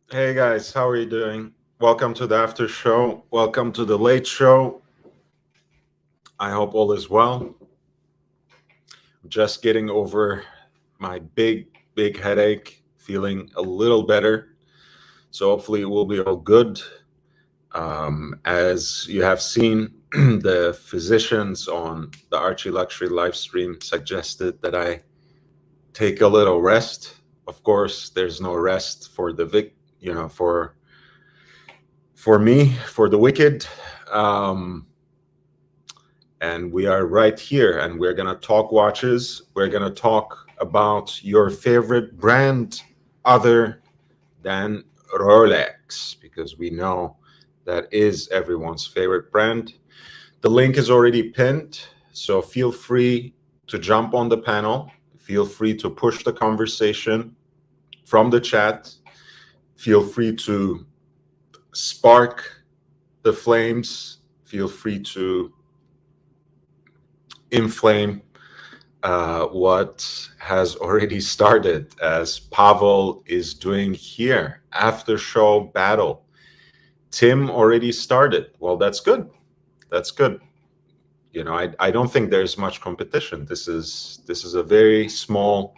Hey guys, how are you doing? Welcome to the after show. Welcome to the late show. I hope all is well. Just getting over my big headache, feeling a little better. So hopefully it will be all good. As you have seen, the physicians on the Archie Luxury live stream suggested that I take a little rest. Of course, there's no rest for the for me, for the wicked. Um, and we are right here, and we're going to talk watches. We're going to talk about your favorite brand other than Rolex, because we know that is everyone's favorite brand. The link is already pinned, so feel free to jump on the panel. Feel free to push the conversation from the chat. Feel free to spark the flames. Feel free to inflame what has already started, as Pavel is doing here. After show battle. Tim already started. Well, that's good. That's good. You know, I don't think there's much competition. This is a very small,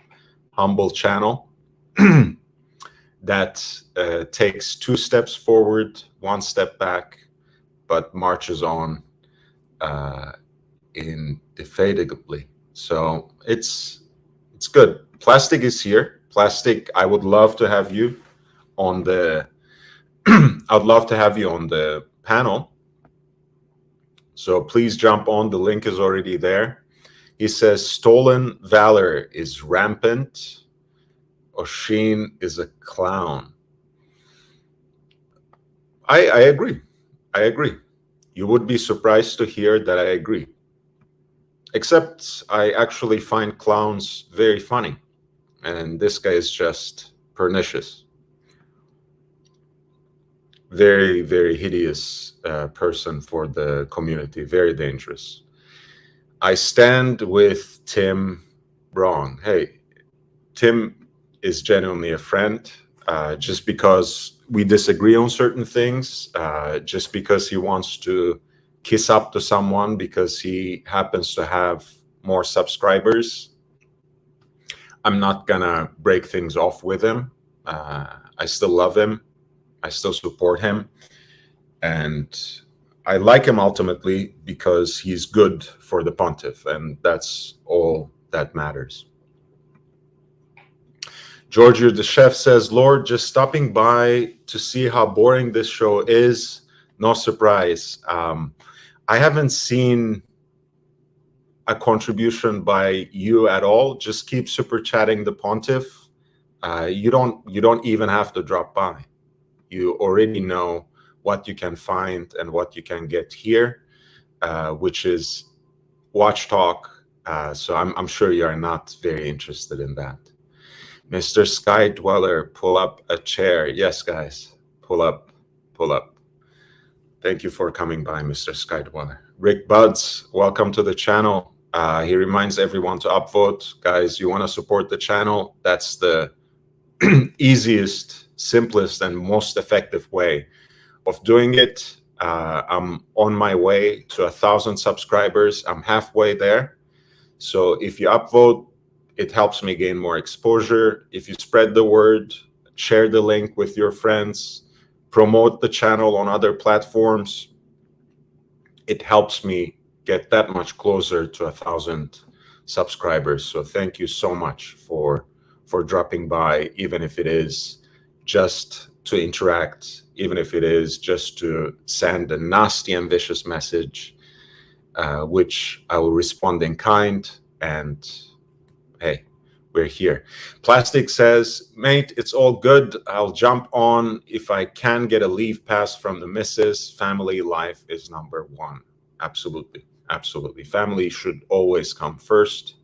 humble channel that takes 2 steps forward, 1 step back, but marches on indefatigably. So it's good. Plastic is here. Plastic, I would love to have you on the I'd love to have you on the panel. So please jump on. The link is already there. He says stolen valor is rampant. Oshin is a clown. I agree. I agree. You would be surprised to hear that I agree. Except I actually find clowns very funny. And this guy is just pernicious. Very hideous person for the community. Very dangerous. I stand with Tim wrong. Hey, Tim is genuinely a friend. Just because we disagree on certain things, just because he wants to kiss up to someone because he happens to have more subscribers, I'm not gonna break things off with him. I still love him. I still support him. And I like him ultimately because he's good for the pontiff, and that's all that matters. Giorgio the chef says, Lord, just stopping by to see how boring this show is. No surprise. I haven't seen a contribution by you at all. Just keep super chatting the pontiff. You don't even have to drop by. You already know what you can find and what you can get here, which is watch talk. So I'm sure you are not very interested in that. Mr. Sky Dweller, pull up a chair. Yes, guys, pull up, pull up. Thank you for coming by, Mr. Sky Dweller. Rick Buds, welcome to the channel. He reminds everyone to upvote. Guys, you want to support the channel? That's the easiest, simplest, and most effective way of doing it. I'm on my way to 1,000 subscribers. I'm halfway there. So if you upvote, it helps me gain more exposure. If you spread the word, share the link with your friends, promote the channel on other platforms, it helps me get that much closer to 1,000 subscribers. So thank you so much for dropping by, even if it is just to interact, even if it is just to send a nasty and vicious message, which I will respond in kind. And hey, we're here. Plastic says, mate, it's all good. I'll jump on if I can get a leave pass from the missus. Family life is number one. Absolutely. Absolutely. Family should always come first.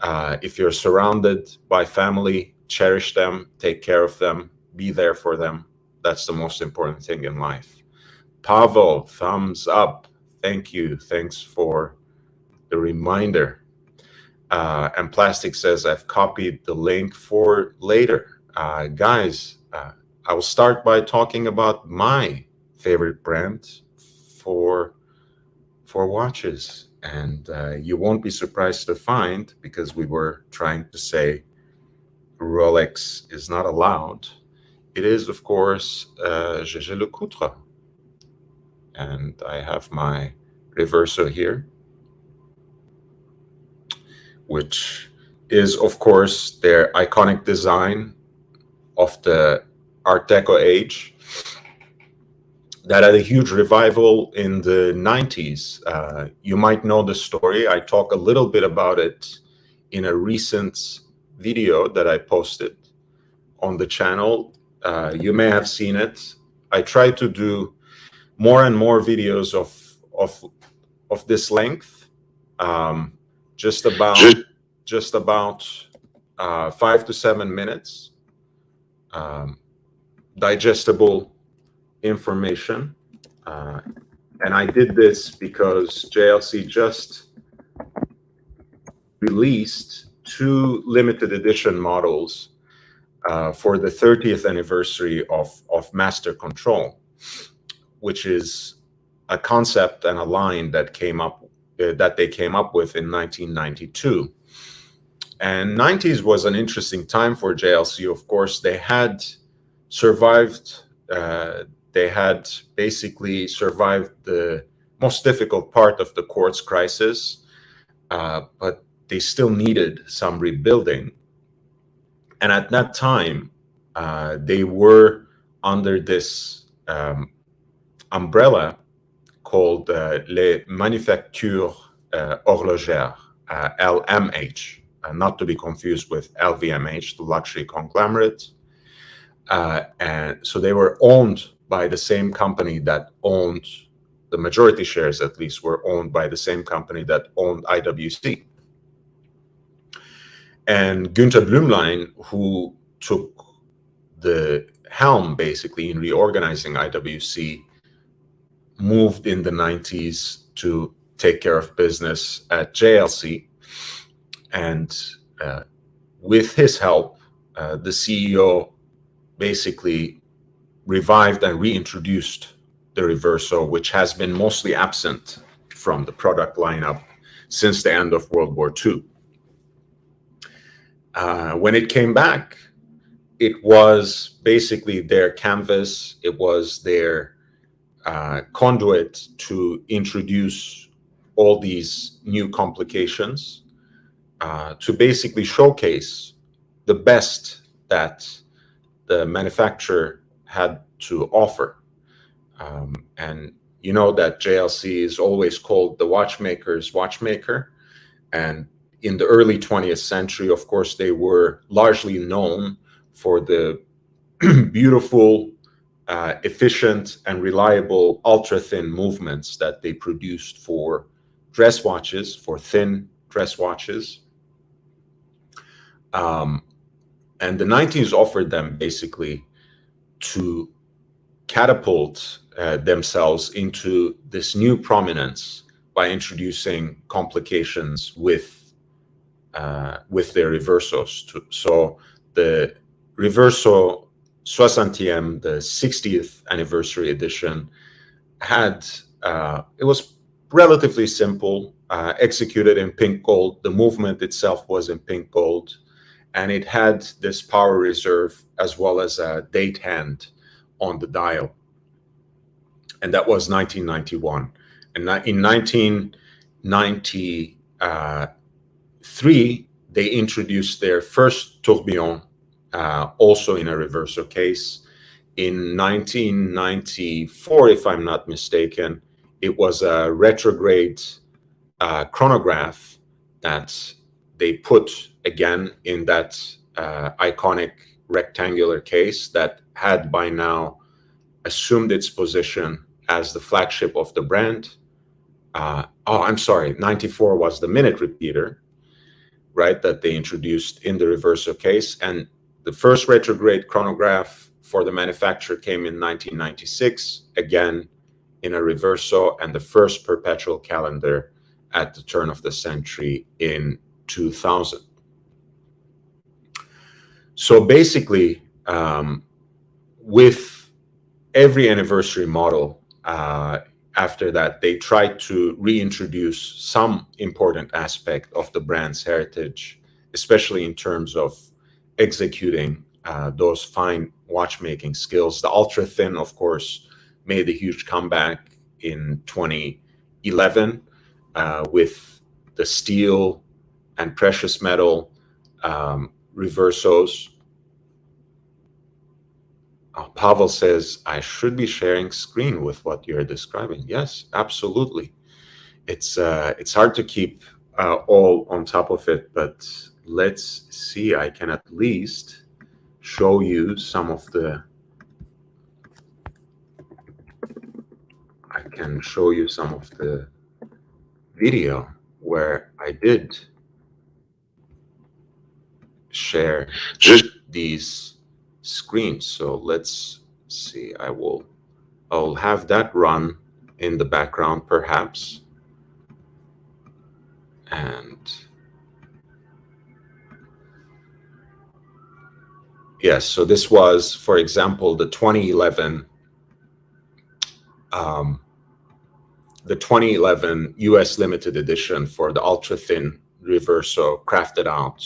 If you're surrounded by family, cherish them, take care of them, be there for them. That's the most important thing in life. Pavel, thumbs up. Thank you. Thanks for the reminder. And Plastic says, I've copied the link for later. Guys, I will start by talking about my favorite brand for watches. And you won't be surprised to find, because we were trying to say Rolex is not allowed, it is, of course, Jaeger LeCoultre. And I have my reverso here, which is, of course, their iconic design of the Art Deco age that had a huge revival in the 90s. You might know the story. I talk a little bit about it in a recent video that I posted on the channel. You may have seen it. I try to do more and more videos of this length, just about 5 to 7 minutes, digestible information. And I did this because JLC just released 2 limited edition models for the 30th anniversary of Master Control, which is a concept and a line that they came up with in 1992. And 90s was an interesting time for JLC. Of course, they had survived. They had basically survived the most difficult part of the quartz crisis, but they still needed some rebuilding. And at that time, they were under this umbrella called Les Manufactures Horlogères, LMH, not to be confused with LVMH, the luxury conglomerate. And so they were owned by the same company that owned, the majority shares at least, were owned by the same company that owned IWC. And Günter Blümlein, who took the helm basically in reorganizing IWC, moved in the 90s to take care of business at JLC. And with his help, the CEO basically revived and reintroduced the reverso, which has been mostly absent from the product lineup since the end of World War II. When it came back, it was basically their canvas. It was their conduit to introduce all these new complications, to basically showcase the best that the manufacturer had to offer. And you know that JLC is always called the watchmaker's watchmaker. And in the early 20th century, of course, they were largely known for the beautiful, efficient, and reliable ultra-thin movements that they produced for dress watches, for thin dress watches. And the 90s offered them basically to catapult themselves into this new prominence by introducing complications with their reversos. So the Reverso 60th, the 60th anniversary edition, had it was relatively simple, executed in pink gold. The movement itself was in pink gold, and it had this power reserve as well as a date hand on the dial. And that was 1991. And in 1993, they introduced their first tourbillon, also in a reverso case. In 1994, if I'm not mistaken, it was a retrograde chronograph that they put again in that iconic rectangular case that had by now assumed its position as the flagship of the brand. I'm sorry, 94 was the minute repeater, right, that they introduced in the reverso case. And the first retrograde chronograph for the manufacturer came in 1996, again in a reverso, and the first perpetual calendar at the turn of the century in 2000. So basically, with every anniversary model, after that, they tried to reintroduce some important aspect of the brand's heritage, especially in terms of executing those fine watchmaking skills. The ultra thin, of course, made a huge comeback in 2011 with the steel and precious metal reversos. Pavel says, I should be sharing screen with what you're describing. Yes, absolutely. It's hard to keep all on top of it, but let's see. I can at least show you some of the video where I did share these screens. So let's see. I'll have that run in the background perhaps. And yes, so this was, for example, the 2011 US limited edition for the ultra thin reverso, crafted out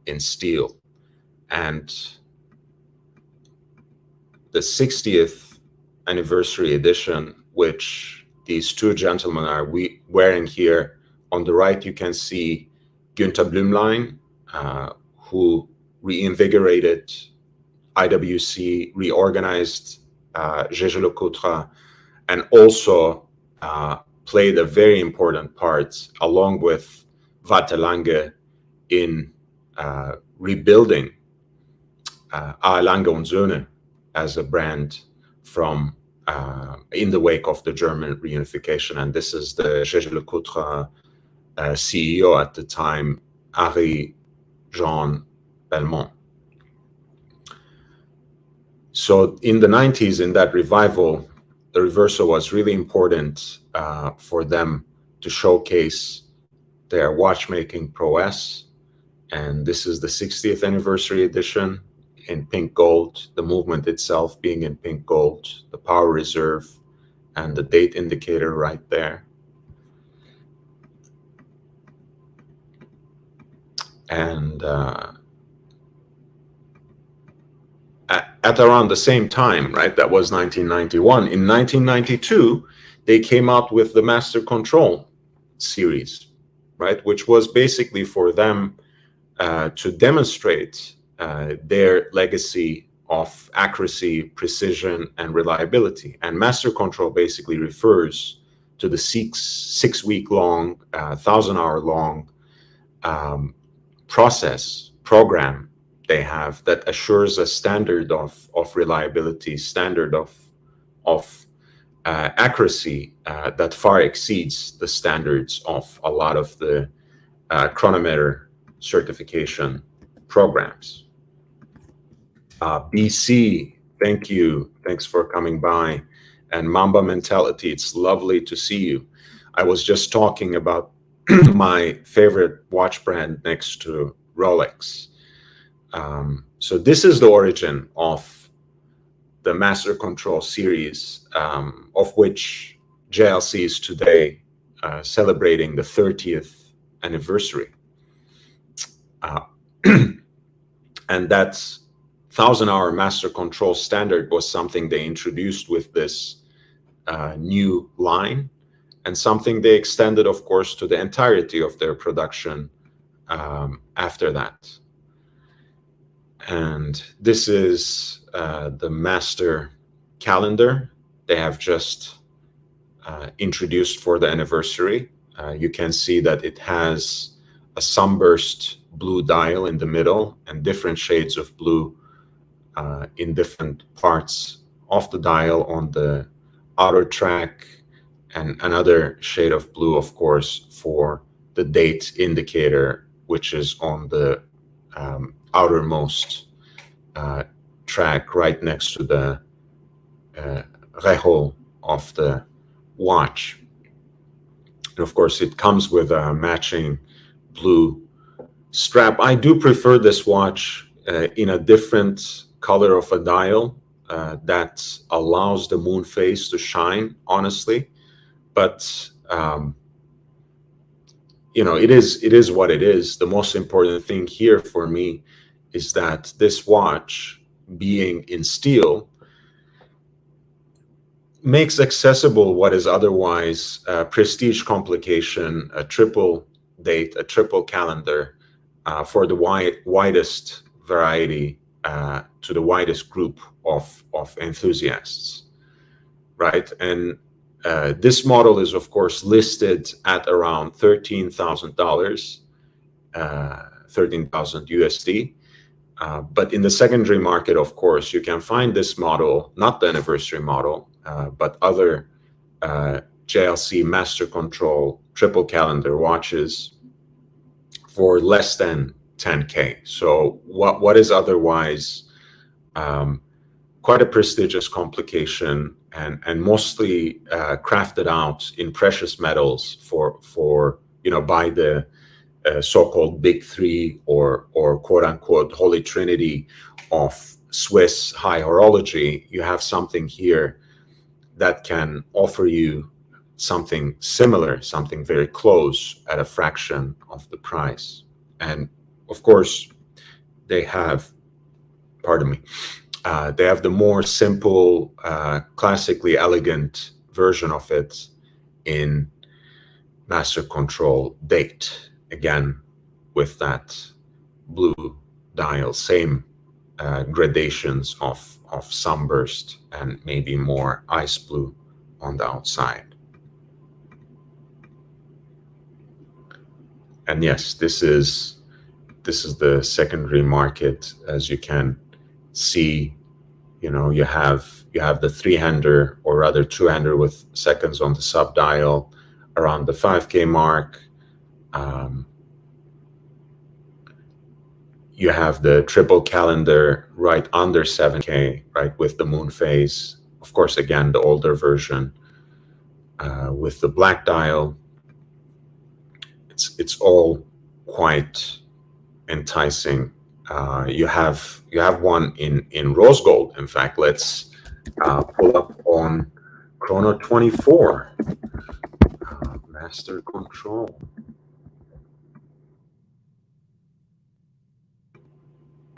in steel. And the 60th anniversary edition, which these two gentlemen are wearing here. On the right, you can see Günther Blümlein, who reinvigorated IWC, reorganized Jaeger-LeCoultre, and also played a very important part, along with Walter Lange, in rebuilding A. Lange und Söhne as a brand from in the wake of the German reunification. And this is the Jaeger-LeCoultre CEO at the time, Henri Jean Belmont. So in the 90s, in that revival, the reverso was really important for them to showcase their watchmaking prowess. And this is the 60th anniversary edition in pink gold, the movement itself being in pink gold, the power reserve, and the date indicator right there. And at around the same time, right, that was 1991. In 1992, they came out with the Master Control series, right, which was basically for them to demonstrate their legacy of accuracy, precision, and reliability. And Master Control basically refers to the 6-week-long, 1,000-hour-long program they have that assures a standard of reliability, standard of accuracy that far exceeds the standards of a lot of the chronometer certification programs. BC, thank you. Thanks for coming by. And Mamba Mentality, it's lovely to see you. I was just talking about my favorite watch brand next to Rolex. So this is the origin of the Master Control series, of which JLC is today celebrating the 30th anniversary. And that 1,000-hour Master Control standard was something they introduced with this new line, and something they extended, of course, to the entirety of their production after that. And this is the Master Calendar they have just introduced for the anniversary. You can see that it has a sunburst blue dial in the middle and different shades of blue in different parts of the dial on the outer track, and another shade of blue, of course, for the date indicator, which is on the outermost track right next to the rehol of the watch. And of course, it comes with a matching blue strap. I do prefer this watch in a different color of a dial. that allows the moon phase to shine, honestly. But you know, it is what it is. The most important thing here for me is that this watch, being in steel, makes accessible what is otherwise a prestige complication, a triple date, a triple calendar, for the widest variety, to the widest group of enthusiasts, right? And this model is, of course, listed at around $13,000, 13,000 USD. But in the secondary market, of course, you can find this model, not the anniversary model, but other JLC Master Control triple calendar watches for less than 10K. So what is otherwise quite a prestigious complication, and mostly crafted out in precious metals for you know, by the so-called big three, or quote unquote holy trinity of Swiss high horology, you have something here that can offer you something similar, something very close at a fraction of the price. And of course, they have, pardon me, they have the more simple, classically elegant version of it in Master Control date, again with that blue dial, same gradations of sunburst and maybe more ice blue on the outside. And yes, this is the secondary market. As you can see, you know, you have the 3-hander, or rather 2-hander with seconds on the sub dial around the 5K mark. You have the triple calendar right under 7K, right, with the moon phase. Of course, again, the older version with the black dial. It's all quite enticing. You have one in rose gold. In fact, let's pull up on Chrono 24, Master Control.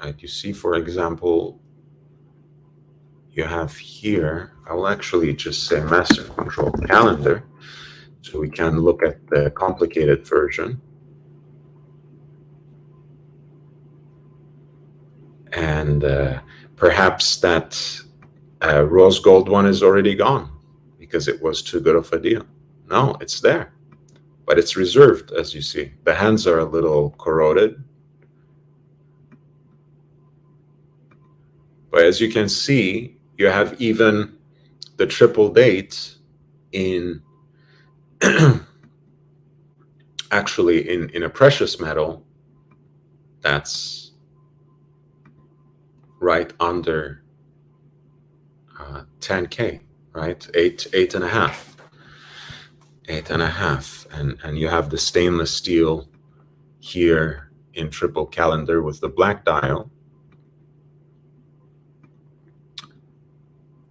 Right, you see, for example, you have here, I will actually just say Master Control calendar, so we can look at the complicated version. And perhaps that rose gold one is already gone because it was too good of a deal. No, it's there, but it's reserved, as you see. The hands are a little corroded. But as you can see, you have even the triple date in actually in a precious metal that's right under 10K, right? 8.5, and you have the stainless steel here in triple calendar with the black dial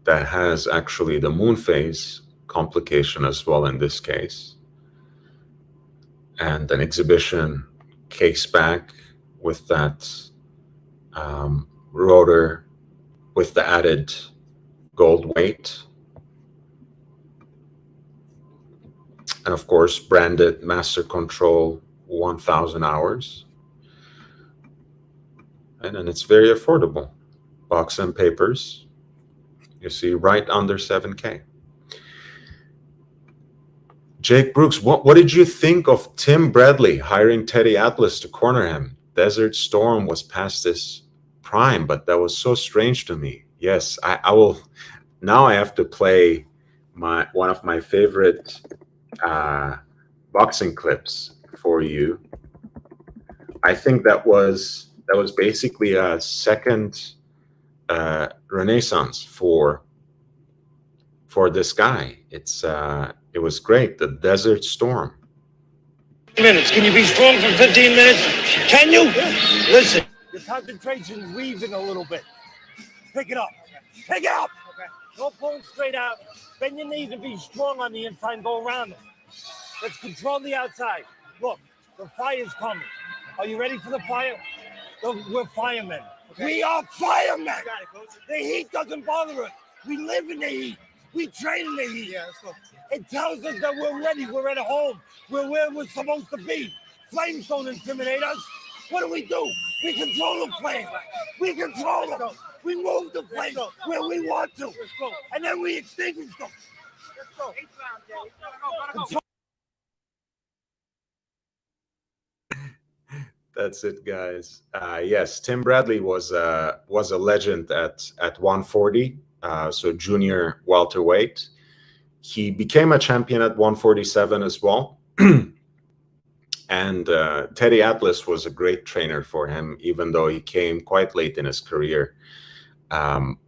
that has actually the moon phase complication as well in this case, and an exhibition case back with that rotor with the added gold weight, and of course branded Master Control 1000 hours, and then it's very affordable. Box and papers, you see, right under 7K. Jake Brooks, what did you think of Tim Bradley hiring Teddy Atlas to corner him? Desert Storm was past his prime, but that was so strange to me. Yes, I will. Now I have to play one of my favorite boxing clips for you. I think that was basically a second renaissance for this guy. It was great. The Desert Storm. Minutes. Can you be strong for 15 minutes? Can you? Listen. Your concentration's leaving a little bit. Pick it up. Pick it up. Okay. Don't pull it straight out. Bend your knees and be strong on the inside and go around it. Let's control the outside. Look, the fire's coming. Are you ready for the fire? We're firemen. Okay. We are firemen. Got it, Coach. The heat doesn't bother us. We live in the heat. We train in the heat. Yeah, let's go. It tells us that we're ready. We're at home. We're where we're supposed to be. Flames don't intimidate us. What do? We control the flame. We control them. We move the flame where we want to. And then we extinguish them. Let's go. That's it, guys. Yes, Tim Bradley was a legend at 140, so junior welterweight. He became a champion at 147 as well. And Teddy Atlas was a great trainer for him, even though he came quite late in his career. And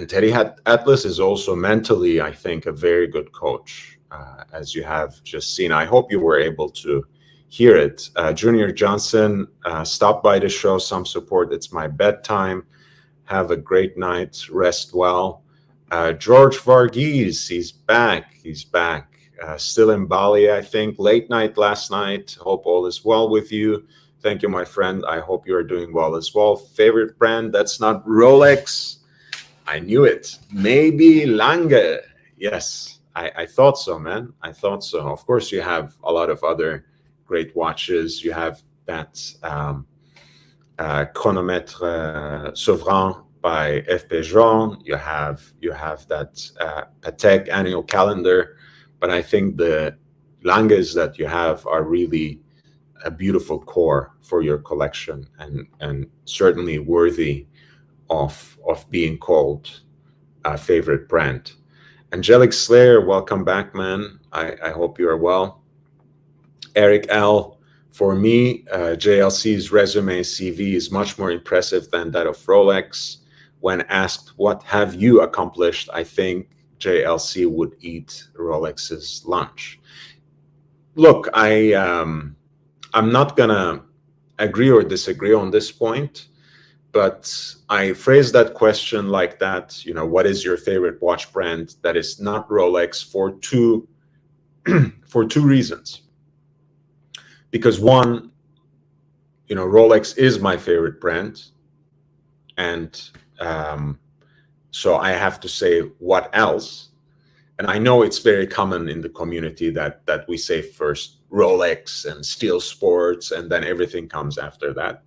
Teddy Atlas is also mentally, I think, a very good coach, as you have just seen. I hope you were able to hear it. Junior Johnson, stop by to show some support. It's my bedtime. Have a great night. Rest well. George Varghese, he's back. He's back. Still in Bali, I think. Late night last night. Hope all is well with you. Thank you, my friend. I hope you are doing well as well. Favorite brand? That's not Rolex. I knew it. Maybe Lange. Yes, I thought so, man. I thought so. Of course, you have a lot of other great watches. You have that chronomètre Souverain by F. Péjon. You have that Patek annual calendar. But I think the Langes that you have are really a beautiful core for your collection, and certainly worthy of being called a favorite brand. Angelic Slayer, welcome back, man. I hope you are well. Eric L., for me, JLC's resume CV is much more impressive than that of Rolex. When asked, what have you accomplished, I think JLC would eat Rolex's lunch. Look, I'm not going to agree or disagree on this point, but I phrased that question like that, you know, what is your favorite watch brand that is not Rolex, for two reasons. Because one, you know, Rolex is my favorite brand, and so I have to say what else. And I know it's very common in the community that we say first Rolex and Steel Sports, and then everything comes after that.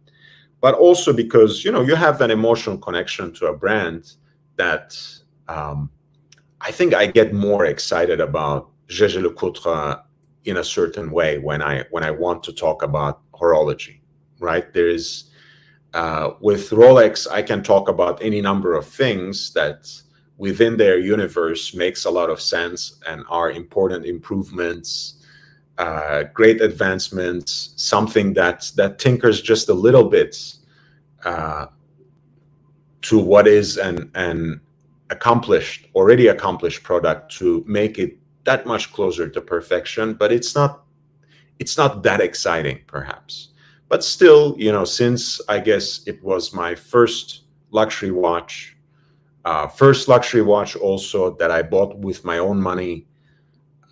But also because, you know, you have an emotional connection to a brand that I think I get more excited about Jaeger-LeCoultre in a certain way when I want to talk about horology, right? There's with Rolex, I can talk about any number of things that within their universe makes a lot of sense and are important improvements, great advancements, something that tinkers just a little bit to what is an already accomplished product to make it that much closer to perfection. But it's not that exciting, perhaps. But still, you know, since I guess it was my first luxury watch also that I bought with my own money,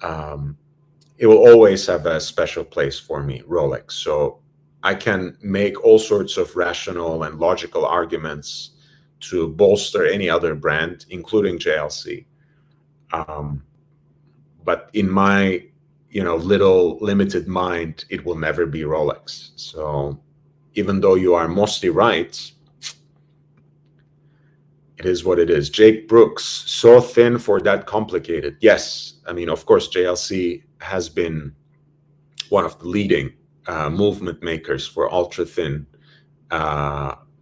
it will always have a special place for me, Rolex. So I can make all sorts of rational and logical arguments to bolster any other brand, including JLC. But in my, you know, little limited mind, it will never be Rolex. So even though you are mostly right, it is what it is. Jake Brooks, so thin for that complicated. Yes, I mean, of course, JLC has been one of the leading movement makers for ultra thin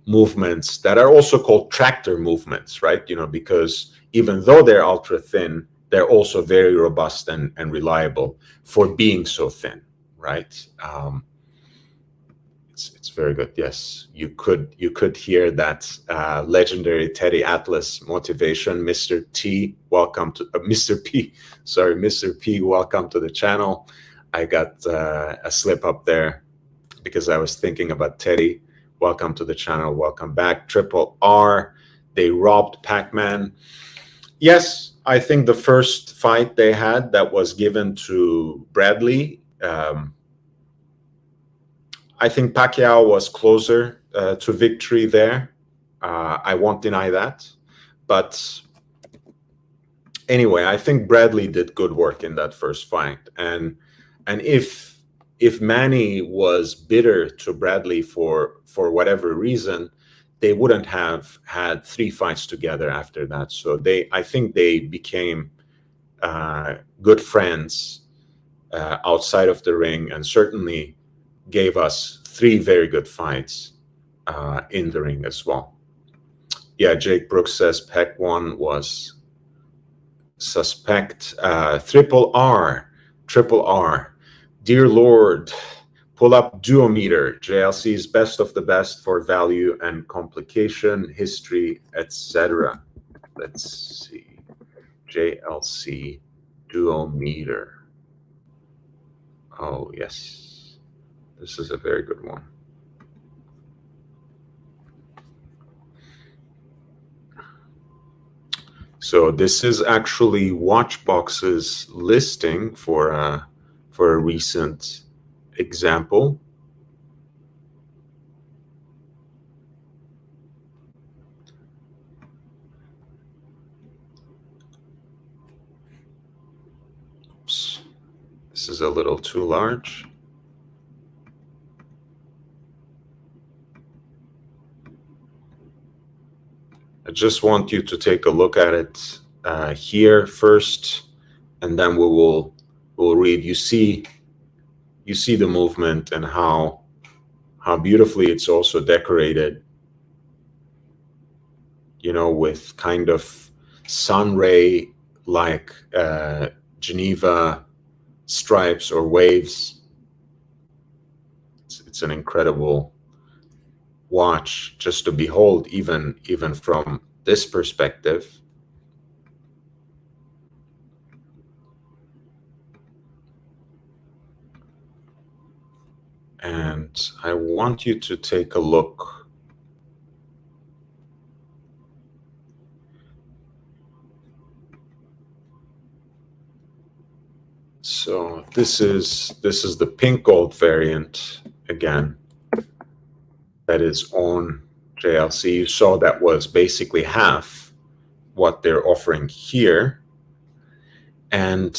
movements that are also called tractor movements, right? You know, because even though they're ultra thin, they're also very robust and reliable for being so thin, right? It's very good. Yes, you could hear that legendary Teddy Atlas motivation. Mr. T, welcome to Mr. P. Sorry, Mr. P, welcome to the channel. I got a slip up there because I was thinking about Teddy. Welcome to the channel. Welcome back. Triple R. they robbed Pac-Man. Yes, I think the first fight they had that was given to Bradley, I think Pacquiao was closer to victory there. I won't deny that. But anyway, I think Bradley did good work in that first fight. And if Manny was bitter to Bradley for whatever reason, they wouldn't have had 3 fights together after that. So I think they became good friends outside of the ring, and certainly gave us 3 very good fights in the ring as well. Yeah, Jake Brooks says Pac 1 was suspect. Triple R. Dear Lord, pull up duometer. JLC's best of the best for value and complication, history, etc. Let's see. JLC duometer. Oh, yes. This is a very good one. So this is actually Watchbox's listing for a recent example. Oops. This is a little too large. I just want you to take a look at it here first, and then we'll read. You see the movement and how beautifully it's also decorated, you know, with kind of sun ray like Geneva stripes or waves. It's an incredible watch just to behold, even from this perspective. And I want you to take a look. So this is the pink gold variant again. That is on JLC. You saw that was basically half what they're offering here. And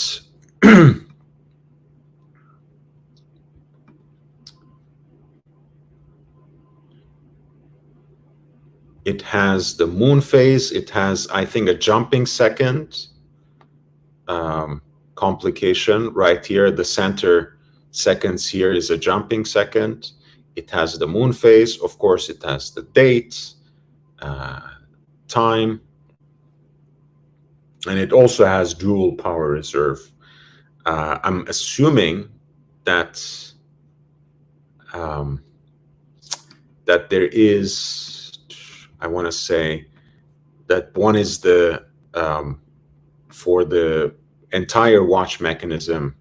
it has the moon phase. It has, I think, a jumping second complication right here. The center seconds here is a jumping second. It has the moon phase. Of course, it has the date, time, and it also has dual power reserve. I'm assuming that that there is, I want to say that one is the for the entire watch mechanism,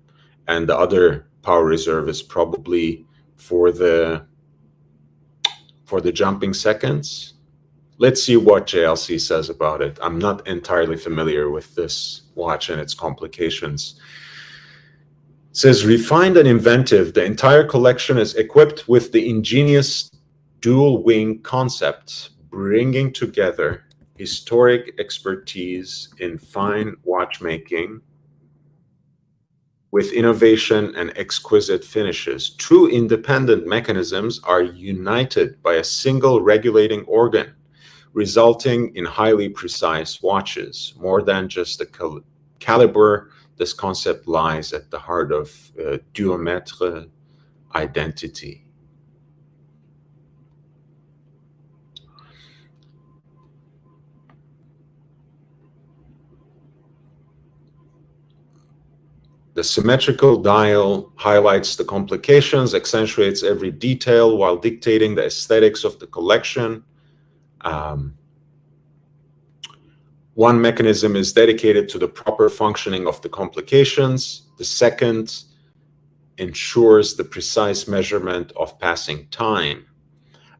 and the other power reserve is probably for the jumping seconds. Let's see what JLC says about it. I'm not entirely familiar with this watch and its complications. It says, refined and inventive, the entire collection is equipped with the ingenious dual wing concept, bringing together historic expertise in fine watchmaking with innovation and exquisite finishes. True independent mechanisms are united by a single regulating organ, resulting in highly precise watches. More than just a caliber, this concept lies at the heart of duometre identity. The symmetrical dial highlights the complications, accentuates every detail while dictating the aesthetics of the collection. One mechanism is dedicated to the proper functioning of the complications. The second ensures the precise measurement of passing time.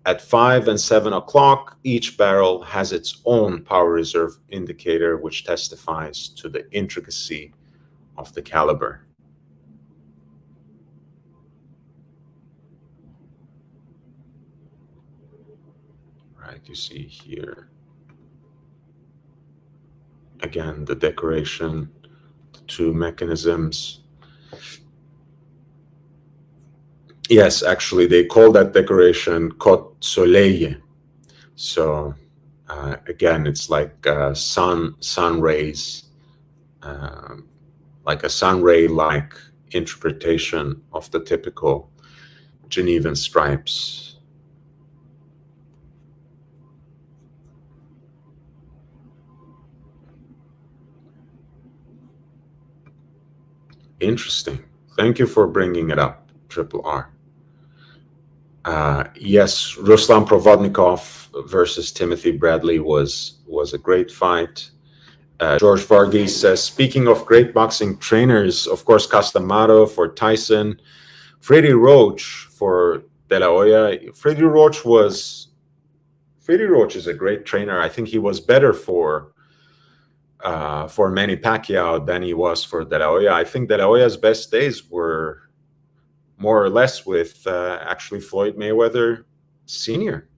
At 5 and 7 o'clock, each barrel has its own power reserve indicator, which testifies to the intricacy of the caliber. Right, you see here, again, the decoration, the two mechanisms. Yes, actually, they call that decoration Côte Soleil. So again, it's like sun rays, like a sun ray-like interpretation of the typical Genevan stripes. Interesting. Thank you for bringing it up, Triple R. Yes, Ruslan Provodnikov versus Timothy Bradley was a great fight. George Varghese says, speaking of great boxing trainers, of course, Castamaro for Tyson, Freddie Roach for De La Hoya. Freddie Roach is a great trainer. I think he was better for Manny Pacquiao than he was for De La Hoya. I think De La Hoya's best days were more or less with actually Floyd Mayweather Sr.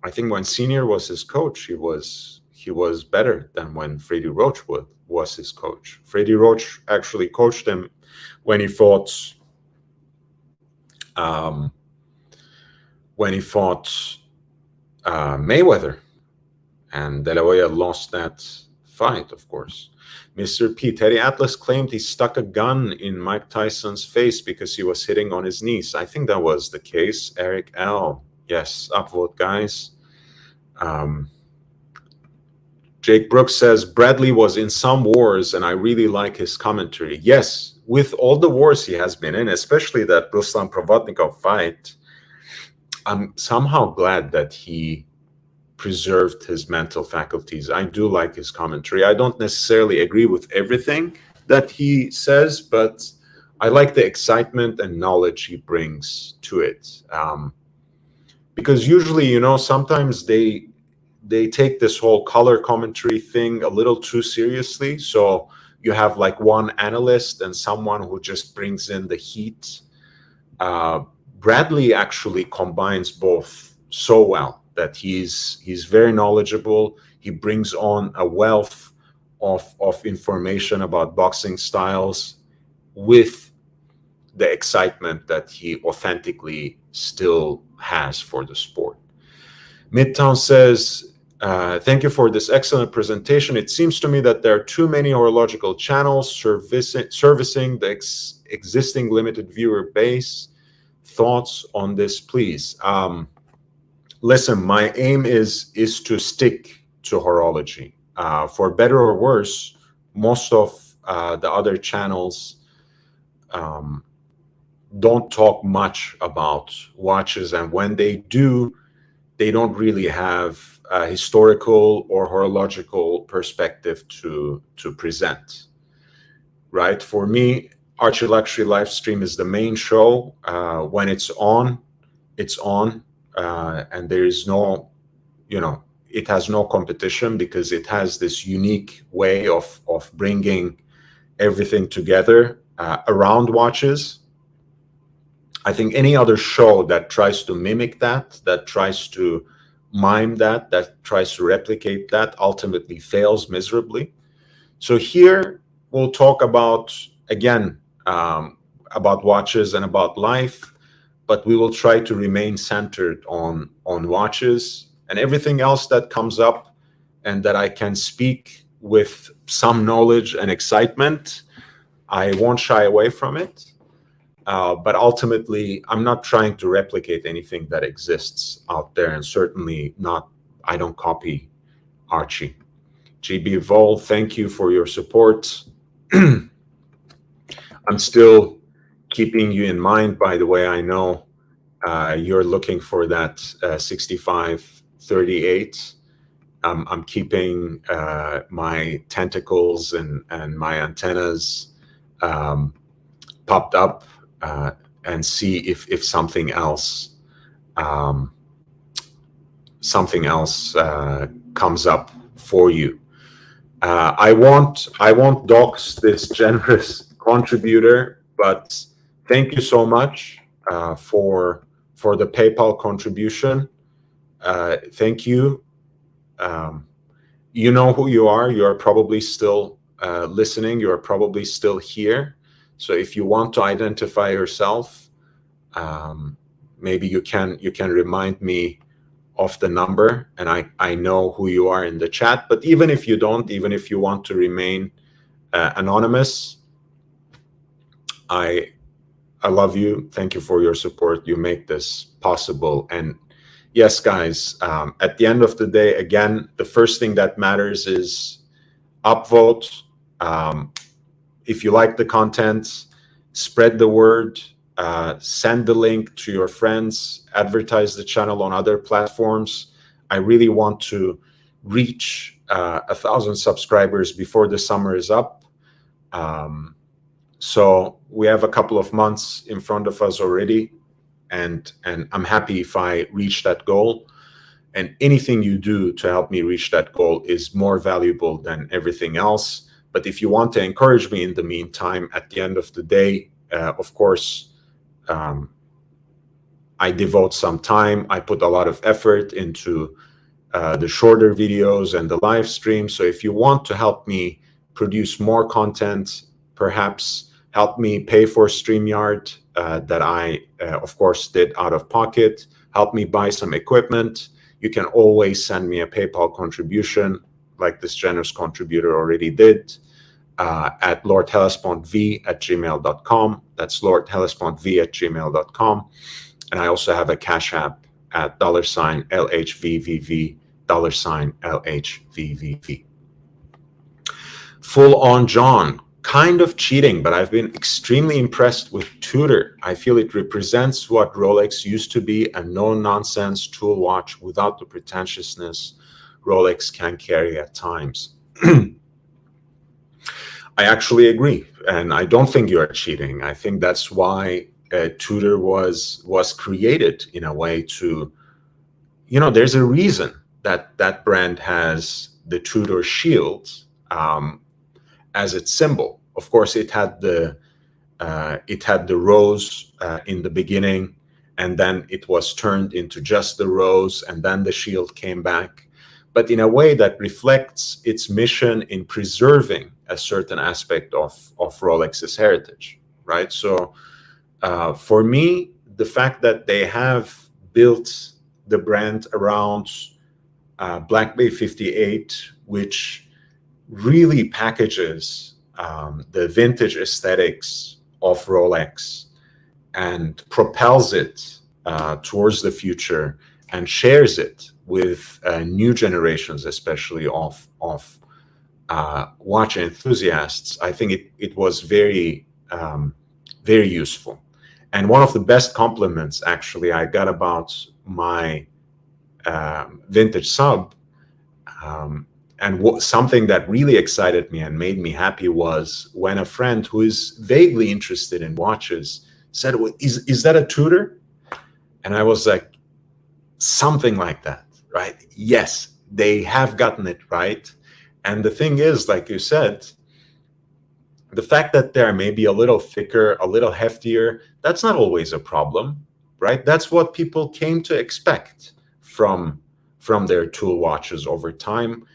I think when Sr. was his coach, he was better than when Freddie Roach was his coach. Freddie Roach actually coached him when he fought Mayweather, and De La Hoya lost that fight, of course. Mr. P. Teddy Atlas claimed he stuck a gun in Mike Tyson's face because he was hitting on his knees. I think that was the case. Eric L. Yes, upvote, guys. Jake Brooks says, Bradley was in some wars, and I really like his commentary. Yes, with all the wars he has been in, especially that Ruslan Provodnikov fight, I'm somehow glad that he preserved his mental faculties. I do like his commentary. I don't necessarily agree with everything that he says, but I like the excitement and knowledge he brings to it. Because usually, you know, sometimes they take this whole color commentary thing a little too seriously. So you have like one analyst and someone who just brings in the heat. Bradley actually combines both so well that he's very knowledgeable. He brings on a wealth of information about boxing styles with the excitement that he authentically still has for the sport. Midtown says, thank you for this excellent presentation. It seems to me that there are too many horological channels servicing the existing limited viewer base. Thoughts on this, please? Listen, my aim is to stick to horology. For better or worse, most of the other channels don't talk much about watches, and when they do, they don't really have a historical or horological perspective to present, right? For me, Archie Luxury Livestream is the main show. When it's on, and there is no, you know, it has no competition because it has this unique way of bringing everything together around watches. I think any other show that tries to mimic that tries to mime that tries to replicate that, ultimately fails miserably. So here we'll talk about, again, about watches and about life, but we will try to remain centered on watches, and everything else that comes up and that I can speak with some knowledge and excitement, I won't shy away from it. But ultimately, I'm not trying to replicate anything that exists out there, and certainly not, I don't copy Archie. GB Vol, thank you for your support. I'm still keeping you in mind, by the way. I know you're looking for that 6538. I'm keeping my tentacles and my antennas popped up and see if something else something else comes up for you. I won't dox this generous contributor, but thank you so much for the PayPal contribution. Thank you. You know who you are. You are probably still listening. You are probably still here. So if you want to identify yourself, maybe you can remind me of the number, and I know who you are in the chat. But even if you don't, even if you want to remain anonymous, I love you. Thank you for your support. You make this possible. And yes, guys, at the end of the day, again, the first thing that matters is upvote. If you like the content, spread the word, send the link to your friends, advertise the channel on other platforms. I really want to reach 1,000 subscribers before the summer is up. So we have a couple of months in front of us already, and I'm happy if I reach that goal. And anything you do to help me reach that goal is more valuable than everything else. But if you want to encourage me in the meantime, at the end of the day, of course, I devote some time. I put a lot of effort into the shorter videos and the live stream. So if you want to help me produce more content, perhaps help me pay for StreamYard that I, of course, did out of pocket, help me buy some equipment, you can always send me a PayPal contribution like this generous contributor already did at lordhellespuntv@gmail.com. That's lordhellespuntv@gmail.com. And I also have a Cash App at $LHVVV, $LHVVV. Full on John, kind of cheating, but I've been extremely impressed with Tudor. I feel it represents what Rolex used to be, a no-nonsense tool watch without the pretentiousness Rolex can carry at times. I actually agree, and I don't think you're cheating. I think that's why Tudor was created in a way to, you know, there's a reason that that brand has the Tudor shield as its symbol. Of course, it had the rose in the beginning, and then it was turned into just the rose, and then the shield came back. But in a way that reflects its mission in preserving a certain aspect of Rolex's heritage, right? So for me, the fact that they have built the brand around Black Bay 58, which really packages the vintage aesthetics of Rolex and propels it towards the future and shares it with new generations, especially of watch enthusiasts. I think it was very, very useful. And one of the best compliments, actually, I got about my vintage sub, and something that really excited me and made me happy was when a friend who is vaguely interested in watches said, well, is that a Tudor? And I was like, something like that, right? Yes, they have gotten it right. And the thing is, like you said, the fact that they're maybe a little thicker, a little heftier, that's not always a problem, right? That's what people came to expect from their tool watches over time.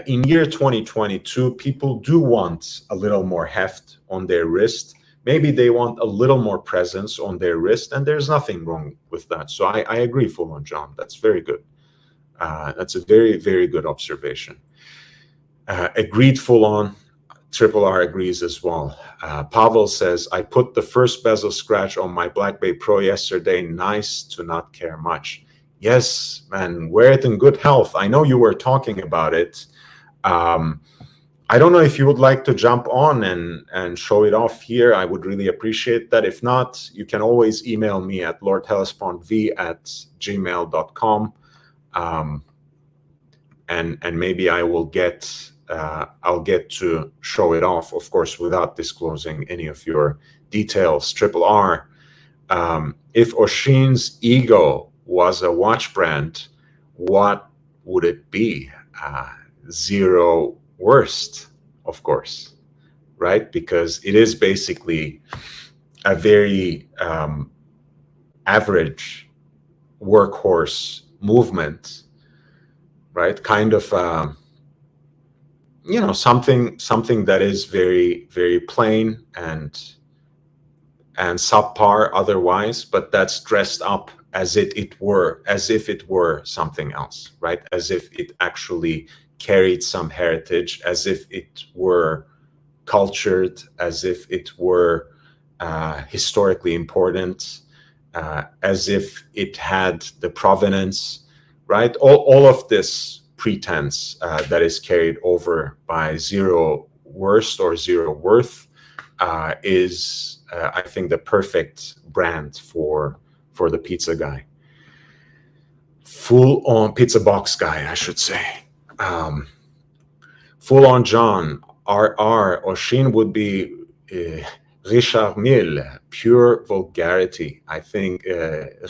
In year 2022, people do want a little more heft on their wrist. Maybe they want a little more presence on their wrist, and there's nothing wrong with that. So I agree, full on, John. That's very good. That's a very, very good observation. Agreed, full on. Triple R agrees as well. Pavel says, I put the first bezel scratch on my Black Bay Pro yesterday. Nice to not care much. Yes, man, wear it in good health. I know you were talking about it. I don't know if you would like to jump on and show it off here. I would really appreciate that. If not, you can always email me at lordhellespuntv@gmail.com. And maybe I will I'll get to show it off, of course, without disclosing any of your details. Triple R, if Oshin's Ego was a watch brand, what would it be? Zero worst, of course, right? Because it is basically a very average workhorse movement, right? Kind of something that is very, very plain and subpar otherwise, but that's dressed up as if it were something else, right? As if it actually carried some heritage, as if it were cultured, as if it were historically important, as if it had the provenance, right? All of this pretense that is carried over by zero worst or zero worth is, I think, the perfect brand for the pizza guy. Full on pizza box guy, I should say. Full on John, RR, Oshin would be Richard Mille, pure vulgarity. I think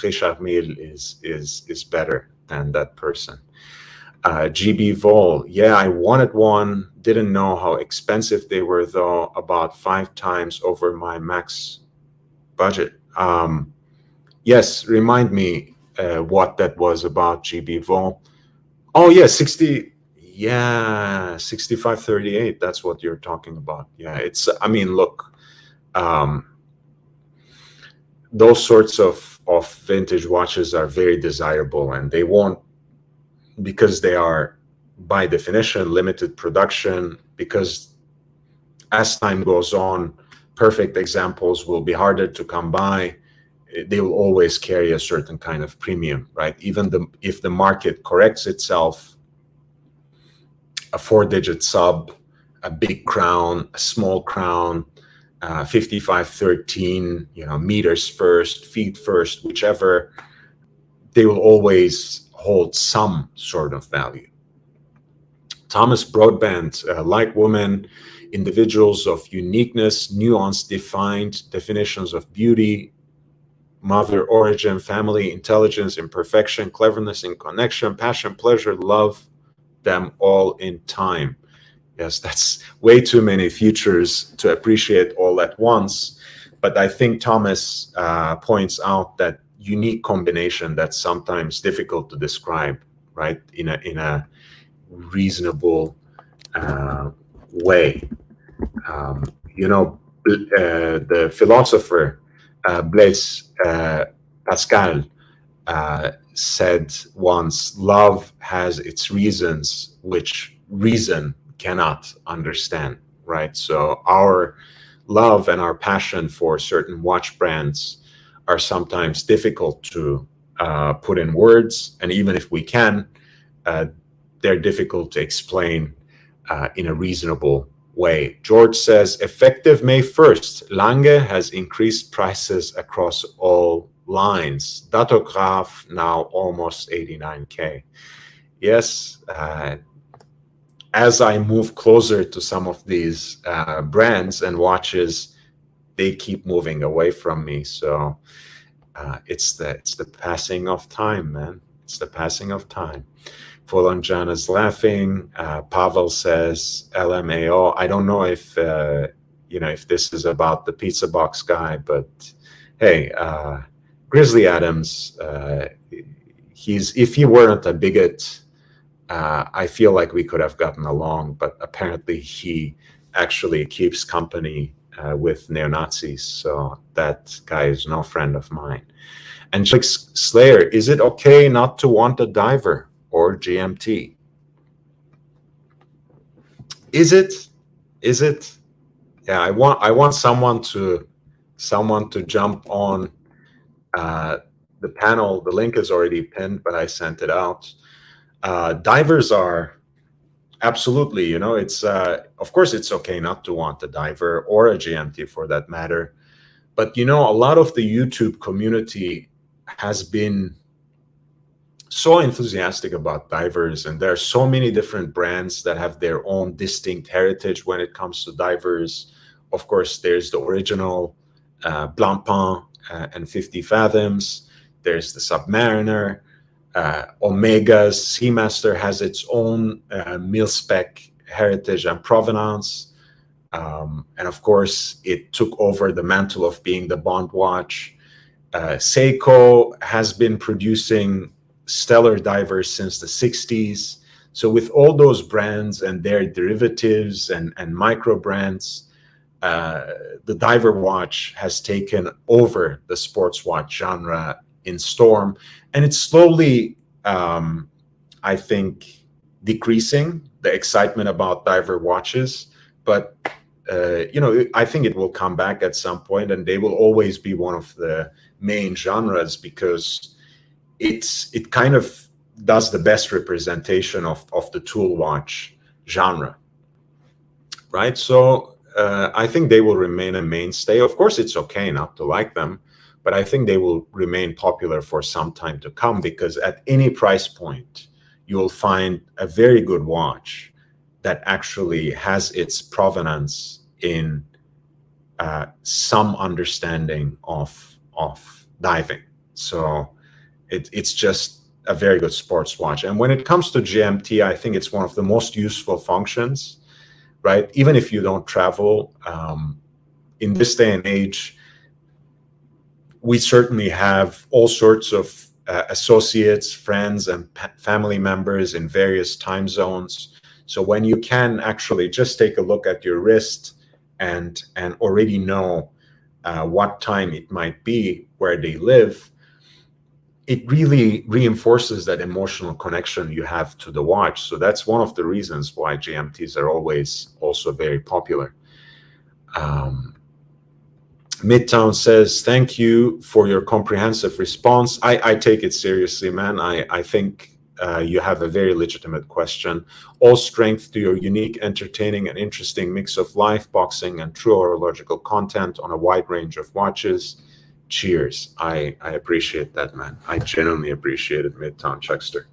Richard Mille is better than that person. GB Vol, yeah, I wanted one. Didn't know how expensive they were, though. About 5 times over my max budget. Yes, remind me what that was about, GB Vol. Oh yeah, 6538. That's what you're talking about. Yeah, it's. I mean, look, those sorts of vintage watches are very desirable, and they won't, because they are by definition limited production, because as time goes on, perfect examples will be harder to come by. They will always carry a certain kind of premium, right? Even if the market corrects itself, a 4-digit sub, a big crown, a small crown, 5513, meters first, feet first, whichever, they will always hold some sort of value. Thomas Broadbent, like women, individuals of uniqueness, nuance, defined definitions of beauty, mother, origin, family, intelligence, imperfection, cleverness, in connection, passion, pleasure, love, them all in time. Yes, that's way too many features to appreciate all at once. But I think Thomas points out that unique combination that's sometimes difficult to describe, right, in a reasonable way. The philosopher Blaise Pascal said once, love has its reasons which reason cannot understand, right? So our love and our passion for certain watch brands are sometimes difficult to put in words, and even if we can, they're difficult to explain in a reasonable way. George says, effective May 1st, Lange has increased prices across all lines. Datograph now almost 89K. Yes, as I move closer to some of these brands and watches, they keep moving away from me. So it's the passing of time, man. It's the passing of time. Full on John is laughing. Pavel says LMAO. I don't know if if this is about the pizza box guy, but hey, Grizzly Adams, if he weren't a bigot, I feel like we could have gotten along, but apparently he actually keeps company with neo-Nazis, so that guy is no friend of mine. Angelic Slayer, is it okay not to want a diver or GMT? Is it? Yeah, I want someone to jump on the panel. The link is already pinned, but I sent it out. Divers are absolutely, it's of course it's okay not to want a diver or a GMT for that matter, but a lot of the YouTube community has been so enthusiastic about divers, and there are so many different brands that have their own distinct heritage when it comes to divers. Of course, there's the original Blancpain and 50 Fathoms. There's the Submariner. Omega's Seamaster has its own mil-spec heritage and provenance. And of course, it took over the mantle of being the Bond watch. Seiko has been producing stellar divers since the 60s. So with all those brands and their derivatives and micro brands, the diver watch has taken over the sports watch genre in storm. And it's slowly, I think, decreasing the excitement about diver watches. But, I think it will come back at some point, and they will always be one of the main genres because it kind of does the best representation of the tool watch genre, right? So I think they will remain a mainstay. Of course, it's okay not to like them, but I think they will remain popular for some time to come because at any price point, you'll find a very good watch that actually has its provenance in some understanding of diving. So it's just a very good sports watch. And when it comes to GMT, I think it's one of the most useful functions, right? Even if you don't travel, in this day and age, we certainly have all sorts of associates, friends, and family members in various time zones. So when you can actually just take a look at your wrist and already know what time it might be where they live, it really reinforces that emotional connection you have to the watch. So that's one of the reasons why GMTs are always also very popular. Midtown says, thank you for your comprehensive response. I take it seriously, man. I think you have a very legitimate question. All strength to your unique, entertaining, and interesting mix of life, boxing, and true horological content on a wide range of watches. Cheers. I appreciate that, man. I genuinely appreciate it, Midtown Chuckster.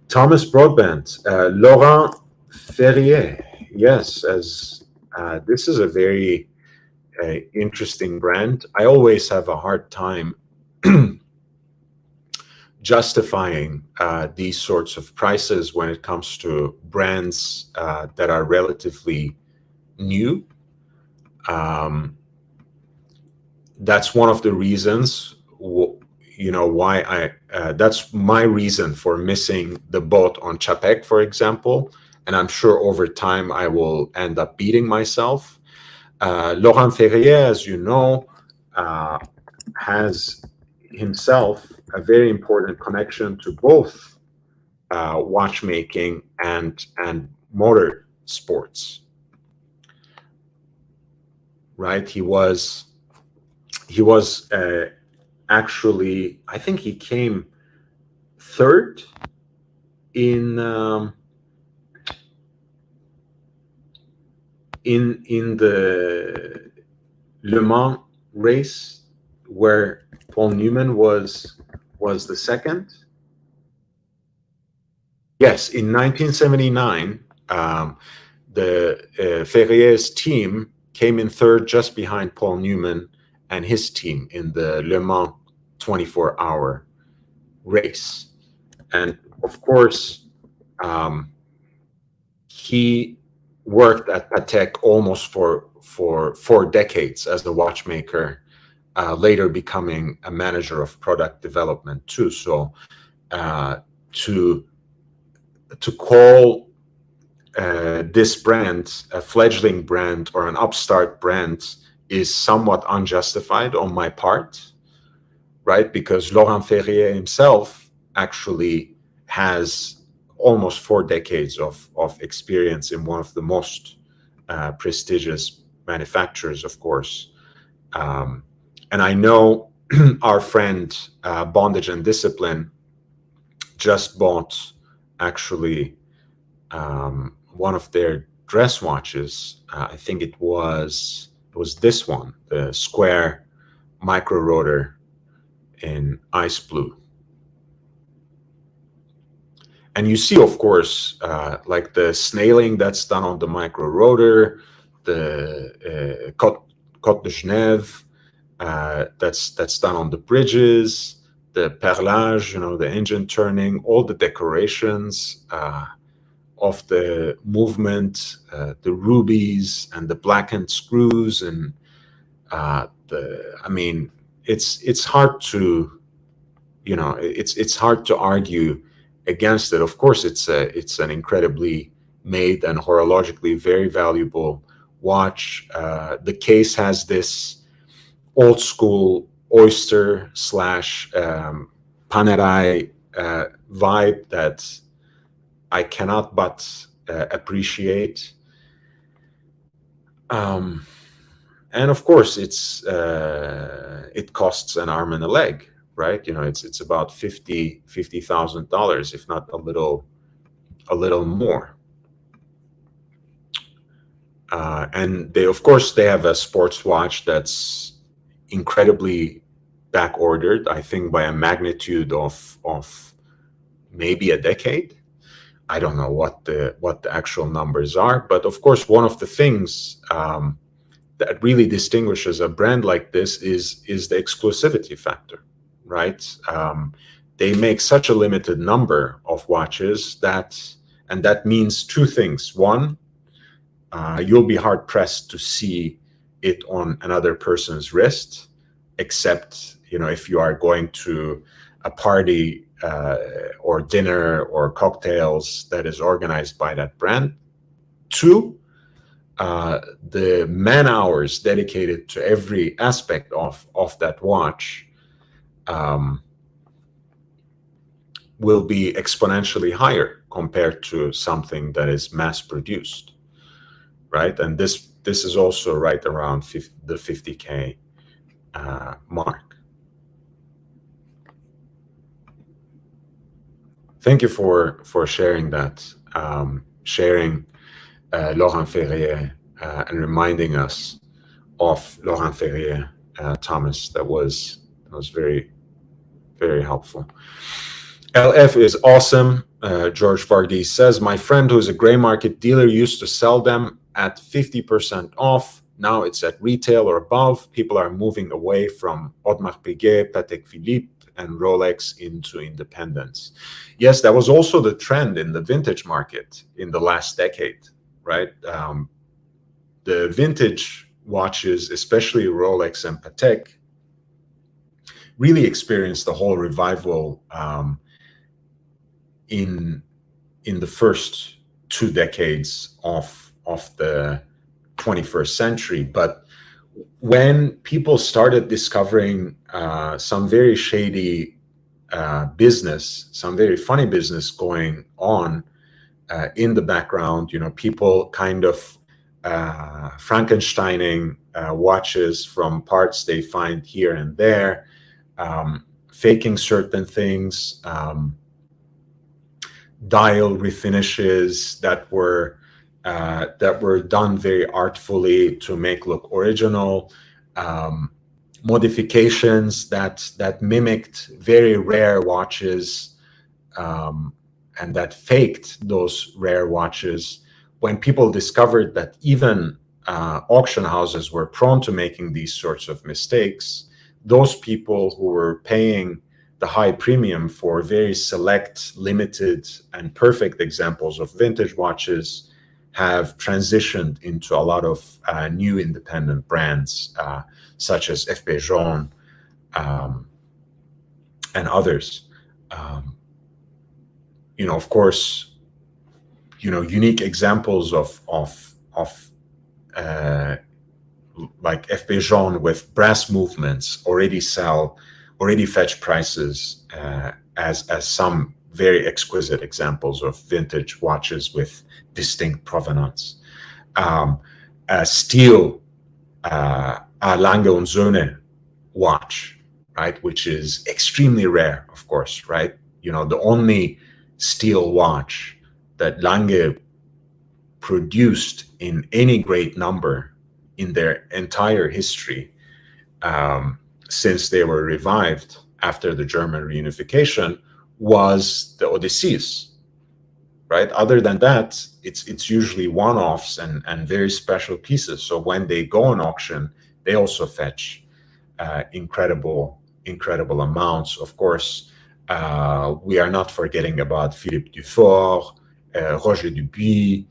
Thomas Broadbent, Laurent Ferrier. Yes, as this is a very interesting brand. I always have a hard time justifying these sorts of prices when it comes to brands that are relatively new. That's one of the reasons, why that's my reason for missing the boat on Patek, for example. And I'm sure over time I will end up beating myself. Laurent Ferrier, as you know, has himself a very important connection to both watchmaking and motor sports. Right? He was actually, I think he came third in the Le Mans race, where Paul Newman was the second. Yes, in 1979, the Ferrier's team came in third, just behind Paul Newman and his team in the Le Mans 24-hour race. And of course, he worked at Patek almost for 4 decades as a watchmaker, later becoming a manager of product development too. So to call this brand a fledgling brand or an upstart brand is somewhat unjustified on my part, right? Because Laurent Ferrier himself actually has almost 4 decades of experience in one of the most prestigious manufacturers, of course. And I know our friend Bondage and Discipline just bought actually one of their dress watches. I think it was this one, the square micro rotor in ice blue. And you see, of course, like the snailing that's done on the micro rotor, the Côte de Genève that's done on the bridges, the perlage, the engine turning, all the decorations of the movement, the rubies and the blackened screws, and it's hard to, it's hard to argue against it. Of course, it's an incredibly made and horologically very valuable watch. The case has this old school Oyster / Panerai vibe that I cannot but appreciate. And of course, it costs an arm and a leg, right? It's about $50,000, if not a little more. And they have a sports watch that's incredibly back ordered, I think by a magnitude of maybe a decade. I don't know what the actual numbers are, but of course, one of the things that really distinguishes a brand like this is the exclusivity factor, right? They make such a limited number of watches and that means two things. One, you'll be hard pressed to see it on another person's wrist, except if you are going to a party or dinner or cocktails that is organized by that brand. Two, the man hours dedicated to every aspect of that watch will be exponentially higher compared to something that is mass produced, right? And this is also right around the 50K mark. Thank you for sharing that, sharing Laurent Ferrier and reminding us of Laurent Ferrier, Thomas. That was very, very helpful. LF is awesome. George Vardy says, my friend who is a gray market dealer used to sell them at 50% off. Now it's at retail or above. People are moving away from Audemars Piguet, Patek Philippe, and Rolex into independence. Yes, that was also the trend in the vintage market in the last decade, right? The vintage watches, especially Rolex and Patek, really experienced the whole revival in the first 2 decades of the 21st century. But when people started discovering some very shady business, some very funny business going on in the background, people kind of Frankensteining watches from parts they find here and there, faking certain things, dial refinishes that were done very artfully to make look original, modifications that mimicked very rare watches and that faked those rare watches. When people discovered that even auction houses were prone to making these sorts of mistakes, those people who were paying the high premium for very select, limited, and perfect examples of vintage watches have transitioned into a lot of new independent brands, such as FP Jaune and others. Of course, unique examples of like FP Jaune with brass movements already fetch prices as some very exquisite examples of vintage watches with distinct provenance. A steel a Lange und Söhne watch, right, which is extremely rare, of course, right? The only steel watch that Lange produced in any great number in their entire history since they were revived after the German reunification was the Odysseus, right? Other than that, it's usually one-offs and very special pieces. So when they go on auction, they also fetch incredible incredible amounts. Of course, we are not forgetting about Philippe Dufort, Roger Dubuis,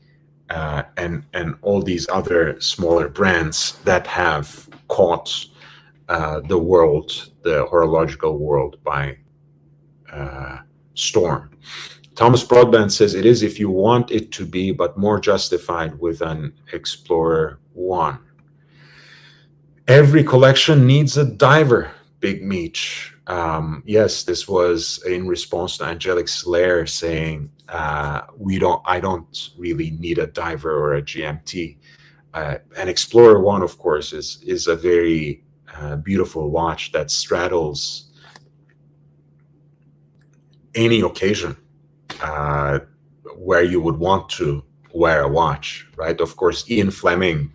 and all these other smaller brands that have caught the world, the horological world, by storm. Thomas Broadbent says it is if you want it to be, but more justified with an Explorer 1. Every collection needs a diver, Big Meech. Yes, this was in response to Angelique Slayer saying, I don't really need a diver or a GMT. An Explorer 1, of course, is a very beautiful watch that straddles any occasion where you would want to wear a watch, right? Of course, Ian Fleming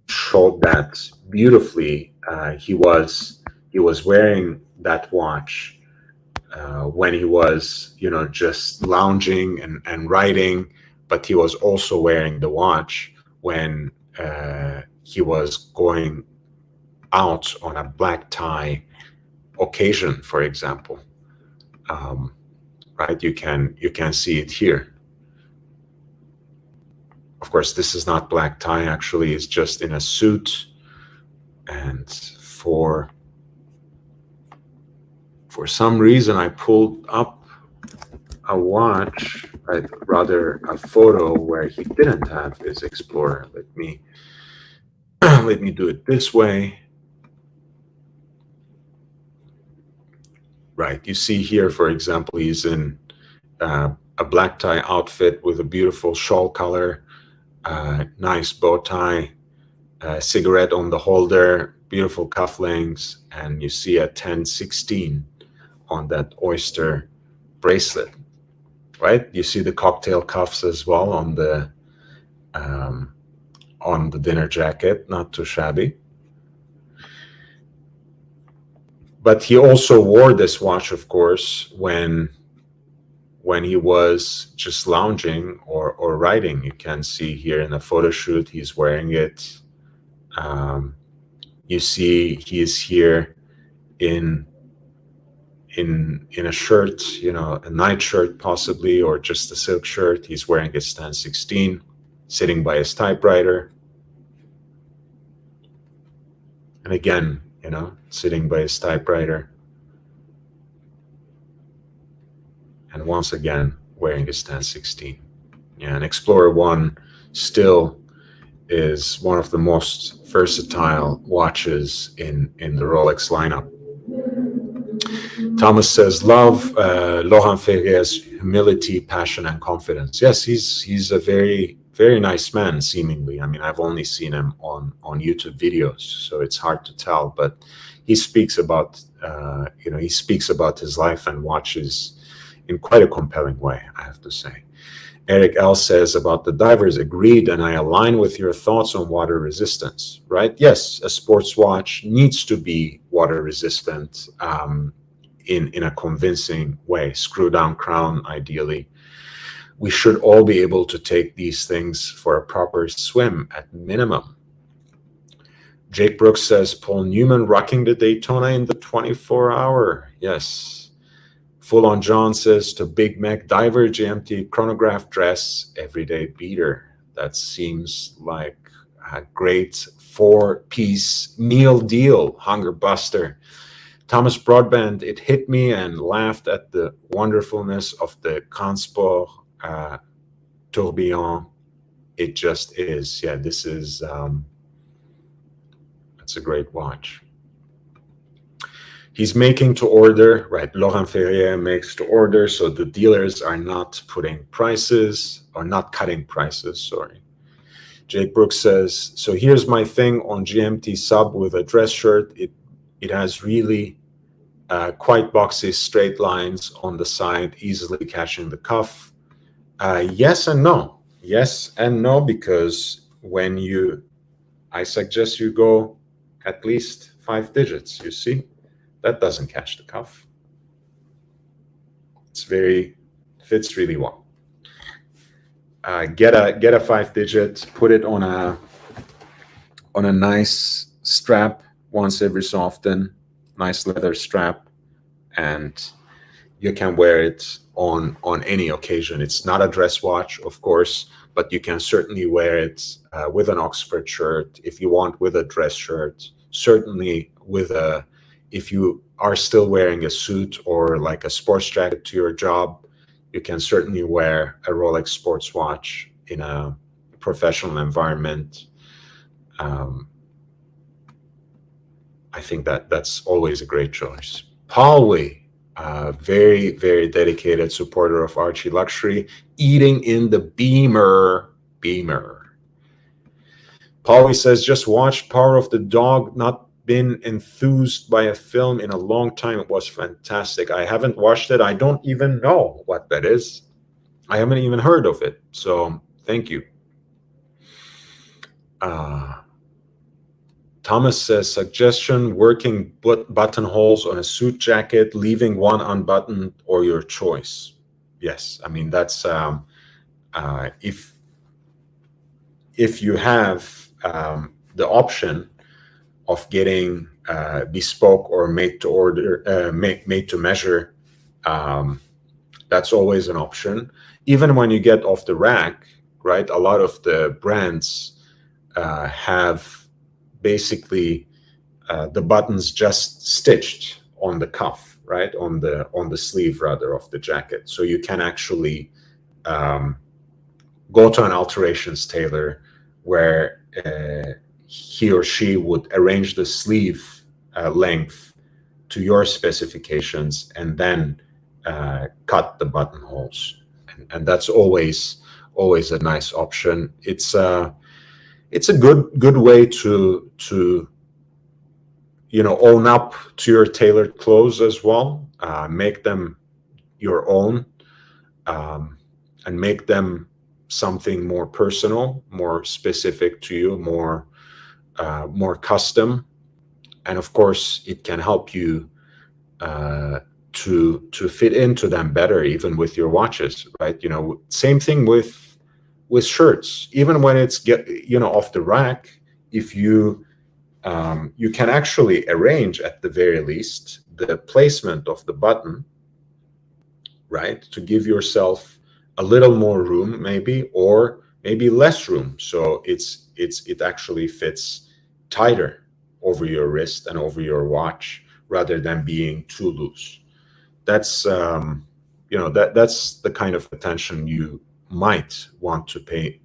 showed that beautifully. He was wearing that watch when he was, just lounging and writing, but he was also wearing the watch when he was going out on a black tie occasion, for example. Right, you can see it here. Of course, this is not black tie. Actually, it's just in a suit. And for some reason, I pulled up a watch, rather a photo where he didn't have his Explorer. Let me do it this way. Right, you see here, for example, he's in a black tie outfit with a beautiful shawl collar, nice bow tie, cigarette on the holder, beautiful cufflinks, and you see a 1016 on that Oyster bracelet, right? You see the cocktail cuffs as well on the dinner jacket, not too shabby. But he also wore this watch, of course, when he was just lounging or writing. You can see here in a photo shoot, he's wearing it. You see he is here in a shirt, a night shirt possibly, or just a silk shirt. He's wearing his 1016, sitting by his typewriter. And again, sitting by his typewriter. And once again, wearing his 1016. Yeah, an Explorer 1 still is one of the most versatile watches in the Rolex lineup. Thomas says, love Laurent Ferrier's humility, passion, and confidence. Yes, he's a very, very nice man, seemingly. I mean, I've only seen him on YouTube videos, so it's hard to tell. But he speaks about, his life and watches in quite a compelling way, I have to say. Eric L. says about the divers, agreed, and I align with your thoughts on water resistance, right? Yes, a sports watch needs to be water resistant in a convincing way. Screw down crown, ideally. We should all be able to take these things for a proper swim at minimum. Jake Brooks says, Paul Newman rocking the Daytona in the 24-hour. Yes. Full On John says, to Big Mac diver, GMT chronograph dress, everyday beater. That seems like a great 4-piece meal deal, hunger buster. Thomas Broadbent, it hit me and laughed at the wonderfulness of the Cansport tourbillon. It just is. Yeah, this is, that's a great watch. He's making to order, right? Laurent Ferrier makes to order, so the dealers are not putting prices, or not cutting prices, sorry. Jake Brooks says, so here's my thing on GMT sub with a dress shirt. It has really quite boxy straight lines on the side, easily catching the cuff. Yes and no. Yes and no, because I suggest you go at least 5 digits, you see? That doesn't catch the cuff. Fits really well. Get a 5-digit, put it on a nice strap, once every so often. Nice leather strap, and you can wear it on any occasion. It's not a dress watch, of course, but you can certainly wear it with an Oxford shirt if you want, with a dress shirt. Certainly with a, if you are still wearing a suit or like a sports jacket to your job, you can certainly wear a Rolex sports watch in a professional environment. I think that's always a great choice. Paulway, very, very dedicated supporter of Archie Luxury, eating in the Beamer. Paulway says, just watched Power of the Dog, not been enthused by a film in a long time. It was fantastic. I haven't watched it. I don't even know what that is. I haven't even heard of it. So thank you. Thomas says, suggestion, working buttonholes on a suit jacket, leaving one unbuttoned, or your choice. Yes, I mean, that's if you have the option of getting bespoke or made to order, made to measure, that's always an option. Even when you get off the rack, right? A lot of the brands have basically the buttons just stitched on the cuff, right? On the sleeve rather of the jacket. So you can actually go to an alterations tailor where he or she would arrange the sleeve length to your specifications and then cut the buttonholes. And that's always a nice option. It's a good way to own up to your tailored clothes as well, make them your own, and make them something more personal, more specific to you, more custom. And of course, it can help you to fit into them better, even with your watches, right? Same thing with shirts. Even when it's off the rack, if you can actually arrange at the very least the placement of the button, right, to give yourself a little more room, maybe, or maybe less room, so it actually fits tighter over your wrist and over your watch rather than being too loose. That's that's the kind of attention you might want to pay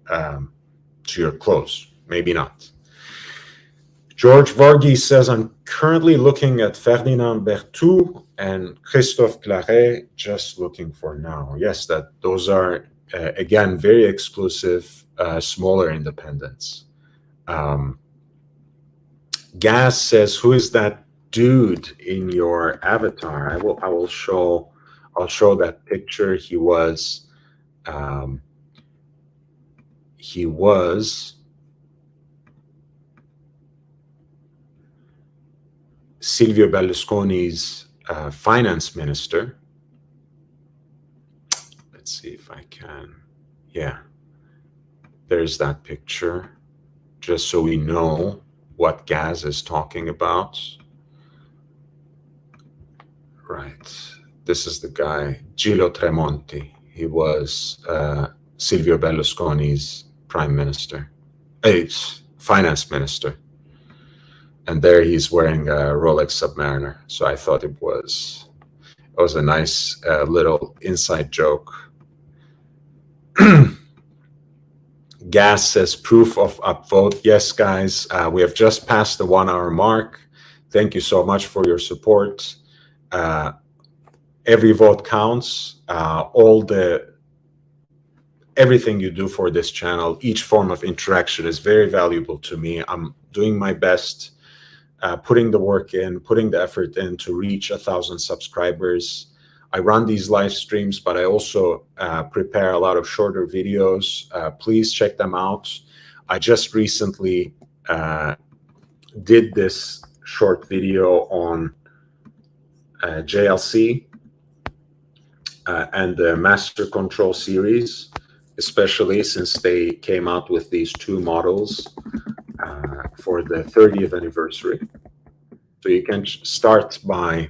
to your clothes. Maybe not. George Vargy says, I'm currently looking at Ferdinand Berthoud and Christophe Claret, just looking for now. Yes, those are, again, very exclusive, smaller independents. Gas says, who is that dude in your avatar? I'll show that picture. He was Silvio Berlusconi's finance minister. Let's see if I can. Yeah, there's that picture, just so we know what Gaz is talking about. Right, this is the guy, Gillo Tremonti. He was Silvio Berlusconi's finance minister. And there he's wearing a Rolex Submariner. So I thought it was a nice little inside joke. Gas says, proof of upvote. Yes, guys, we have just passed the 1 hour mark. Thank you so much for your support. Every vote counts. Everything you do for this channel, each form of interaction is very valuable to me. I'm doing my best, putting the work in, putting the effort in to reach 1,000 subscribers. I run these live streams, but I also prepare a lot of shorter videos. Please check them out. I just recently did this short video on JLC and the Master Control series, especially since they came out with these two models for the 30th anniversary. So you can start by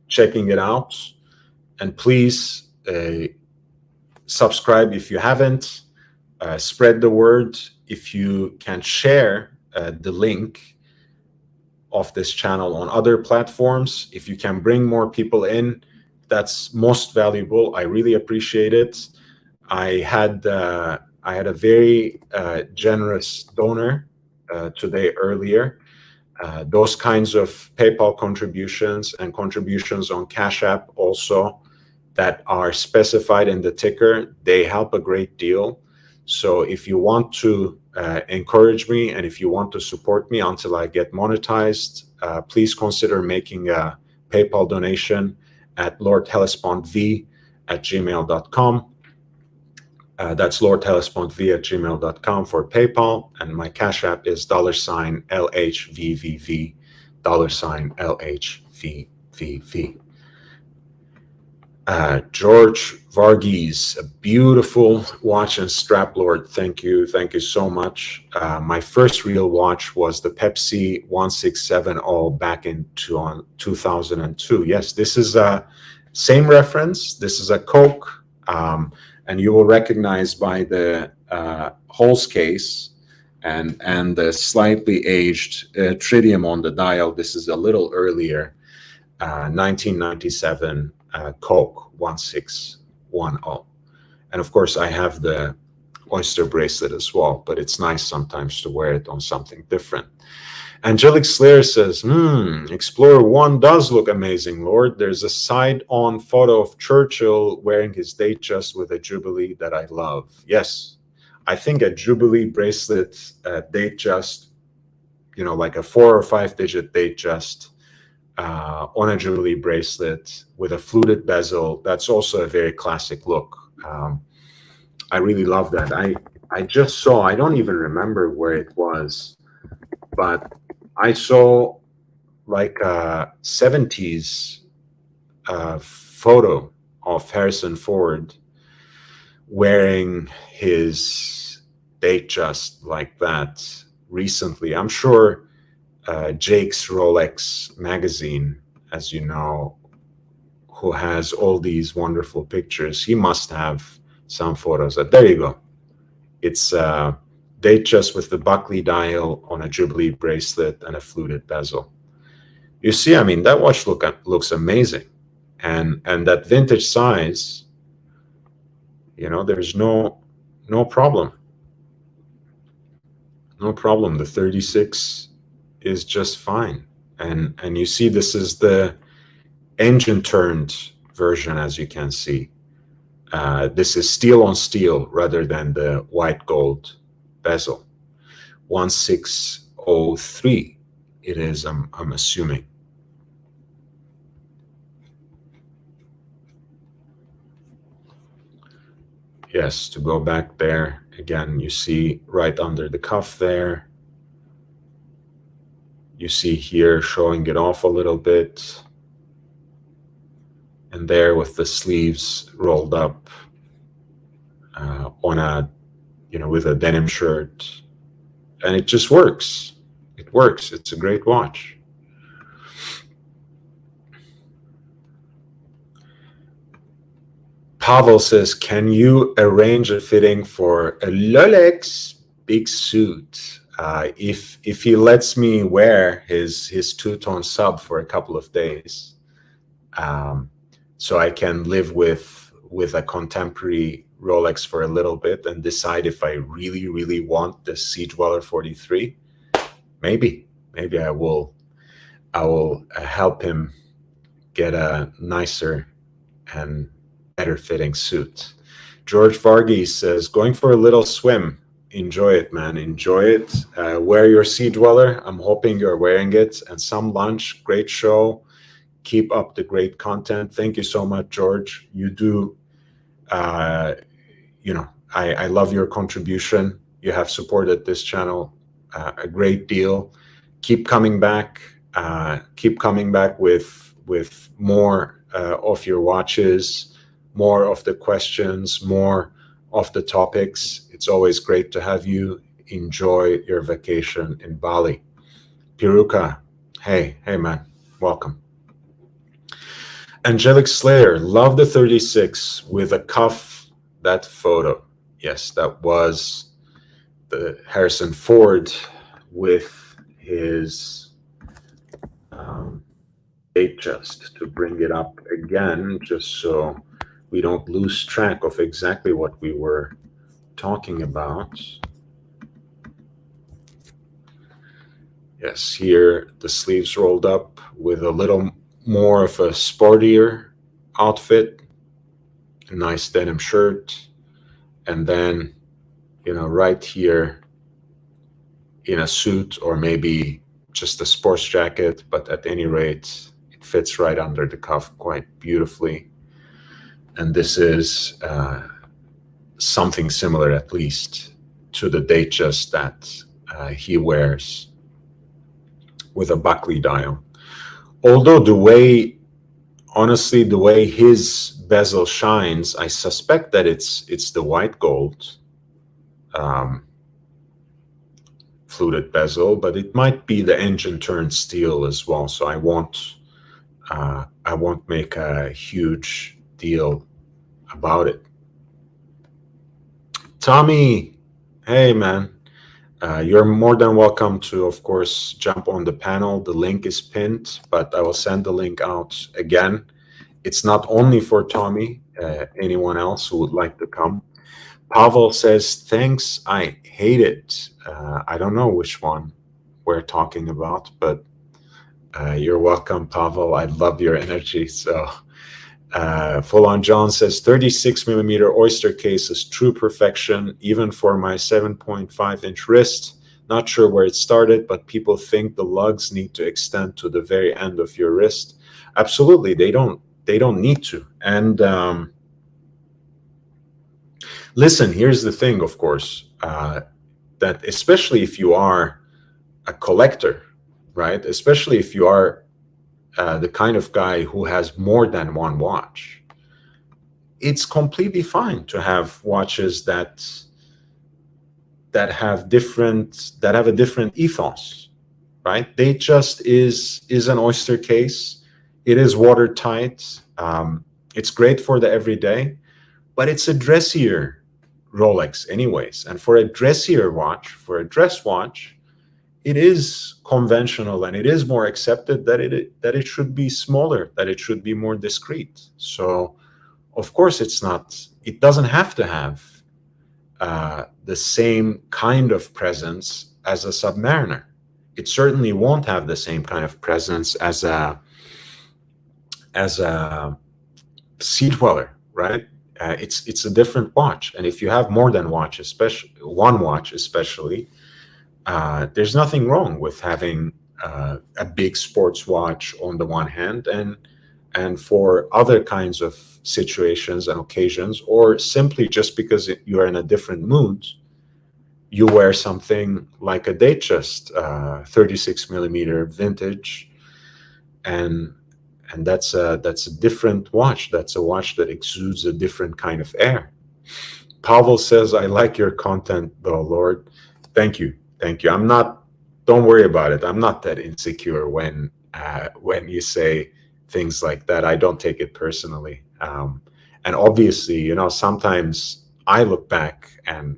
checking it out. And please subscribe if you haven't. Spread the word. If you can share the link of this channel on other platforms, if you can bring more people in, that's most valuable. I really appreciate it. I had a very generous donor today earlier. Those kinds of PayPal contributions and contributions on Cash App also that are specified in the ticker, they help a great deal. So if you want to encourage me and if you want to support me until I get monetized, please consider making a PayPal donation at lordhellespontv@gmail.com. That's lordhellespontv@gmail.com for PayPal, and my Cash App is $LHVVV, $LHVVV. George Varghese, a beautiful watch and strap, Lord. Thank you so much. My first real watch was the Pepsi 1670 back in 2002. Yes, this is a same reference. This is a Coke, and you will recognize by the Holz case and the slightly aged tritium on the dial. This is a little earlier, 1997. Coke 1610. And of course, I have the Oyster bracelet as well, but it's nice sometimes to wear it on something different. Angelic Slayer says, Explorer 1 does look amazing, Lord. There's a side-on photo of Churchill wearing his Datejust with a Jubilee that I love. Yes, I think a Jubilee bracelet Datejust, like a 4 or 5 digit Datejust, on a Jubilee bracelet with a fluted bezel. That's also a very classic look. I really love that. I just saw, I don't even remember where it was, but I saw like a 70s photo of Harrison Ford wearing his Datejust like that recently. I'm sure Jake's Rolex magazine, as you know, who has all these wonderful pictures, he must have some photos. There you go. It's Datejust with the Buckley dial on a Jubilee bracelet and a fluted bezel. You see, I mean, that watch looks amazing, and that vintage size, there's no problem. No problem. The 36 is just fine. And you see, this is the engine turned version, as you can see. This is steel on steel rather than the white gold bezel. 1603 it is, I'm assuming. Yes, to go back there again, you see right under the cuff there. You see here showing it off a little bit. And there with the sleeves rolled up on a, with a denim shirt. And it just works. It works. It's a great watch. Pavel says, can you arrange a fitting for a Rolex big suit? If he lets me wear his two-tone sub for a couple of days, so I can live with a contemporary Rolex for a little bit and decide if I really, really want the Sea Dweller 43, maybe I will help him get a nicer and better fitting suit. George Varghese says, going for a little swim. Enjoy it, man. Enjoy it. Wear your Sea Dweller. I'm hoping you're wearing it. And some lunch. Great show. Keep up the great content. Thank you so much, George. You do, I love your contribution. You have supported this channel a great deal. Keep coming back. Keep coming back with more of your watches, more of the questions, more of the topics. It's always great to have you enjoy your vacation in Bali. Piruka, hey man, welcome. Angelic Slayer, love the 36 with a cuff. That photo, yes, that was the Harrison Ford with his date, just to bring it up again, just so we don't lose track of exactly what we were talking about. Yes, here the sleeves rolled up with a little more of a sportier outfit, a nice denim shirt, and then, you know, right here in a suit or maybe just a sports jacket, but at any rate, it fits right under the cuff quite beautifully. And this is something similar, at least, to the Datejust that he wears with a Buckley dial. Although honestly, the way his bezel shines, I suspect that it's the white gold fluted bezel, but it might be the engine turned steel as well. So I won't make a huge deal about it. Tommy, hey man, you're more than welcome to, of course, jump on the panel. The link is pinned, but I will send the link out again. It's not only for Tommy, anyone else who would like to come. Pavel says, thanks, I hate it. I don't know which one we're talking about, but you're welcome, Pavel. I love your energy. So Full On John says, 36 millimeter Oyster case is true perfection, even for my 7.5 inch wrist. Not sure where it started, but people think the lugs need to extend to the very end of your wrist. Absolutely, they don't need to. And listen, here's the thing, of course, that especially if you are a collector, right? Especially if you are the kind of guy who has more than one watch, it's completely fine to have watches that have a different ethos, right? Datejust is an Oyster case. It is watertight. It's great for the everyday, but it's a dressier Rolex anyways. And for a dressier watch, for a dress watch, it is conventional and it is more accepted that it should be smaller, that it should be more discreet. So of course it doesn't have to have the same kind of presence as a Submariner. It certainly won't have the same kind of presence as a Sea Dweller, right? It's a different watch, and if you have more than one watch, especially, there's nothing wrong with having a big sports watch on the one hand, and for other kinds of situations and occasions, or simply just because you are in a different mood, you wear something like a Datejust 36 millimeter vintage, and that's a different watch. That's a watch that exudes a different kind of air. Pavel says, I like your content though, Lord. Thank you. Don't worry about it. I'm not that insecure when you say things like that. I don't take it personally. And obviously, sometimes I look back and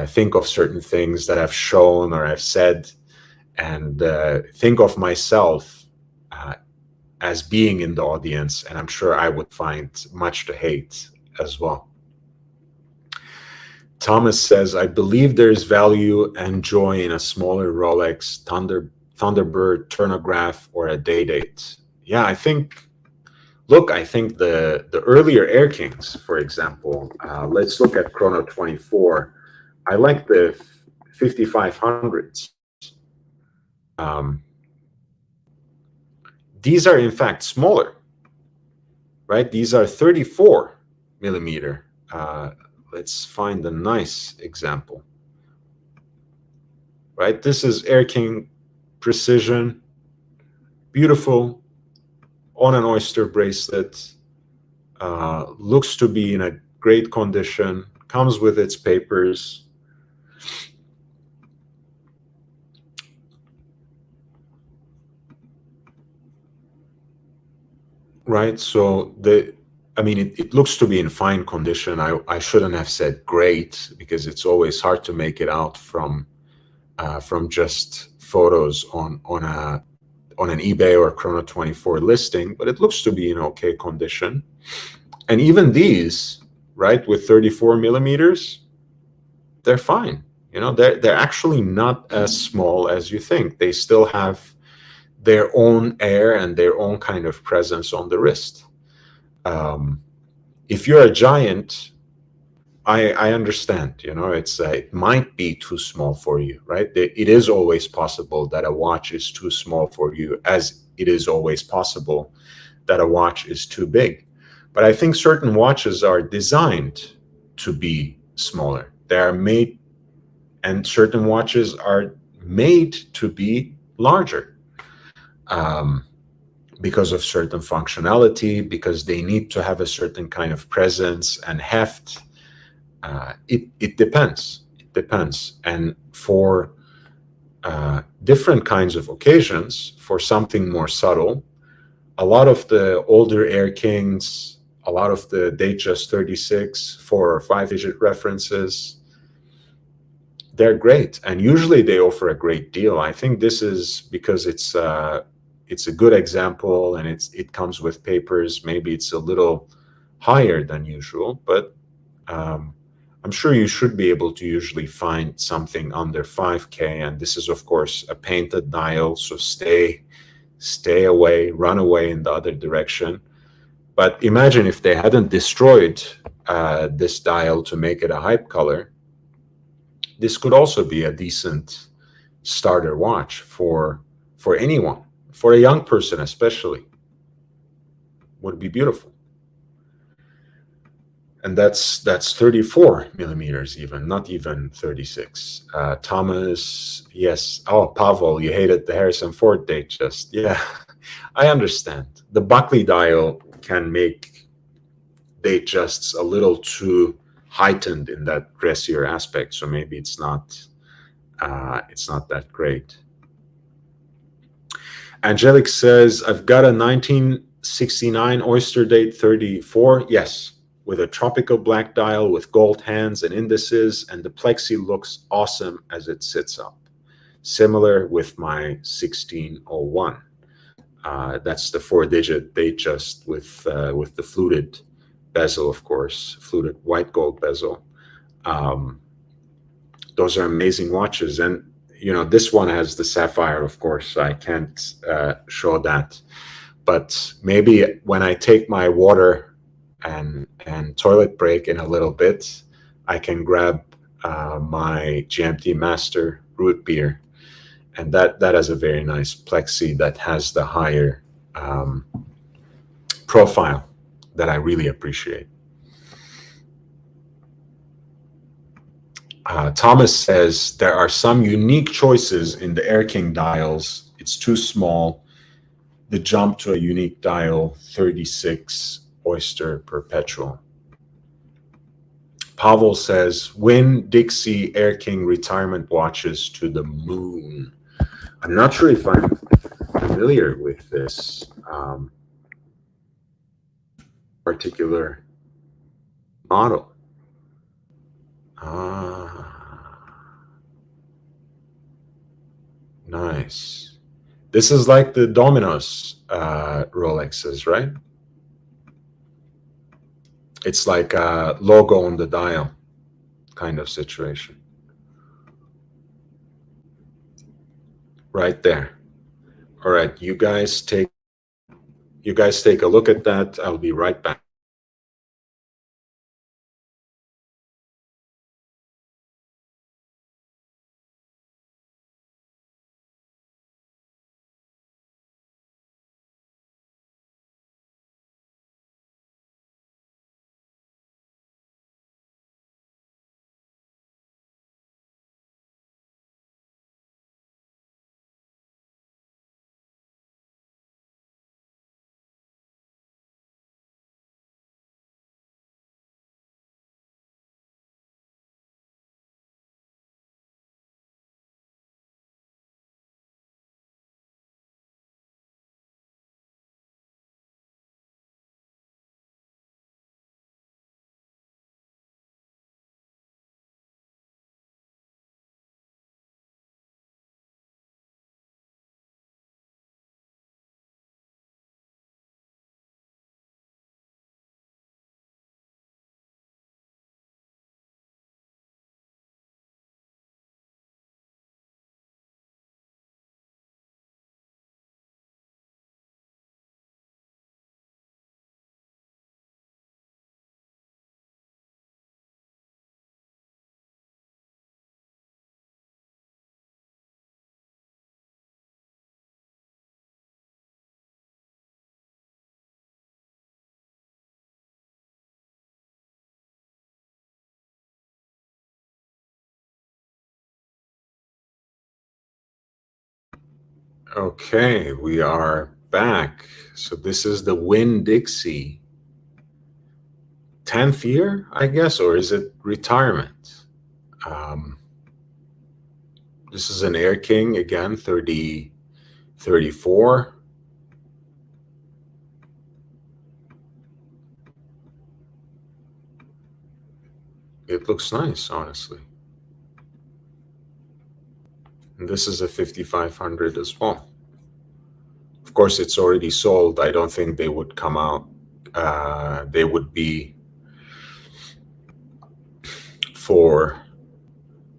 think of certain things that I've shown or I've said, and think of myself as being in the audience, and I'm sure I would find much to hate as well. Thomas says, I believe there's value and joy in a smaller Rolex, Thunderbird, Turnograph, or a Day-Date. Yeah, I think the earlier Air Kings, for example, let's look at Chrono 24. I like the 5500s. These are in fact smaller, right? These are 34 millimeter. Let's find a nice example, right? This is Air King Precision, beautiful, on an Oyster bracelet, looks to be in a great condition, comes with its papers. Right. So I mean, it looks to be in fine condition. I shouldn't have said great, because it's always hard to make it out from just photos on an eBay or Chrono24 listing, but it looks to be in okay condition. And even these, right, with 34 millimeters, they're fine. You know, they're actually not as small as you think. They still have their own air and their own kind of presence on the wrist. If you're a giant, I understand. You know, it might be too small for you, right? It is always possible that a watch is too small for you, as it is always possible that a watch is too big. But I think certain watches are designed to be smaller. They are made, and certain watches are made to be larger. Because of certain functionality, because they need to have a certain kind of presence and heft. It depends. It depends. And for different kinds of occasions, for something more subtle, a lot of the older Air Kings, a lot of the Datejust 36, 4 or 5 digit references, they're great. And usually they offer a great deal. I think this is because it's a good example, and it comes with papers. Maybe it's a little higher than usual, but I'm sure you should be able to usually find something under 5K. And this is, of course, a painted dial, so stay away, run away in the other direction. But imagine if they hadn't destroyed this dial to make it a hype color. This could also be a decent starter watch for anyone, for a young person especially. Would be beautiful. And that's 34 millimeters, even, not even 36. Thomas, yes. Oh, Pavel, you hated the Harrison Ford Datejust. Yeah, I understand. The Buckley dial can make Datejusts a little too heightened in that dressier aspect, so maybe it's not that great. Angelic says, I've got a 1969 Oyster Date 34. Yes, with a tropical black dial with gold hands and indices, and the plexi looks awesome as it sits up. Similar with my 1601. That's the 4-digit Datejust with the fluted bezel, of course, fluted white gold bezel. Those are amazing watches. And you know, this one has the sapphire, of course, so I can't show that. But maybe when I take my water and toilet break in a little bit, I can grab my GMT Master root beer, and that has a very nice plexi that has the higher profile that I really appreciate. Thomas says there are some unique choices in the Air King dials. It's too small. The jump to a unique dial, 36 Oyster Perpetual. Pavel says, win Dixie Air King retirement watches to the moon. I'm not sure if I'm familiar with this particular model. Nice. This is like the Domino's Rolexes, right? It's like a logo on the dial kind of situation. Right there. All right, you guys take a look at that. I'll be right back. Okay, we are back. So this is the Winn-Dixie 10th year, I guess, or is it retirement? This is an Air King again, 34. It looks nice, honestly. And this is a 5500 as well. Of course, it's already sold. I don't think they would come out. They would be for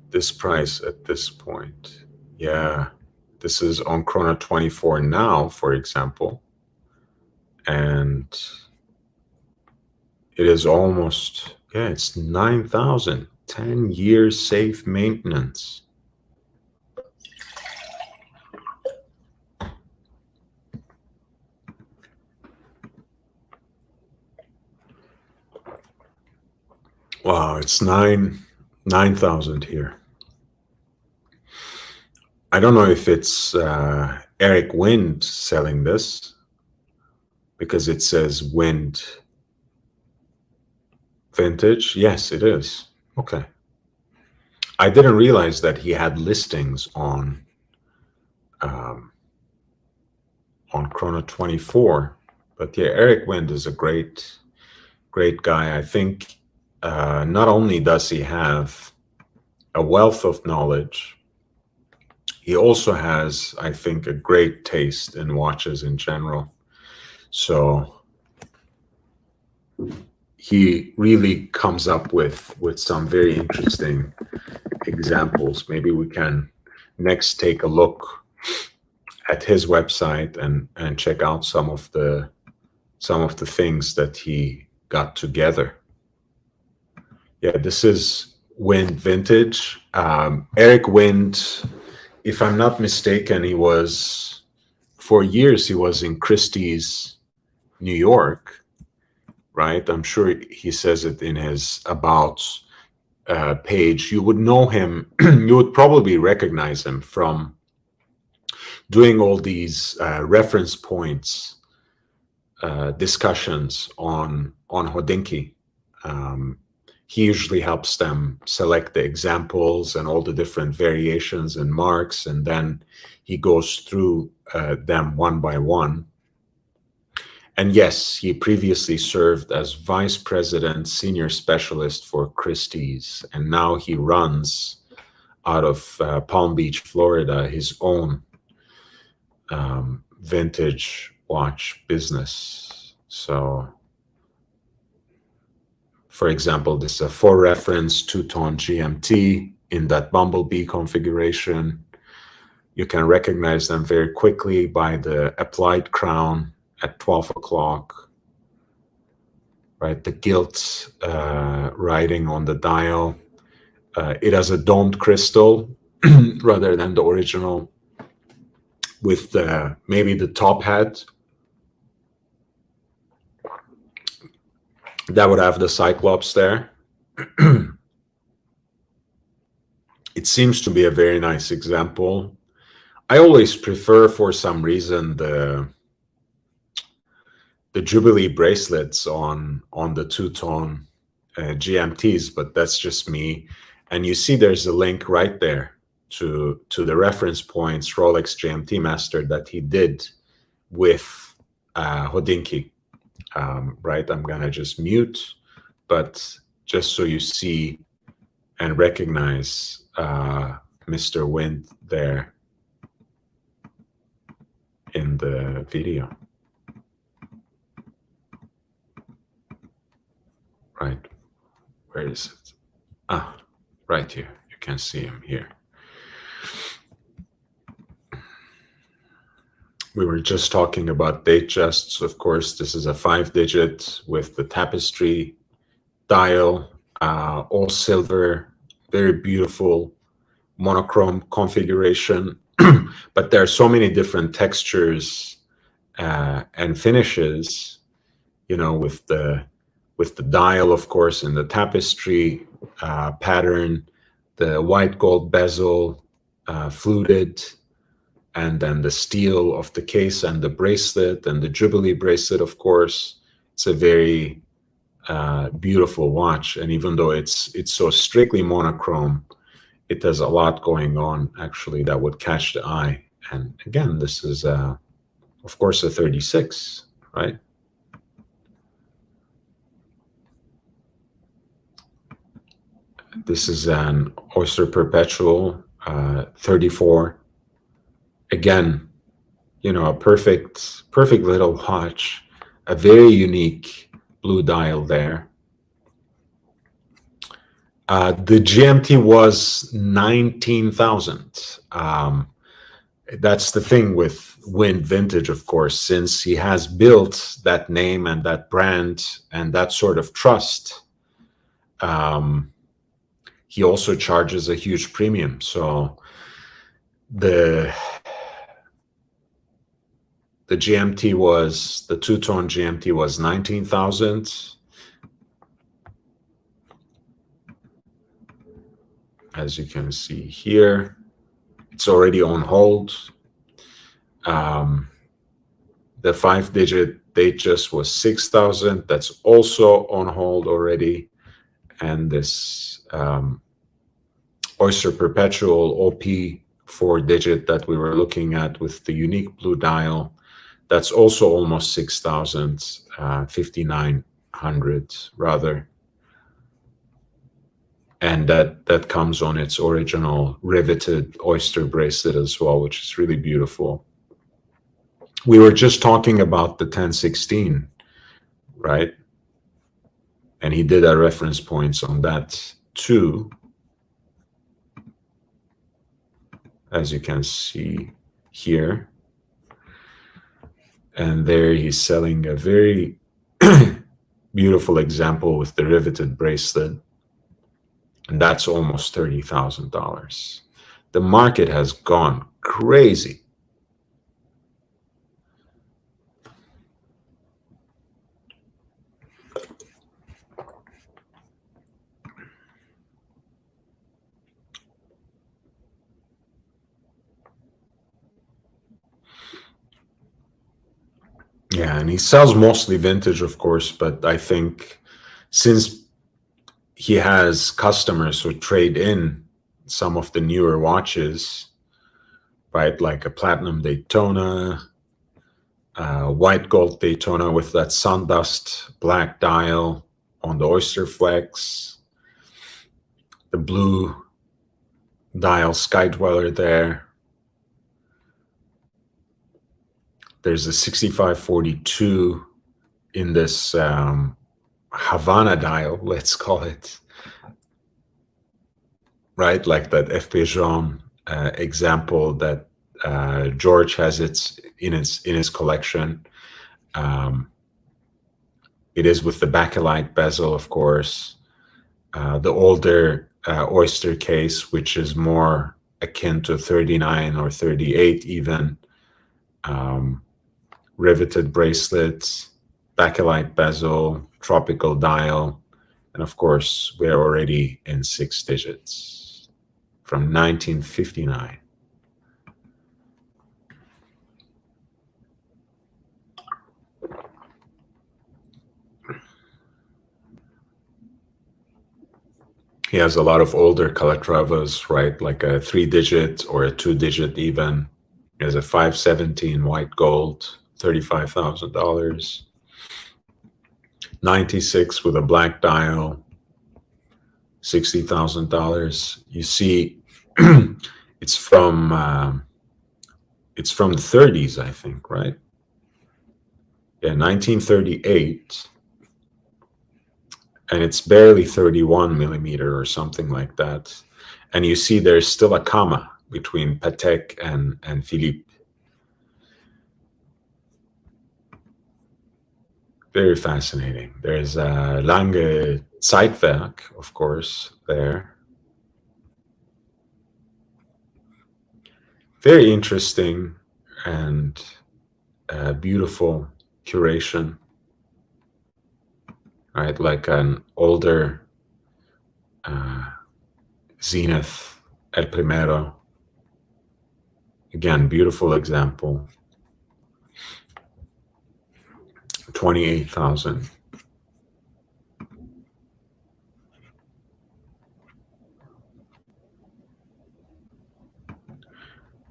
this price at this point. Yeah, this is on Chrono 24 now, for example. And it is almost, yeah, it's 9,000. 10 years safe maintenance. Wow, it's 9,000 here. I don't know if it's Eric Wind selling this, because it says Wind Vintage. Yes, it is. Okay. I didn't realize that he had listings on Chrono 24. But yeah, Eric Wind is a great guy. I think not only does he have a wealth of knowledge, he also has, I think, a great taste in watches in general. So he really comes up with some very interesting examples. Maybe we can next take a look at his website and check out some of the things that he got together. Yeah, this is Wind Vintage. Eric Wind, if I'm not mistaken, he was, for years, he was in Christie's, New York, right? I'm sure he says it in his About page. You would know him, you would probably recognize him from doing all these reference points discussions on Hodinkee. He usually helps them select the examples and all the different variations and marks, and then he goes through them one by one. And yes, he previously served as vice president, senior specialist for Christie's, and now he runs out of Palm Beach, Florida, his own vintage watch business. So, for example, this is a 4-reference two-tone GMT in that Bumblebee configuration. You can recognize them very quickly by the applied crown at 12 o'clock, right? The gilt writing on the dial. It has a domed crystal rather than the original, with maybe the top hat that would have the Cyclops there. It seems to be a very nice example. I always prefer, for some reason, the Jubilee bracelets on the two-tone GMTs, but that's just me. And you see there's a link right there to the reference points Rolex GMT Master that he did with Hodinkee. Right, I'm gonna just mute, but just so you see and recognize Mr. Wind there in the video. Right, where is it? Ah, right here. You can see him here. We were just talking about Datejusts. Of course, this is a 5-digit with the tapestry dial, all silver, very beautiful monochrome configuration. But there are so many different textures and finishes, you know, with the dial, of course, and the tapestry pattern, the white gold bezel, fluted, and then the steel of the case and the bracelet and the Jubilee bracelet, of course. It's a very beautiful watch, and even though it's so strictly monochrome, it has a lot going on actually that would catch the eye. And again, this is of course a 36, right? This is an Oyster Perpetual 34. Again, you know, a perfect little watch, a very unique blue dial there. The GMT was 19,000. That's the thing with Wind Vintage, of course, since he has built that name and that brand and that sort of trust. He also charges a huge premium. So the GMT was, the two-tone GMT was 19,000. As you can see here, it's already on hold. The 5-digit Datejust was 6,000. That's also on hold already. And this Oyster Perpetual OP 4-digit that we were looking at with the unique blue dial, that's also almost 6,000, 5,900 rather. And that comes on its original riveted oyster bracelet as well, which is really beautiful. We were just talking about the 1016, right? And he did our reference points on that too. As you can see here. And there he's selling a very beautiful example with the riveted bracelet. And that's almost $30,000. The market has gone crazy. Yeah, and he sells mostly vintage, of course, but I think since he has customers who trade in some of the newer watches, right, like a platinum Daytona, white gold Daytona with that sundust black dial on the Oyster Flex, the blue dial Sky Dweller there. There's a 6542 in this Havana dial, let's call it, right? Like that F. Pigeon example that George has in his collection. It is with the bakelite bezel, of course. The older Oyster case, which is more akin to 39 or 38 even. Riveted bracelets, bakelite bezel, tropical dial, and of course, we're already in 6 digits from 1959. He has a lot of older Calatravas, right? Like a 3-digit or a 2-digit even. He has a 517 white gold, $35,000. 96 with a black dial, $60,000. You see, it's from the 30s, I think, right? Yeah, 1938. And it's barely 31 millimeter or something like that. And you see there's still a comma between Patek and Philippe. Very fascinating. There's a Lange Zeitwerk, of course, there. Very interesting and beautiful curation. Right, like an older Zenith El Primero Again, beautiful example. 28,000.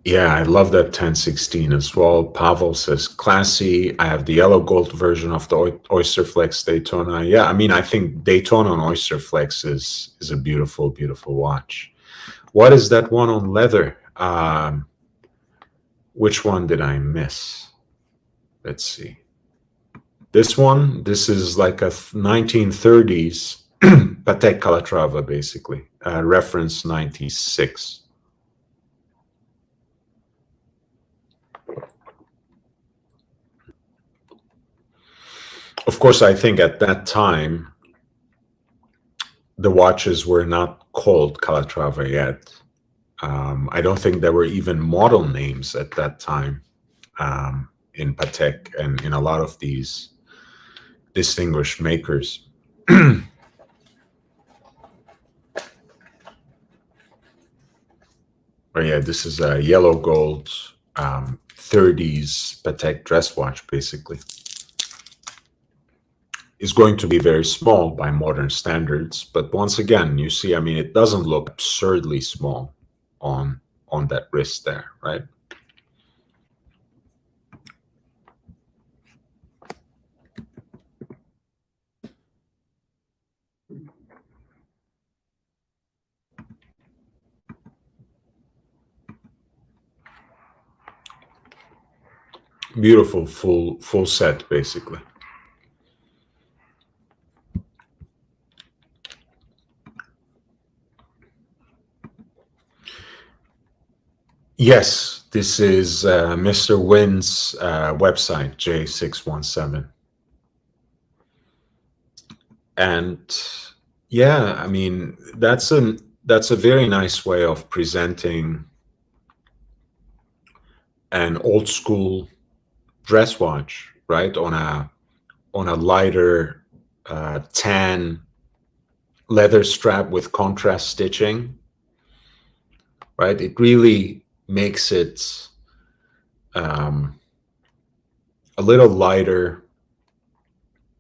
Yeah, I love that 1016 as well. Pavel says classy. I have the yellow gold version of the Oyster Flex Daytona. Yeah, I mean, I think Daytona on Oyster Flex is a beautiful, beautiful watch. What is that one on leather? Which one did I miss? Let's see. This one, this is like a 1930s Patek Calatrava, basically. Reference 96. Of course, I think at that time, the watches were not called Calatrava yet. I don't think there were even model names at that time in Patek and in a lot of these distinguished makers. But yeah, this is a yellow gold 30s Patek dress watch, basically. Is going to be very small by modern standards, but once again, you see, I mean, it doesn't look absurdly small on that wrist there, right? Beautiful full set, basically. Yes, this is Mr. Wynn's website, J617. And yeah, I mean, that's a very nice way of presenting an old school dress watch, right? On a lighter tan leather strap with contrast stitching, right? It really makes it a little lighter,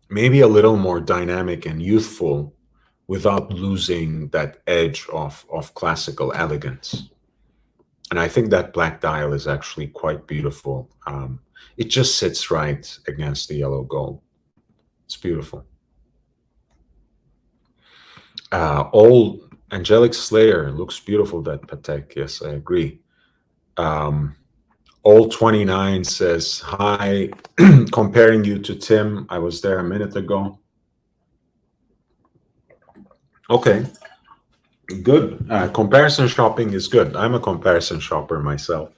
maybe a little more dynamic and youthful without losing that edge of classical elegance. And I think that black dial is actually quite beautiful. It just sits right against the yellow gold. It's beautiful. Old Angelic Slayer looks beautiful, that Patek. Yes, I agree. Old 29 says, hi, comparing you to Tim. I was there a minute ago. Okay, good. Comparison shopping is good. I'm a comparison shopper myself.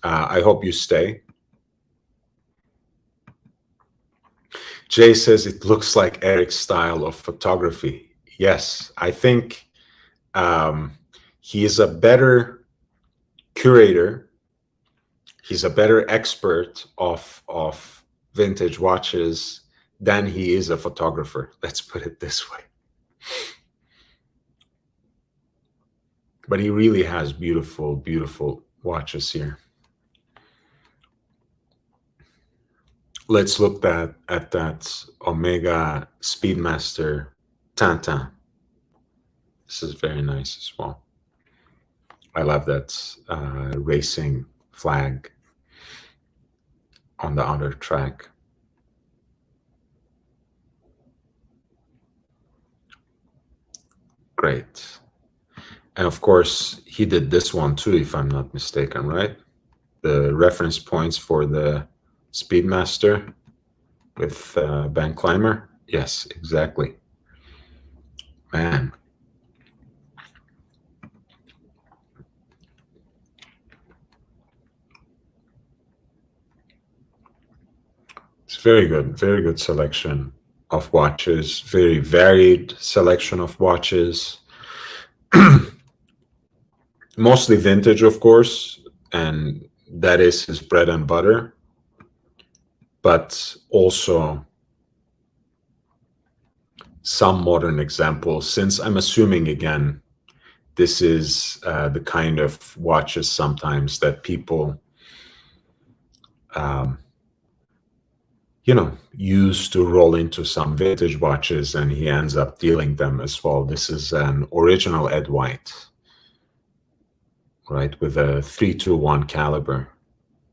I hope you stay. Jay says it looks like Eric's style of photography. Yes, I think he is a better curator. He's a better expert of vintage watches than he is a photographer. Let's put it this way. But he really has beautiful, beautiful watches here. Let's look at that Omega Speedmaster Tintin. This is very nice as well. I love that racing flag on the outer track. Great. And of course, he did this one too, if I'm not mistaken, right? The reference points for the Speedmaster with Ben Clymer. Yes, exactly. Man. It's very good selection of watches, very varied selection of watches. Mostly vintage, of course, and that is his bread and butter. But also some modern examples, since I'm assuming, again, this is the kind of watches sometimes that people, use to roll into some vintage watches, and he ends up dealing them as well. This is an original Ed White, right, with a 321 caliber.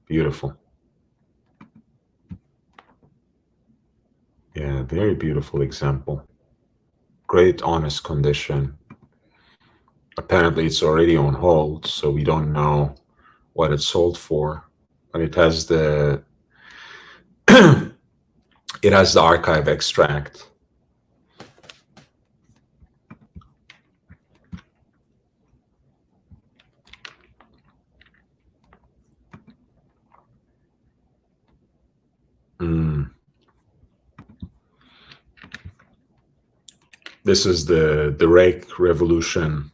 Beautiful. Yeah, very beautiful example. Great, honest condition. Apparently it's already on hold, so we don't know what it sold for, but it has the it has the archive extract. This is the Rake Revolution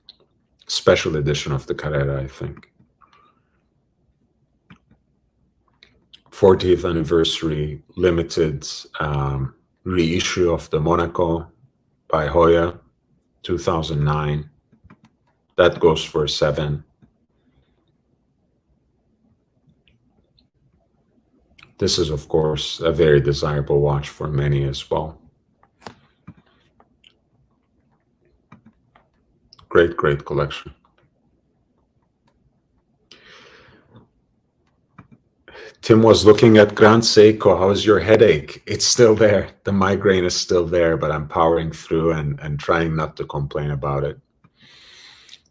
special edition of the Carrera, I think. 40th anniversary limited reissue of the Monaco by Hoya, 2009. That goes for $7,000. This is, of course, a very desirable watch for many as well. Great, great collection. Tim was looking at Grand Seiko. How's your headache? It's still there. The migraine is still there, but I'm powering through and trying not to complain about it.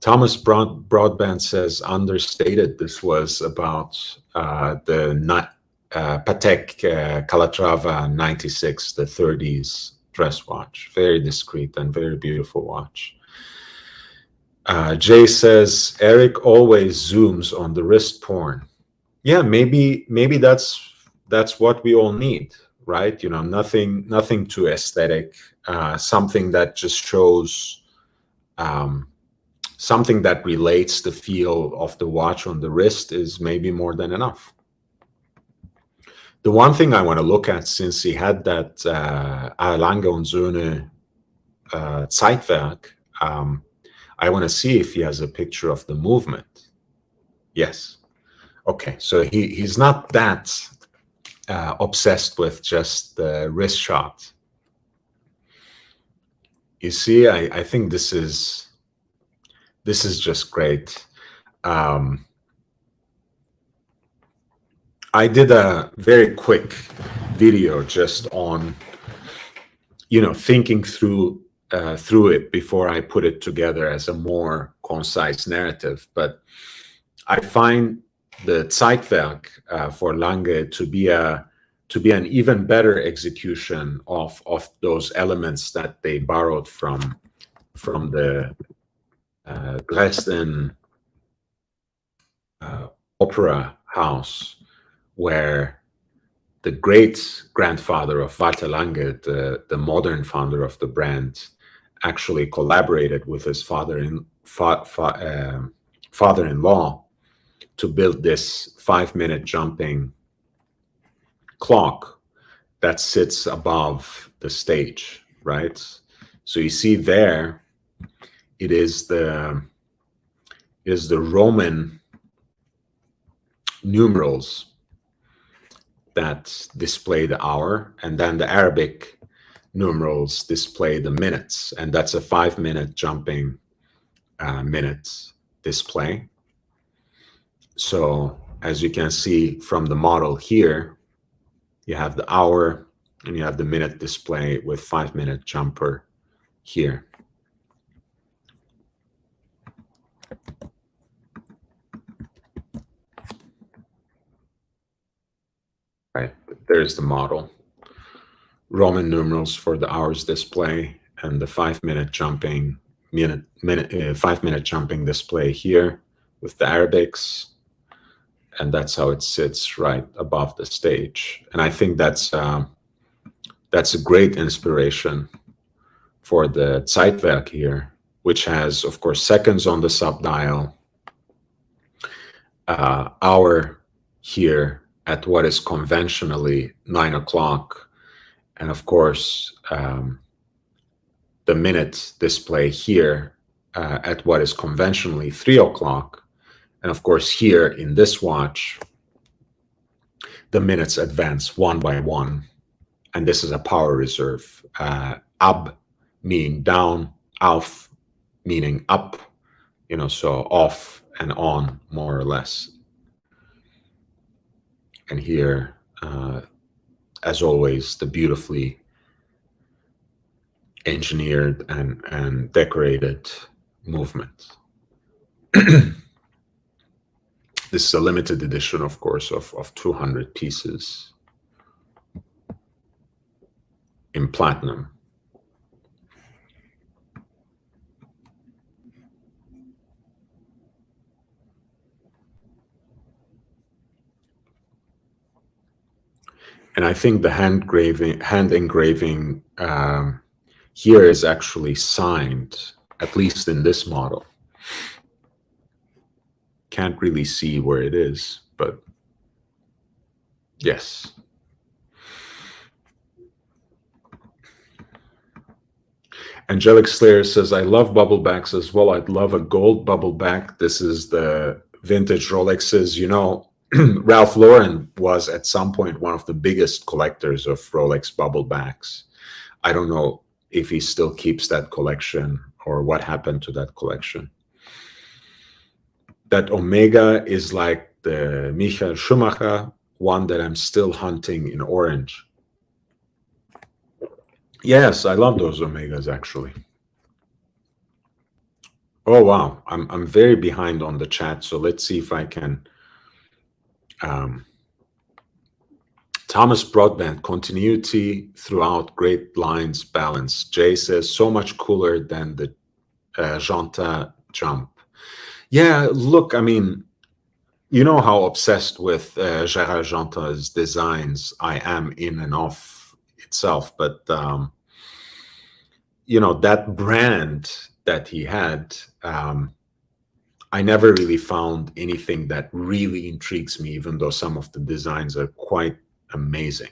Thomas Broadband says, understated. This was about the Patek Calatrava 96, the 30s dress watch. Very discreet and very beautiful watch. Jay says, Eric always zooms on the wrist porn. Yeah, maybe that's what we all need, right? Nothing too aesthetic. Something that just shows something that relates the feel of the watch on the wrist is maybe more than enough. The one thing I want to look at, since he had that Lange und Söhne Zeitwerk, I want to see if he has a picture of the movement. Yes. Okay, so he's not that obsessed with just the wrist shot. You see, I think this is just great. I did a very quick video just on, thinking through it before I put it together as a more concise narrative. But I find the Zeitwerk for Lange to be an even better execution of those elements that they borrowed from the Dresden Opera House, where the great grandfather of Walter Lange, the modern founder of the brand, actually collaborated with his father-in-law to build this 5-minute jumping clock that sits above the stage, right? So you see there, it is the Roman numerals that display the hour, and then the Arabic numerals display the minutes, and that's a 5-minute jumping minute display. So as you can see from the model here, you have the hour and you have the minute display with 5-minute jumper here. Right, there's the model. Roman numerals for the hours display and the 5-minute jumping 5-minute jumping display here with the Arabics. And that's how it sits right above the stage. And I think that's a great inspiration for the Zeitwerk here, which has, of course, seconds on the subdial, hour here at what is conventionally 9 o'clock, and of course, the minute display here at what is conventionally 3 o'clock. And of course, here in this watch, the minutes advance one by one. And this is a power reserve. Ab meaning down, auf meaning up, so off and on, more or less. And here, as always, the beautifully engineered and decorated movement. This is a limited edition, of course, of 200 pieces in platinum. And I think the hand engraving here is actually signed, at least in this model. Can't really see where it is, but yes. Angelic Slayer says, I love bubble backs as well. I'd love a gold bubble back. This is the vintage Rolexes. Ralph Lauren was at some point one of the biggest collectors of Rolex bubble backs. I don't know if he still keeps that collection or what happened to that collection. That Omega is like the Michael Schumacher one that I'm still hunting in orange. Yes, I love those Omegas, actually. Oh, wow. I'm very behind on the chat, so let's see if I can. Thomas Broadbent, continuity throughout, great lines, balance. Jay says, so much cooler than the Janta jump. Yeah, look, I mean, you know how obsessed with Gérard Janta's designs I am in and off itself, but that brand that he had, I never really found anything that really intrigues me, even though some of the designs are quite amazing.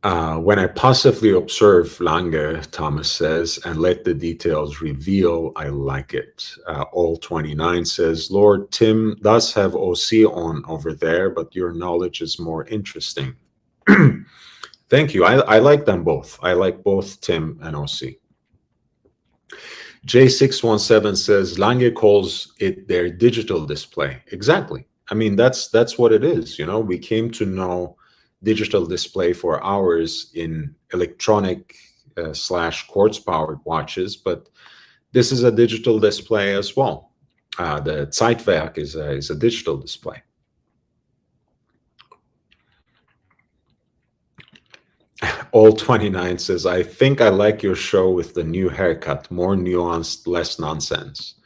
When I passively observe Lange, Thomas says, and let the details reveal, I like it. All 29 says, Lord, Tim does have OC on over there, but your knowledge is more interesting. Thank you. I like them both. I like both Tim and OC. J617 says, Lange calls it their digital display. Exactly. I mean, that's what it is. We came to know digital display for hours in electronic / quartz powered watches, but this is a digital display as well. The Zeitwerk is a digital display. All 29 says, I think I like your show with the new haircut, more nuanced, less nonsense.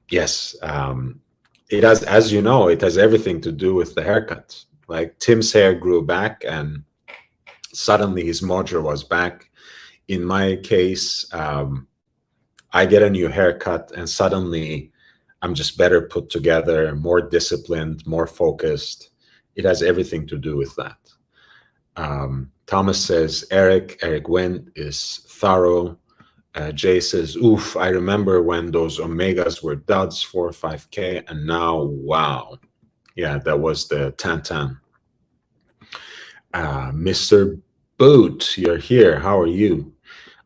Yes, it has, as you know, it has everything to do with the haircut. Like Tim's hair grew back and suddenly his mojo was back. In my case, I get a new haircut and suddenly I'm just better put together, more disciplined, more focused. It has everything to do with that. Thomas says, Eric Wendt is thorough. Jay says, oof, I remember when those Omegas were duds, 4 or 5K, and now, wow. Yeah, that was the Tantan. Mr. Boot, you're here. How are you?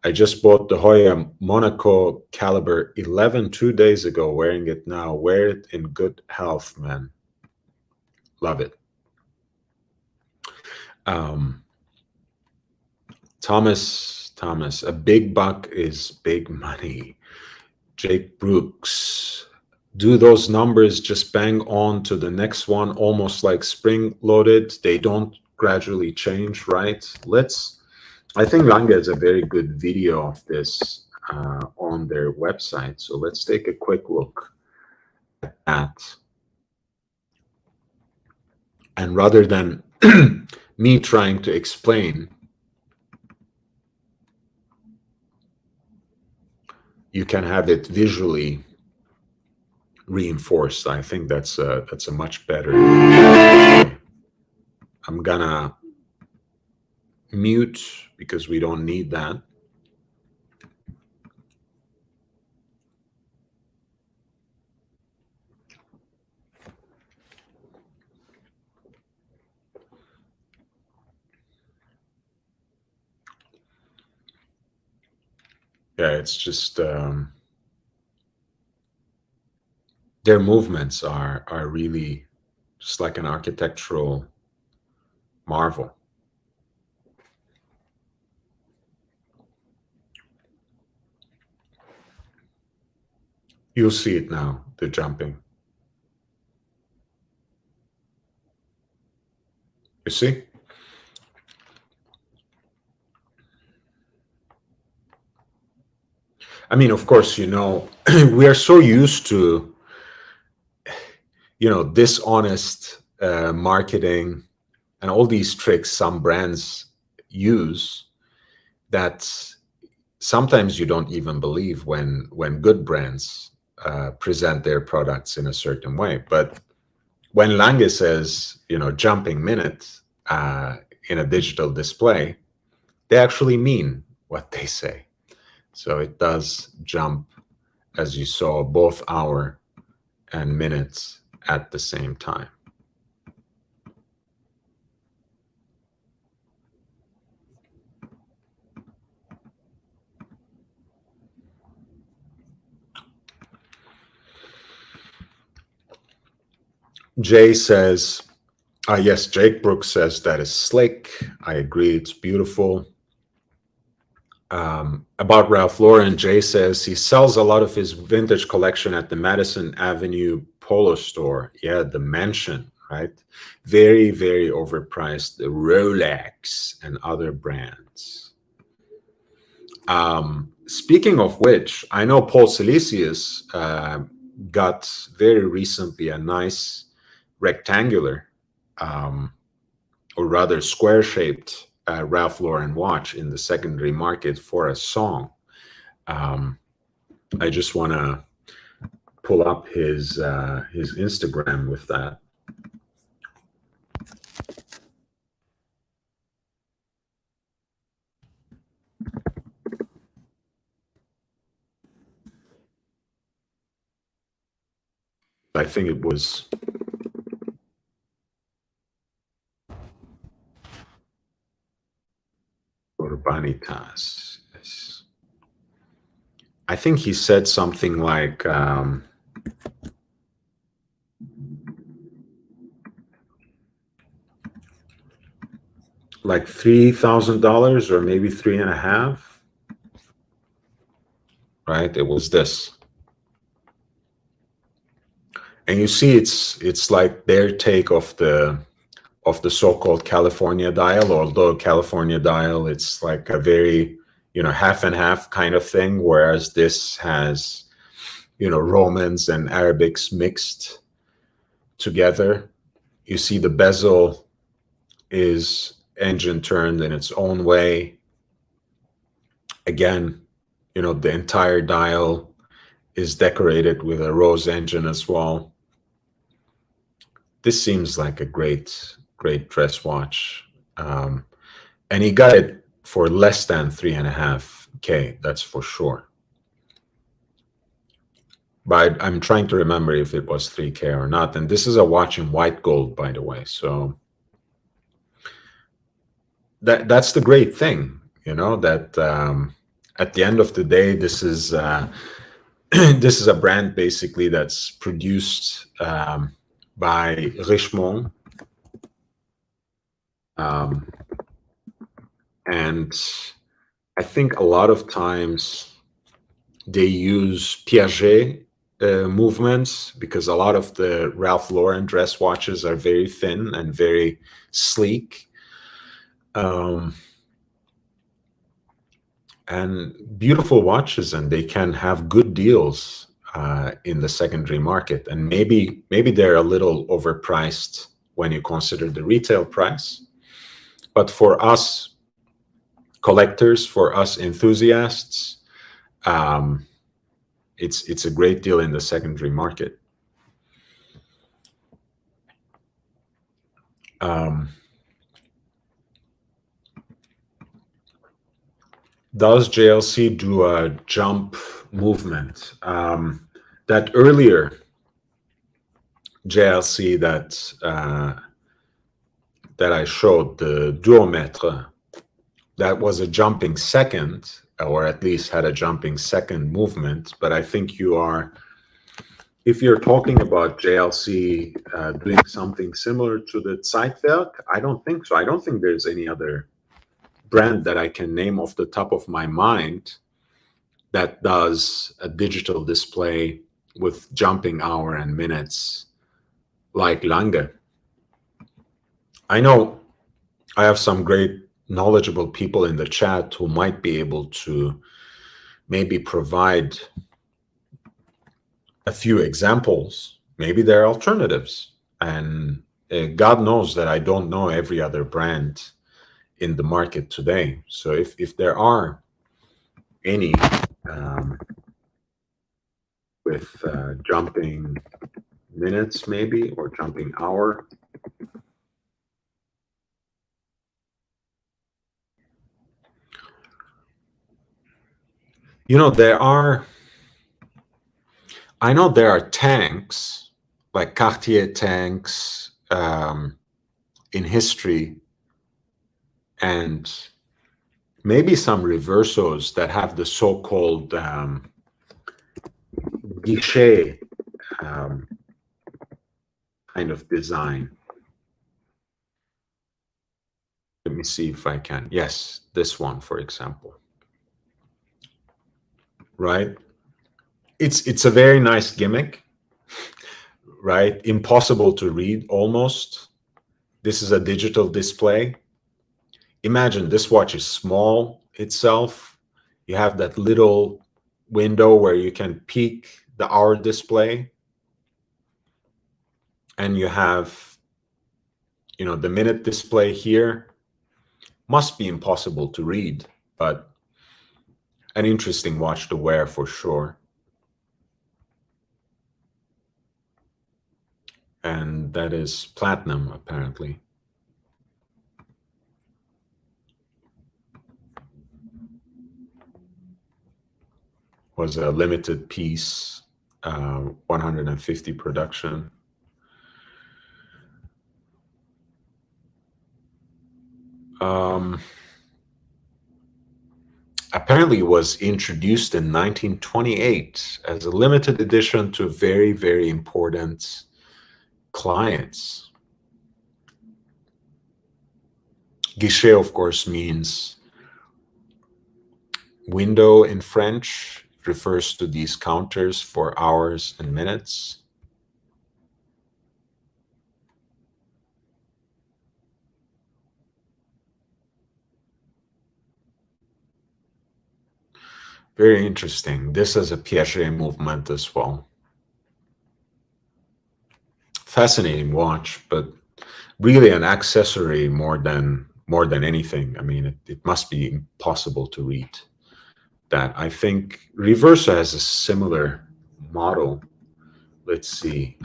I just bought the Hoya Monaco Caliber 11 2 days ago, wearing it now. Wear it in good health, man. Love it. Thomas, a big buck is big money. Jake Brooks, do those numbers just bang on to the next one, almost like spring loaded? They don't gradually change, right? I think Lange has a very good video of this on their website. So let's take a quick look at that. And rather than me trying to explain, you can have it visually reinforced. I think that's a much better. I'm gonna mute because we don't need that. Yeah, it's just their movements are really just like an architectural marvel. You'll see it now, the jumping. You see? I mean, of course, you know, we are so used to, you know, dishonest marketing and all these tricks some brands use that sometimes you don't even believe when good brands present their products in a certain way. But when Lange says, you know, jumping minute in a digital display, they actually mean what they say. So it does jump, as you saw, both hour and minutes at the same time. Jay says, yes, Jake Brooks says that is slick. I agree, it's beautiful. About Ralph Lauren, Jay says he sells a lot of his vintage collection at the Madison Avenue Polo store. Yeah, the Mansion, right? Very, very overpriced. The Rolex and other brands. Speaking of which, I know Paul Silesius got very recently a nice rectangular, or rather square-shaped Ralph Lauren watch in the secondary market for a song. I just want to pull up his Instagram with that. I think it was Urbanitas. Yes. I think he said something like $3,000 or maybe $3.5. Right? It was this. And you see, it's like their take of the so-called California dial, although California dial, it's like a very, you know, half and half kind of thing, whereas this has, you know, Romans and Arabics mixed together. You see the bezel is engine turned in its own way. Again, you know, the entire dial is decorated with a rose engine as well. This seems like a great dress watch. And he got it for less than $3.5K, that's for sure. But I'm trying to remember if it was 3K or not. And this is a watch in white gold, by the way. So that's the great thing, you know, that at the end of the day, this is this is a brand basically that's produced by Richemont. And I think a lot of times they use Piaget movements, because a lot of the Ralph Lauren dress watches are very thin and very sleek. And beautiful watches, and they can have good deals in the secondary market. And maybe they're a little overpriced when you consider the retail price. But for us collectors, for us enthusiasts, it's a great deal in the secondary market. Does JLC do a jump movement? That earlier JLC that I showed, the duometre, that was a jumping second. or at least had a jumping second movement. But I think you are, if you're talking about JLC doing something similar to the Zeitwerk, I don't think so. I don't think there's any other brand that I can name off the top of my mind that does a digital display with jumping hour and minutes like Lange. I know I have some great knowledgeable people in the chat who might be able to maybe provide a few examples. Maybe there are alternatives. And God knows that I don't know every other brand in the market today. So if there are any with jumping minutes maybe, or jumping hour, you know, I know there are tanks, like Cartier tanks in history, and maybe some reversos that have the so-called guichet kind of design. Let me see if I can. Yes, this one, for example. Right? It's a very nice gimmick, right? Impossible to read almost. This is a digital display. Imagine this watch is small itself. You have that little window where you can peek the hour display. And you have, you know, the minute display here. Must be impossible to read, but an interesting watch to wear for sure. And that is platinum, apparently. Was a limited piece, 150 production. Apparently was introduced in 1928 as a limited edition to very, very important clients. Guichet, of course, means window in French. It refers to these counters for hours and minutes. Very interesting. This is a Piaget movement as well. Fascinating watch, but really an accessory more than anything. I mean, it must be impossible to read that. I think Reverso has a similar model. Let's see.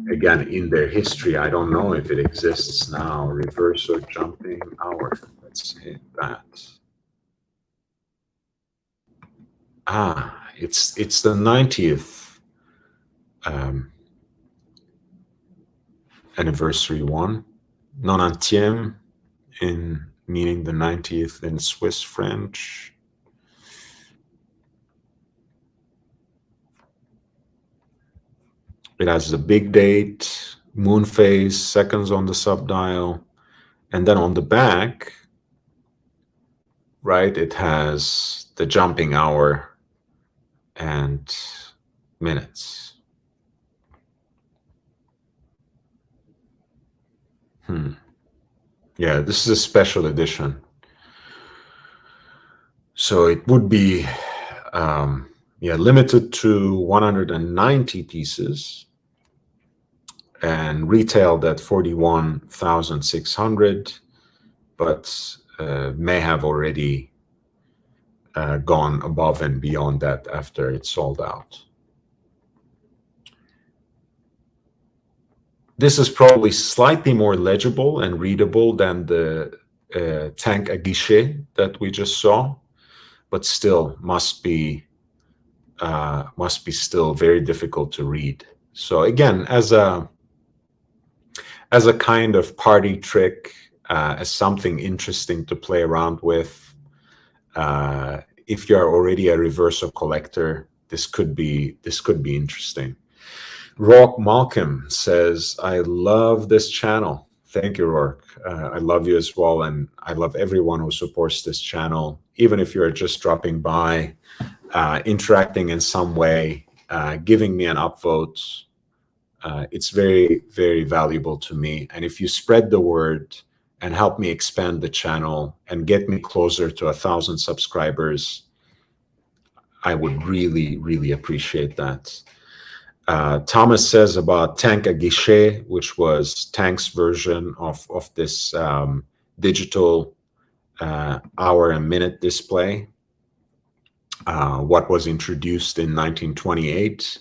Again, in their history, I don't know if it exists now. Reverso jumping hour. Let's hit that. It's the 90th anniversary one. 90e, in meaning the 90th in Swiss French. It has the big date, moon phase, seconds on the subdial, and then on the back, right, it has the jumping hour and minutes. Yeah, this is a special edition. So it would be limited to 190 pieces and retailed at 41,600, but may have already gone above and beyond that after it sold out. This is probably slightly more legible and readable than the tank à guichet that we just saw, but still must be still very difficult to read. So again, as a kind of party trick, as something interesting to play around with, if you are already a reverso collector, this could be interesting. Rock Malcolm says, I love this channel. Thank you, Rourke. I love you as well, and I love everyone who supports this channel, even if you're just dropping by, interacting in some way, giving me an upvote. It's very, very valuable to me. And if you spread the word and help me expand the channel and get me closer to 1,000 subscribers, I would really, really appreciate that. Thomas says about Tank à Guichet, which was Tank's version of this digital hour and minute display, what was introduced in 1928.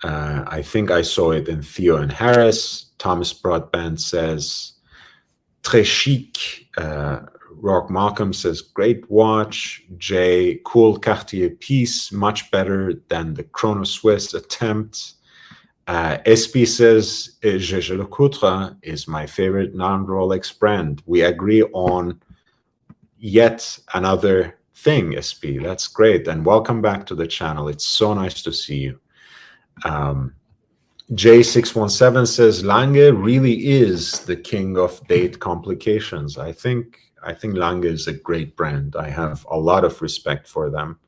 I think I saw it in Theo and Harris. Thomas Broadband says, très chic. Rock Malcolm says, great watch. Jay, cool Cartier piece, much better than the Chrono Swiss attempt. SP says, Gégé Lecoutre is my favorite non-Rolex brand. We agree on yet another thing, SP. That's great. And welcome back to the channel. It's so nice to see you. J617 says, Lange really is the king of date complications. I think Lange is a great brand. I have a lot of respect for them.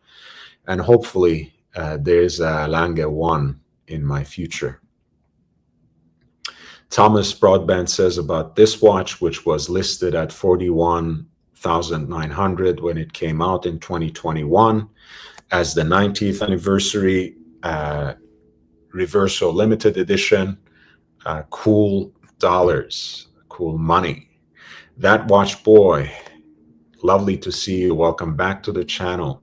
And hopefully there's a Lange 1 in my future. Thomas Broadband says about this watch, which was listed at 41,900 when it came out in 2021 as the 90th anniversary Reverso limited edition, cool dollars, cool money. That watch, boy, lovely to see you. Welcome back to the channel.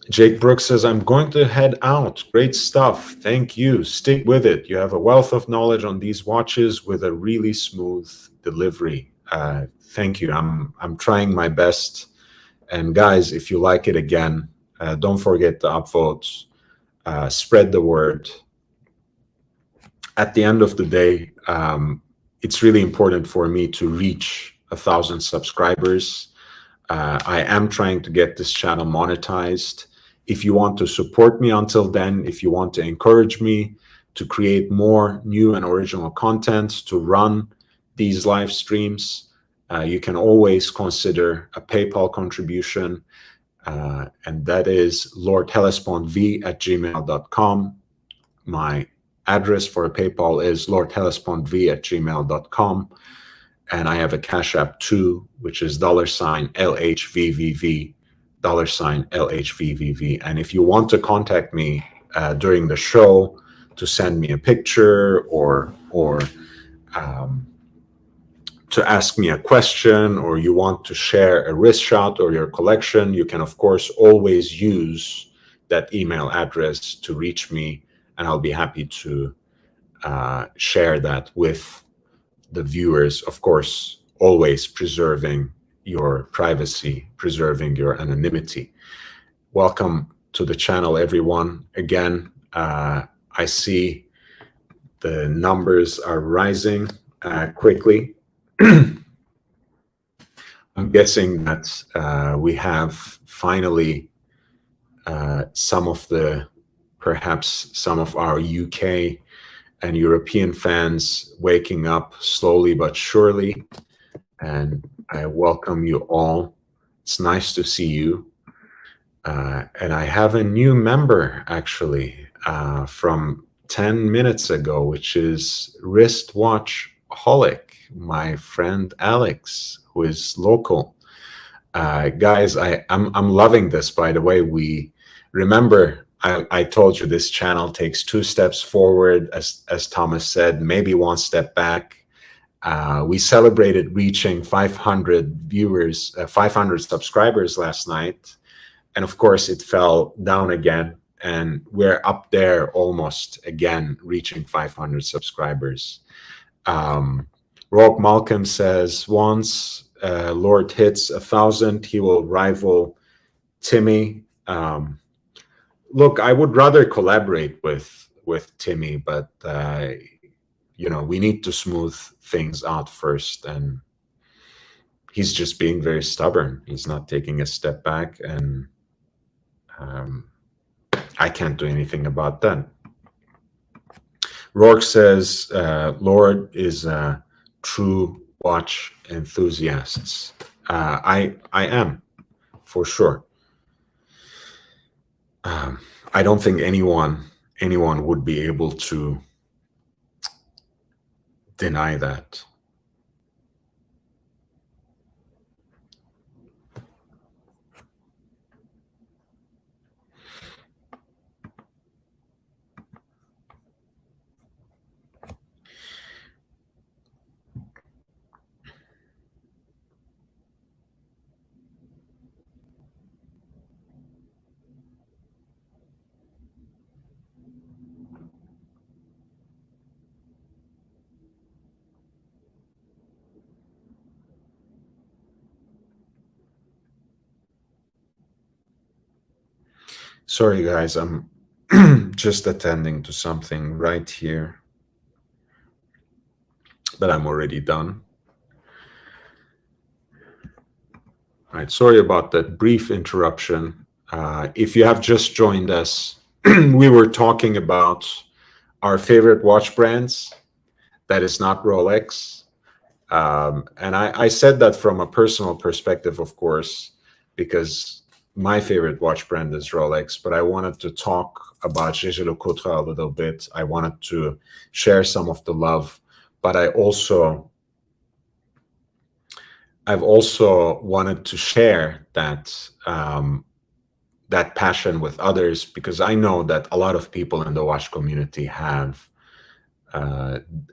Jake Brooks says, I'm going to head out. Great stuff. Thank you. Stick with it. You have a wealth of knowledge on these watches with a really smooth delivery. Thank you. I'm trying my best. And guys, if you like it again, don't forget to upvote. Spread the word. At the end of the day, it's really important for me to reach 1,000 subscribers. I am trying to get this channel monetized. If you want to support me until then, if you want to encourage me to create more new and original content, to run these live streams, you can always consider a PayPal contribution. And that is lordhellespontv@gmail.com. My address for a PayPal is lordhellespontv@gmail.com. And I have a Cash App too, which is $LHVVV, $LHVVV. And if you want to contact me during the show to send me a picture or to ask me a question, or you want to share a wrist shot or your collection, you can, of course, always use that email address to reach me, and I'll be happy to share that with the viewers, of course, always preserving your privacy, preserving your anonymity. Welcome to the channel, everyone. Again, I see the numbers are rising quickly. I'm guessing that we have finally perhaps some of our UK and European fans waking up slowly but surely. And I welcome you all. It's nice to see you. And I have a new member, actually, from 10 minutes ago, which is Wristwatchholic, my friend Alex, who is local. Guys, I'm loving this, by the way. We remember I told you this channel takes 2 steps forward, as Thomas said, maybe 1 step back. We celebrated reaching 500 viewers, 500 subscribers last night. And of course, it fell down again. And we're up there almost again, reaching 500 subscribers. Rock Malcolm says, once Lord hits 1,000, he will rival Timmy. Look, I would rather collaborate with Timmy, but you know, we need to smooth things out first, and he's just being very stubborn. He's not taking a step back, and I can't do anything about that. Rourke says, Lord is a true watch enthusiast. I am, for sure. I don't think anyone would be able to deny that. Sorry, guys, I'm just attending to something right here, but I'm already done. All right, sorry about that brief interruption. If you have just joined us, we were talking about our favorite watch brands. That is not Rolex. And I said that from a personal perspective, of course, because my favorite watch brand is Rolex, but I wanted to talk about Jaeger-LeCoultre a little bit. I wanted to share some of the love, but I've also wanted to share that that passion with others, because I know that a lot of people in the watch community have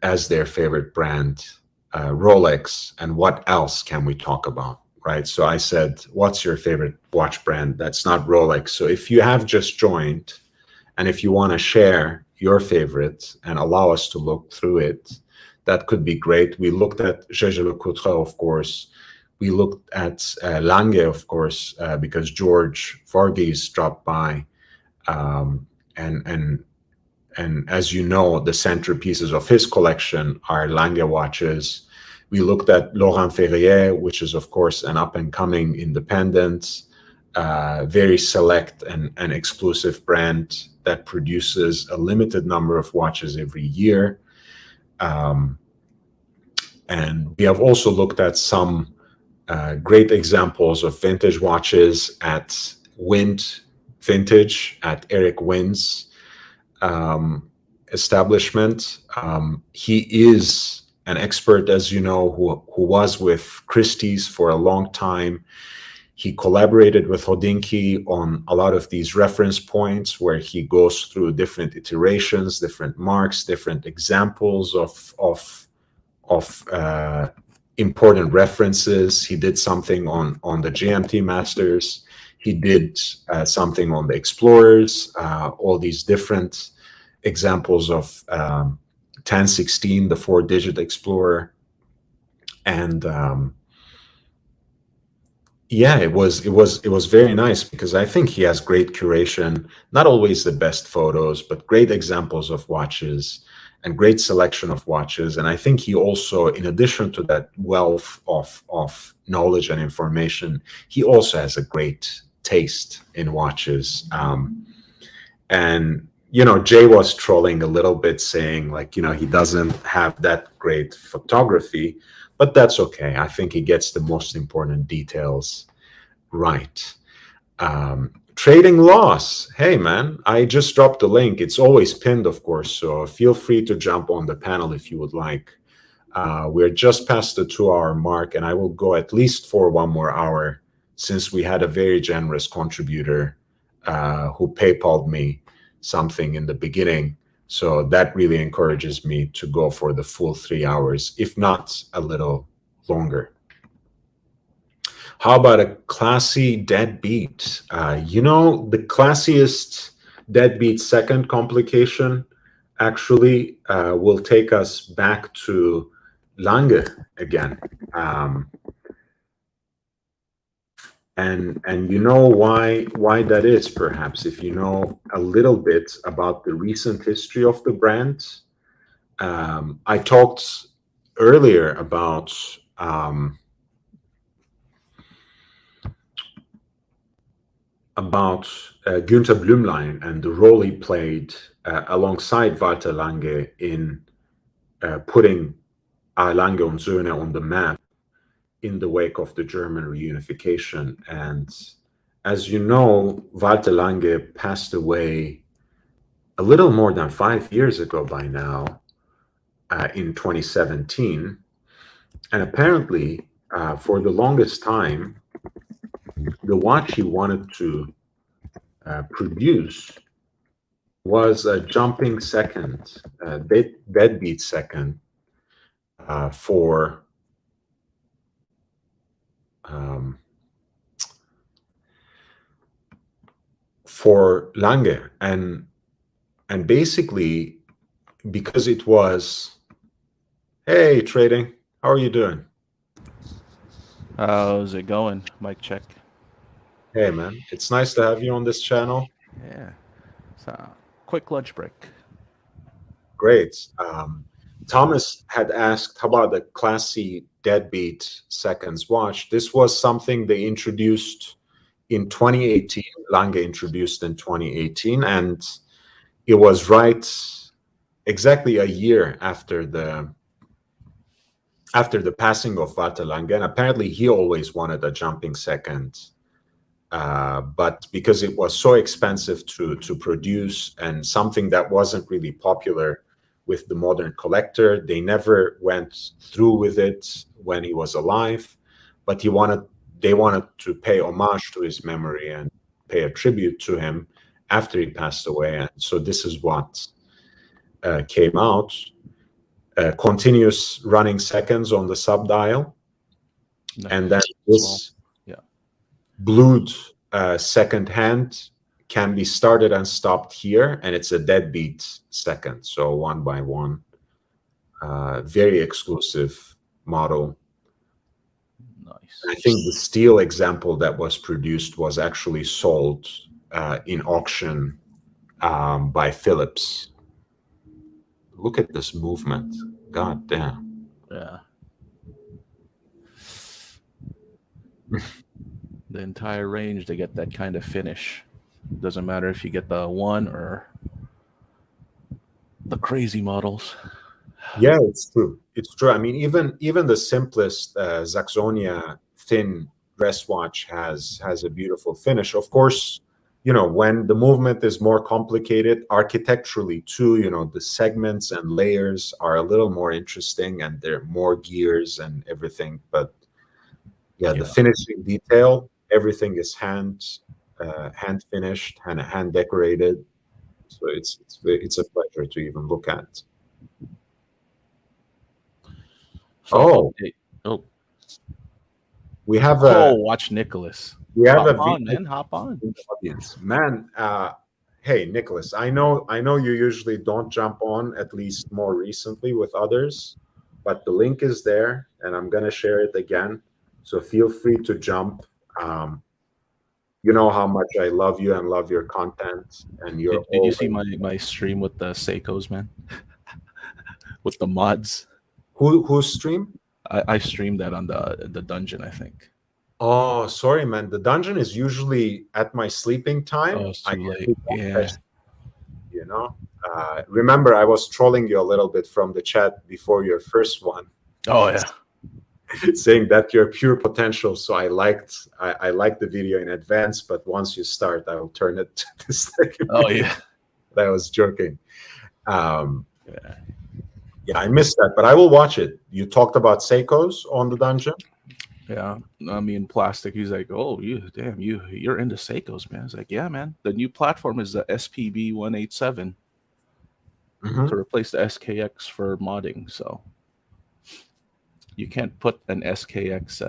as their favorite brand Rolex, and what else can we talk about, right? So I said, what's your favorite watch brand that's not Rolex? So if you have just joined, and if you want to share your favorite and allow us to look through it, that could be great. We looked at Jaeger-LeCoultre, of course. We looked at Lange, of course, because George Varghese dropped by, and as you know, the centerpieces of his collection are Lange watches. We looked at Laurent Ferrier, which is, of course, an up-and-coming independent, very select and exclusive brand that produces a limited number of watches every year. And we have also looked at some great examples of vintage watches at Wind Vintage, at Eric Wynn's establishment. He is an expert, as you know, who was with Christie's for a long time. He collaborated with Hodinkee on a lot of these reference points where he goes through different iterations, different marks, different examples of important references. He did something on the GMT Masters. He did something on the Explorers, all these different examples of 1016, the 4-digit Explorer. And yeah, it was very nice, because I think he has great curation, not always the best photos, but great examples of watches and great selection of watches. And I think he also, in addition to that wealth of knowledge and information, he also has a great taste in watches. And, you know, Jay was trolling a little bit, saying, like, you know, he doesn't have that great photography, but that's okay. I think he gets the most important details right. Trading loss. Hey, man, I just dropped the link. It's always pinned, of course, so feel free to jump on the panel if you would like. We're just past the 2-hour mark, and I will go at least for 1 more hour, since we had a very generous contributor who PayPal'd me something in the beginning. So that really encourages me to go for the full 3 hours, if not a little longer. How about a classy deadbeat? You know, the classiest deadbeat second complication actually will take us back to Lange again. And you know why that is, perhaps, if you know a little bit about the recent history of the brand. I talked earlier about about Günther Blümlein and the role he played alongside Walter Lange in putting Lange und Söhne on the map in the wake of the German reunification. And as you know, Walter Lange passed away a little more than 5 years ago by now, in 2017. And apparently, for the longest time, the watch he wanted to produce was a jumping second, deadbeat second, for Lange, and basically because it was, hey trading, how are you doing? How's it going? Mic check. Hey man, it's nice to have you on this channel. Yeah. So, quick lunch break. Great. Thomas had asked, how about the classy deadbeat seconds watch? This was something they introduced in 2018. Lange introduced in 2018, and it was right exactly a year after the passing of Walter Lange. And apparently he always wanted a jumping second, but because it was so expensive to produce and something that wasn't really popular with the modern collector, they never went through with it when he was alive. But they wanted to pay homage to his memory and pay a tribute to him after he passed away. And so this is what came out. Continuous running seconds on the subdial. Nice. And then this blued second hand can be started and stopped here, and it's a deadbeat second, so 1 by 1. Very exclusive model. Nice. I think the steel example that was produced was actually sold in auction by Philips. Look at this movement. God damn. Yeah. The entire range to get that kind of finish. Doesn't matter if you get the one or the crazy models. Yeah, it's true. It's true. I mean, even the simplest Saxonia thin dress watch has a beautiful finish. Of course, you know, when the movement is more complicated architecturally too, you know, the segments and layers are a little more interesting and there are more gears and everything. But yeah, the finishing detail, everything is hand finished and hand decorated. So it's a pleasure to even look at. So, we have watch Nicholas. We have hop on, man. Hop on. Audience. Man, hey Nicholas, I know you usually don't jump on, at least more recently with others, but the link is there and I'm gonna share it again. So feel free to jump. You know how much I love you and love your content. And you're did you see my stream with the Seikos, man? With the mods. Whose stream? I streamed that on the dungeon, I think. Oh, sorry, man. The dungeon is usually at my sleeping time. Oh, it's too late. Yeah. You know, remember I was trolling you a little bit from the chat before your first one. Oh yeah. Saying that you're pure potential. So I liked the video in advance, but once you start, I will turn it to the second. Oh yeah. That was joking. Yeah, I missed that, but I will watch it. You talked about Seikos on the dungeon. Yeah, I mean plastic. He's like, oh, you're into Seikos, man. I was like, yeah, man. The new platform is the SPB 187 to replace the SKX for modding. So you can't put an SKX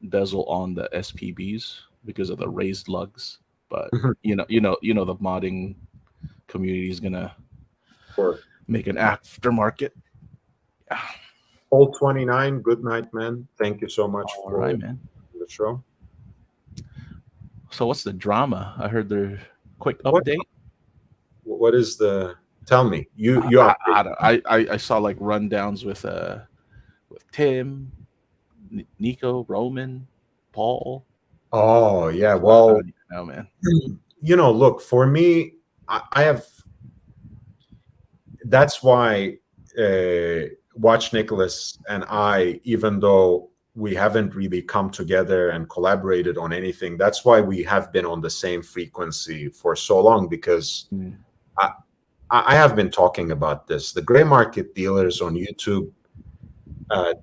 bezel on the SPBs because of the raised lugs. But you know, the modding community is gonna make an aftermarket. Yeah. Hole 29, good night, man. Thank you so much for man. The show. So what's the drama? I heard the quick update. What is the? Tell me. I saw like rundowns with Tim, Nico, Roman, Paul. Oh yeah, I well, don't even know, man. look, for me, I have. That's why Watch Nicholas and I, even though we haven't really come together and collaborated on anything, that's why we have been on the same frequency for so long, because I have been talking about this. The gray market dealers on YouTube,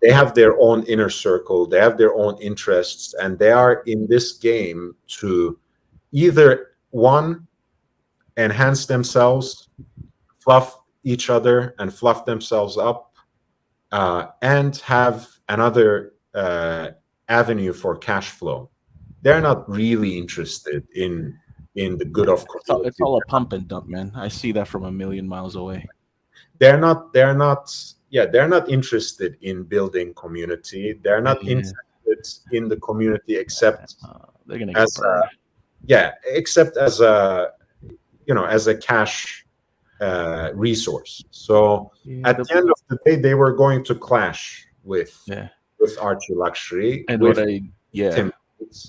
they have their own inner circle, they have their own interests, and they are in this game to either, one, enhance themselves, fluff each other and fluff themselves up, and have another avenue for cash flow. They're not really interested in the good of community. It's all a pump and dump, man. I see that from a million miles away. They're not interested in building community. They're not interested in the community except they're gonna get burned. Except as a cash resource. So at the end of the day, they were going to clash with Archie Luxury, and with Tim,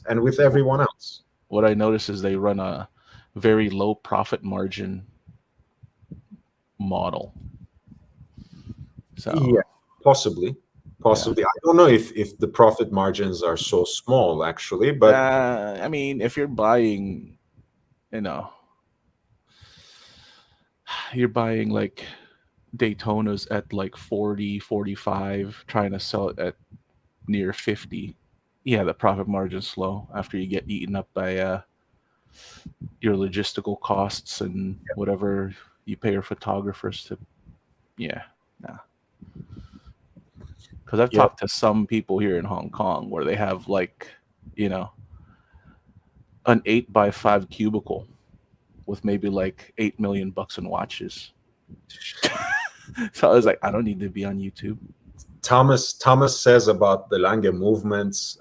and with everyone else. What I notice is they run a very low profit margin model. So yeah, possibly. I don't know if the profit margins are so small, actually, but I mean, if you're buying, you're buying like Daytonas at like 40, 45, trying to sell it at near 50. Yeah, the profit margin's slow after you get eaten up by your logistical costs and whatever you pay your photographers to. Because I've talked to some people here in Hong Kong where they have like, an 8x5 cubicle with maybe like $8 million in watches. So I was like, I don't need to be on YouTube. Thomas says about the Lange movements,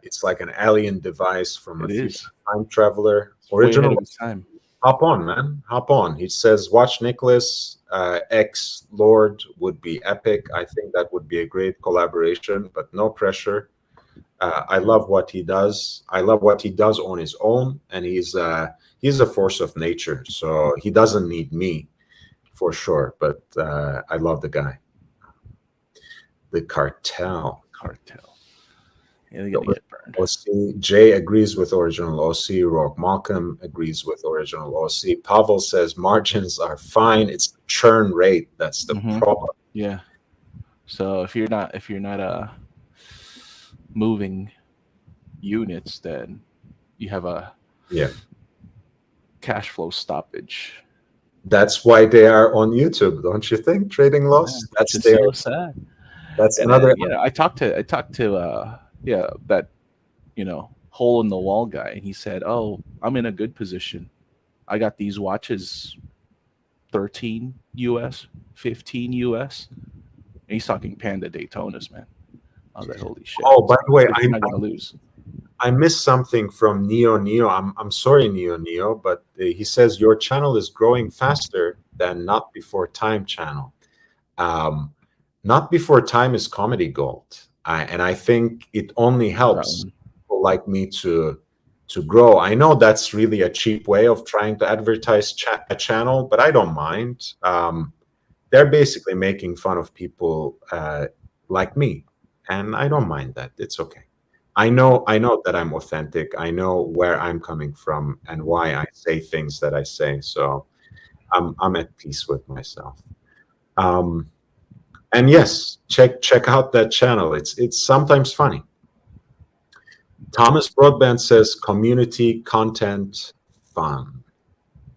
it's like an alien device from a future time traveler. Original time. Hop on, man. Hop on. He says, Watch Nicholas X Lord would be epic. I think that would be a great collaboration, but no pressure. I love what he does. I love what he does on his own, and he's a force of nature. So he doesn't need me, for sure. But I love the guy. The cartel. Yeah, they're gonna get burned. OC. Jay agrees with original OC. Rock Malcolm agrees with original OC. Pavel says margins are fine. It's the churn rate that's the problem. Yeah. So if you're not moving units, then you have a cash flow stoppage. That's why they are on YouTube, don't you think? Trading loss. That's so sad. That's another. I talked to that hole in the wall guy, and he said, "Oh, I'm in a good position. I got these watches, 13 US, 15 US." And he's talking Panda Daytonas, man. I was like, holy shit! Oh, by the way, I'm not gonna lose. I missed something from Neo. I'm sorry, Neo, but he says your channel is growing faster than Not Before Time channel. Not Before Time is comedy gold, and I think it only helps people like me to grow. I know that's really a cheap way of trying to advertise a channel, but I don't mind. They're basically making fun of people like me, and I don't mind that. It's okay. I know that I'm authentic. I know where I'm coming from and why I say things that I say. So I'm at peace with myself. And yes, check out that channel. It's sometimes funny. Thomas Broadband says community content fun.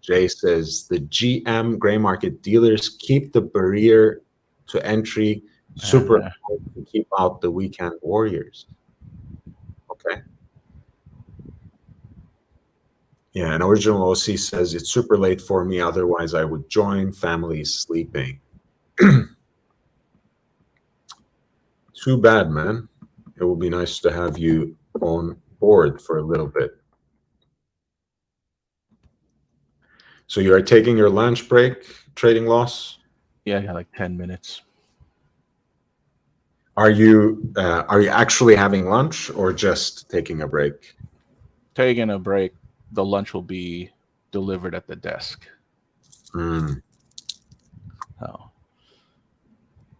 Jay says the GM gray market dealers keep the barrier to entry super important to keep out the weekend warriors. Okay. Yeah, and original OC says it's super late for me. Otherwise, I would join. Family's sleeping. Too bad, man. It would be nice to have you on board for a little bit. So you are taking your lunch break, trading loss? Yeah, I got like 10 minutes. Are you actually having lunch or just taking a break? taking a break. The lunch will be delivered at the desk. Mm. Oh,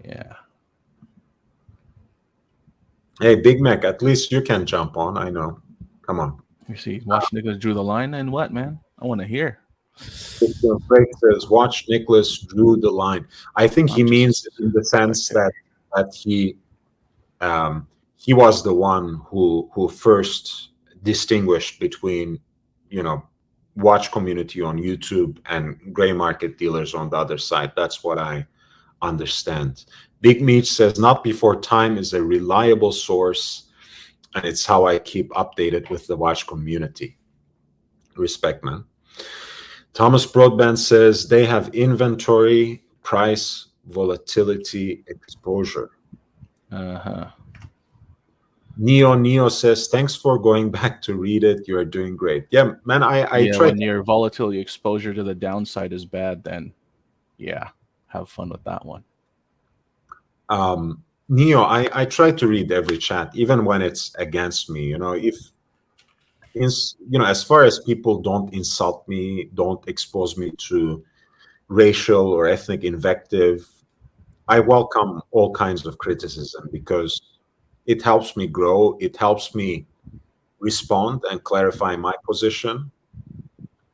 yeah. Hey, Big Mac, at least you can jump on. I know. Come on. You see, watch Nicholas drew the line, and what, man? I want to hear. Frank says, "Watch Nicholas drew the line." I think he I'm means just in the sense that spectator. he was the one who first distinguished between, you know, watch community on YouTube and gray market dealers on the other side. That's what I understand. Big Meat says, "Not Before Time is a reliable source, and it's how I keep updated with the watch community." Respect, man. Thomas Broadband says they have inventory, price, volatility, exposure. Uh-huh. Neo says, "Thanks for going back to read it. You are doing great." Yeah, man, I Yeah, tried. when your volatility exposure to the downside is bad, then yeah, have fun with that one. Neo, I try to read every chat, even when it's against me. You know, as far as people don't insult me, don't expose me to racial or ethnic invective, I welcome all kinds of criticism because it helps me grow. It helps me respond and clarify my position.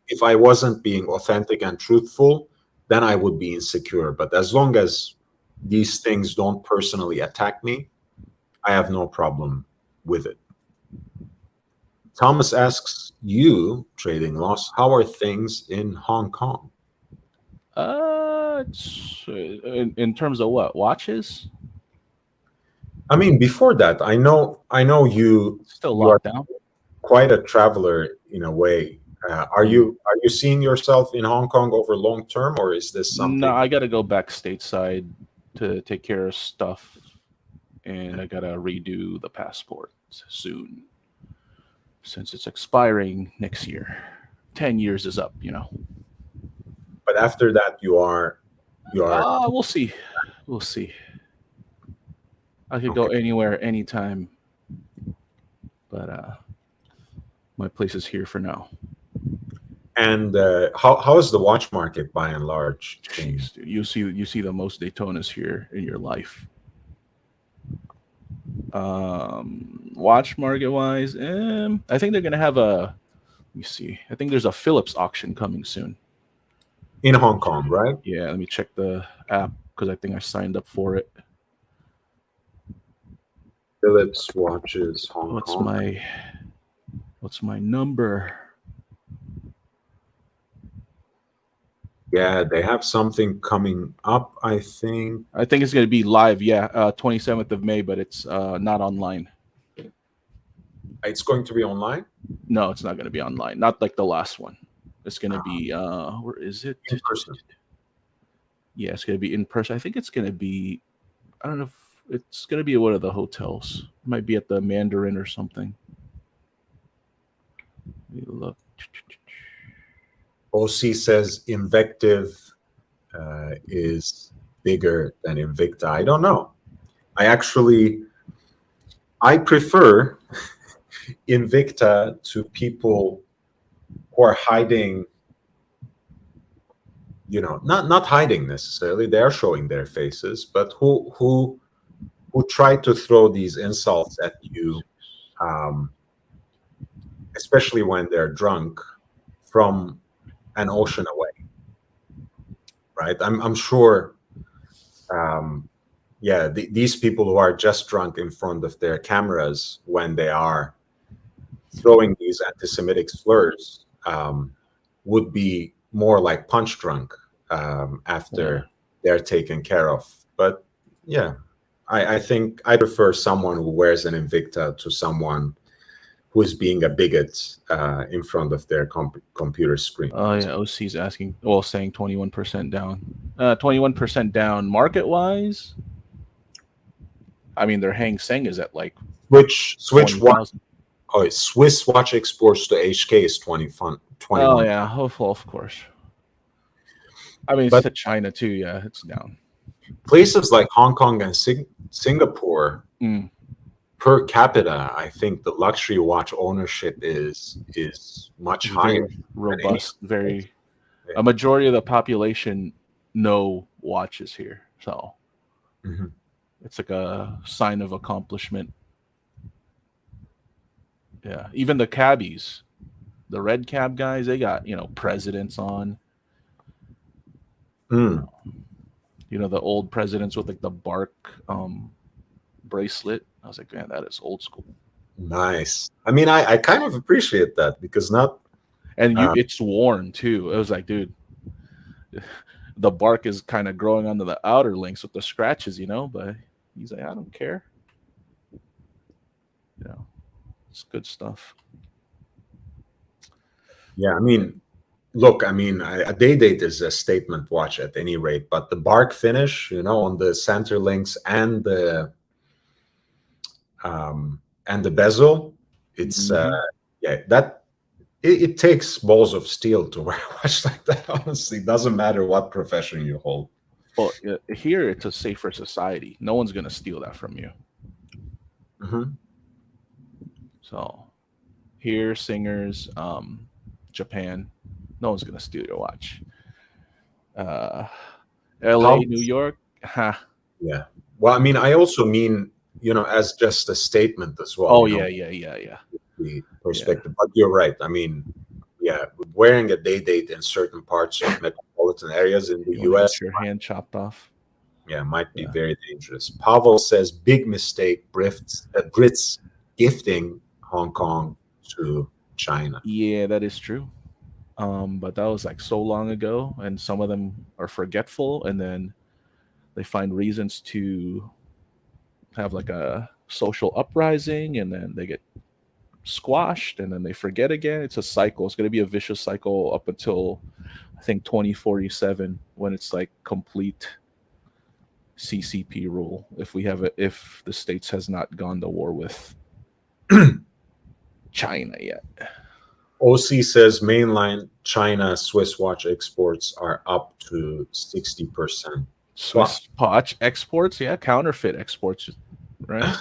If I wasn't being authentic and truthful, then I would be insecure. But as long as these things don't personally attack me, I have no problem with it. Thomas asks you, Trading Loss, how are things in Hong Kong? In terms of what, watches? I mean, before that, I know you Still are locked down. quite a traveler in a way. Are Mm. you seeing yourself in Hong Kong over long term, or is this No, something? I got to go back stateside to take care of stuff, and I got to redo the passport soon since it's expiring next year. 10 years is up, you know. But after that, you are We'll see. We'll see. I could go okay. anywhere, anytime, but my place is here for now. And how is the watch market by and large? Jeez, dude, you see the most Daytonas here in your life. Watch market wise, I think they're gonna have a. Let me see. I think there's a Philips auction coming soon In Hong Kong, right? Yeah, let me check the app because I think I signed up for it. Philips watches Hong Kong. What's my number? Yeah, they have something coming up, I think. I think it's gonna be live. Yeah, 27th of May, but it's not online. It's going to be online? No, it's not gonna be online. Not like the last one. It's gonna be where is it? In person. Yeah, it's gonna be in person. I think it's gonna be. I don't know if it's gonna be at one of the hotels. It might be at the Mandarin or something. Let me look. OC says Invective is bigger than Invicta. I don't know. I prefer Invicta to people who are hiding, you know, not hiding necessarily. They are showing their faces, but who try to throw these insults at you, especially when they're drunk, from an ocean away. Right? I'm sure. These people who are just drunk in front of their cameras when they are throwing these anti-Semitic slurs would be more like punch drunk after they're taken care of. But yeah, I think I prefer someone who wears an Invicta to someone who is being a bigot in front of their computer screen. Oh yeah, OC's asking. Well, saying 21% down. 21% down market wise. I mean, their Hang Seng is at like Switch watch. Oh, Swiss watch exports to HK is 21. Oh yeah, of course. I mean, it's to China too. Yeah, it's down. Places like Hong Kong and Singapore per capita, I think the luxury watch ownership is much higher. Very robust, very Yeah. a majority of the population know watches here. So Mhm. it's like a sign of accomplishment. Yeah. Even the cabbies, the red cab guys, they got, presidents on. Mm, The old presidents with like the bark bracelet. I was like, man, that is old school. nice. I mean, I kind of appreciate that because not. And it's worn too. It was like, dude, the bark is kind of growing onto the outer links with the scratches, but he's like, I don't care. It's good stuff. Yeah, I mean, look, I mean, a day date is a statement watch at any rate, but the bark finish, on the center links and the bezel, it's yeah, that it takes balls of steel to wear a watch like that. Honestly, doesn't matter what profession you hold. Well, here it's a safer society. No one's gonna steal that from you. Mm-hmm. So here, singers, Japan, no one's gonna steal your watch. LA, New York, yeah. Well, I mean, I also mean, as just a statement as well. Oh yeah. The perspective, but you're right. I mean, yeah, wearing a day date in certain parts of metropolitan areas in the You want to U.S. get your hand chopped off? Yeah, might be very dangerous. Pavel says, big mistake, Brits gifting Hong Kong to China. Yeah, that is true. But that was like so long ago, and some of them are forgetful, and then they find reasons to have like a social uprising, and then they get squashed, and then they forget again. It's a cycle. It's going to be a vicious cycle up until I think 2047, when it's like complete CCP rule. If the States has not gone to war with China yet. OC says mainline China Swiss watch exports are up to 60%. Swiss watch exports, yeah, counterfeit exports, right?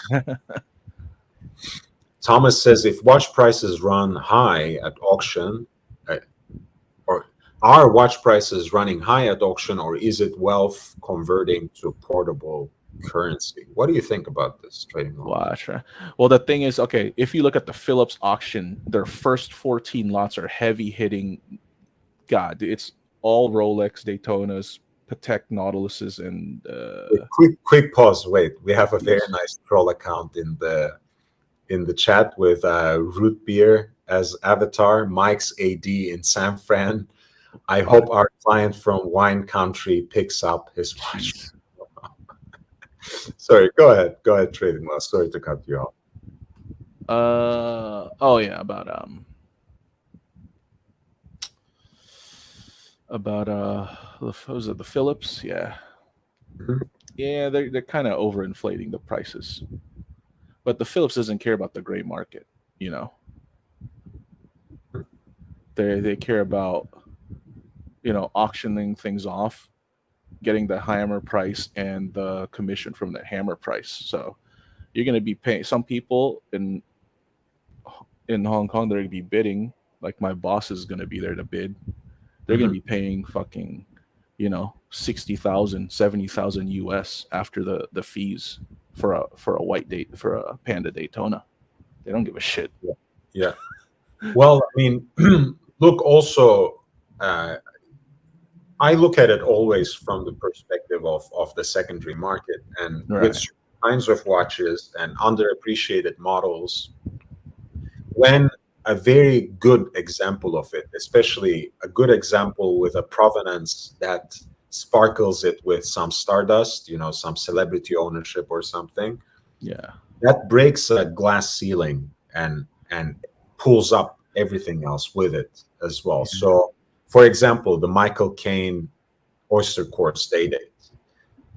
Thomas says, if watch prices run high at auction, or are watch prices running high at auction, or is it wealth converting to portable currency? What do you think about this trading? Watch. Well, the thing is, okay, if you look at the Phillips auction, their first 14 lots are heavy hitting. God, it's all Rolex, Daytonas, Patek, Nautiluses, and quick pause. Wait, we have a very nice troll account in the chat with root beer as avatar. Mike's AD in San Fran. I hope our client from Wine Country picks up his watch. Sorry, go ahead, Trading Loss. Sorry to cut you off. Oh yeah, about what was it, the Phillips? Yeah. Mm-hmm. Yeah, they're kind of overinflating the prices. But the Phillips doesn't care about the gray market, They care about, auctioning things off, getting the hammer price and the commission from the hammer price. So you're going to be paying some people in Hong Kong. They're going to be bidding. Like my boss is going to be there to bid. They're going to be paying fucking, 60,000, 70,000 US after the fees for a white date, for a Panda Daytona. They don't give a shit. Yeah. Well, I mean, look, also, I look at it always from the perspective of the secondary market, and with certain kinds of watches and underappreciated models, when a very good example of it, especially a good example with a provenance that sparkles it with some stardust, some celebrity ownership or something, that breaks a glass ceiling and pulls up everything else with it as well. So, for example, the Michael Caine Oyster Quartz day date,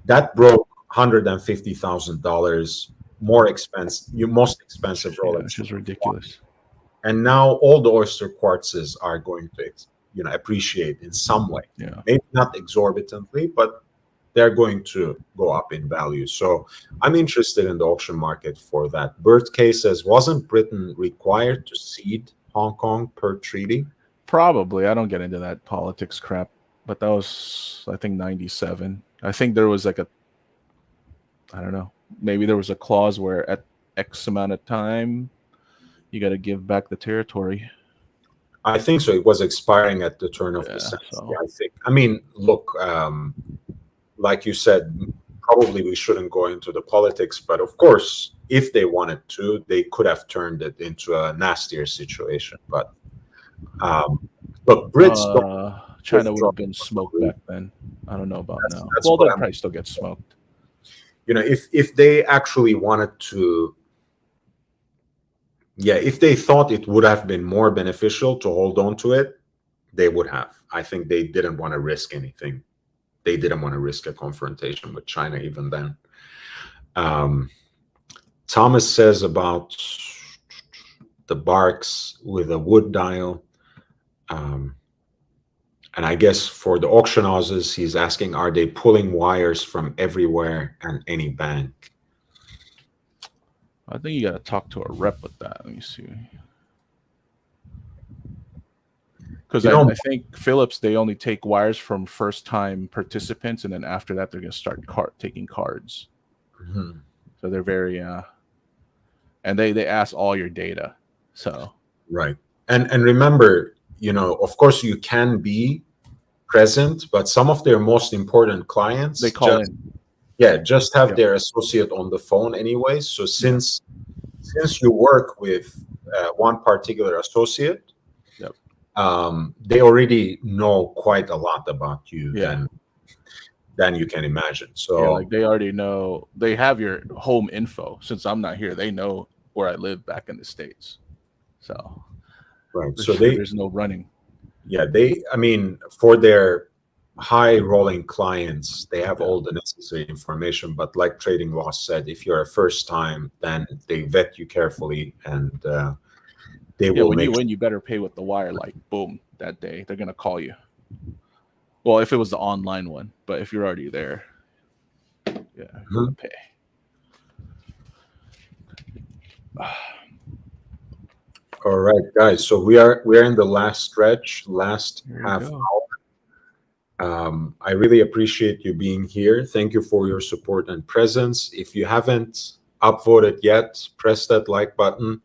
that broke $150,000, most expensive Rolex, which is ridiculous. And now all the Oyster Quartzes are going to, appreciate in some way. Yeah, maybe not exorbitantly, but they're going to go up in value. So I'm interested in the auction market for that. Bert K says, wasn't Britain required to cede Hong Kong per treaty? Probably. I don't get into that politics crap, but that was, I think, 97. I think there was like I don't know, maybe there was a clause where at X amount of time, you got to give back the territory. I think so. It was expiring at the turn of the century, So. I think. I mean, look, like you said, probably we shouldn't go into the politics, but of course, if they wanted to, they could have turned it into a nastier situation. But look, Brits China would have been smoked back then. I don't know about now. That's well, what they'd I'm, probably still get smoked. You know, if they actually wanted to, yeah, if they thought it would have been more beneficial to hold on to it, they would have. I think they didn't want to risk anything. They didn't want to risk a confrontation with China even then. Thomas says about the Barks with a wood dial. And I guess for the auction houses, he's asking, are they pulling wires from everywhere and any bank? I think you got to talk to a rep with that. Let me see. Because I think Philips, they only take wires from first-time participants, and then after that, they're going to start taking cards. Mm-hmm. So they're very, and they ask all your data. So right, and remember, you know, of course, you can be present, but some of their most important clients they call in. Yeah, just have their associate on the phone anyway. So since you work with one particular associate, they already know quite a lot about you than you can imagine. So like they already know, they have your home info. Since I'm not here, they know where I live back in the States. So right, so there's no running. Yeah, I mean, for their high rolling clients, they have all the necessary information, but like Trading Loss said, if you're a first time, then they vet you carefully, and they will when you win, you better pay with the wire, like boom, that day they're gonna call you. Well, if it was the online one, but if you're already there, you're gonna pay. All right, guys, so we're in the last stretch, last half hour. I really appreciate you being here. Thank you for your support and presence. If you haven't upvoted yet, press that like button.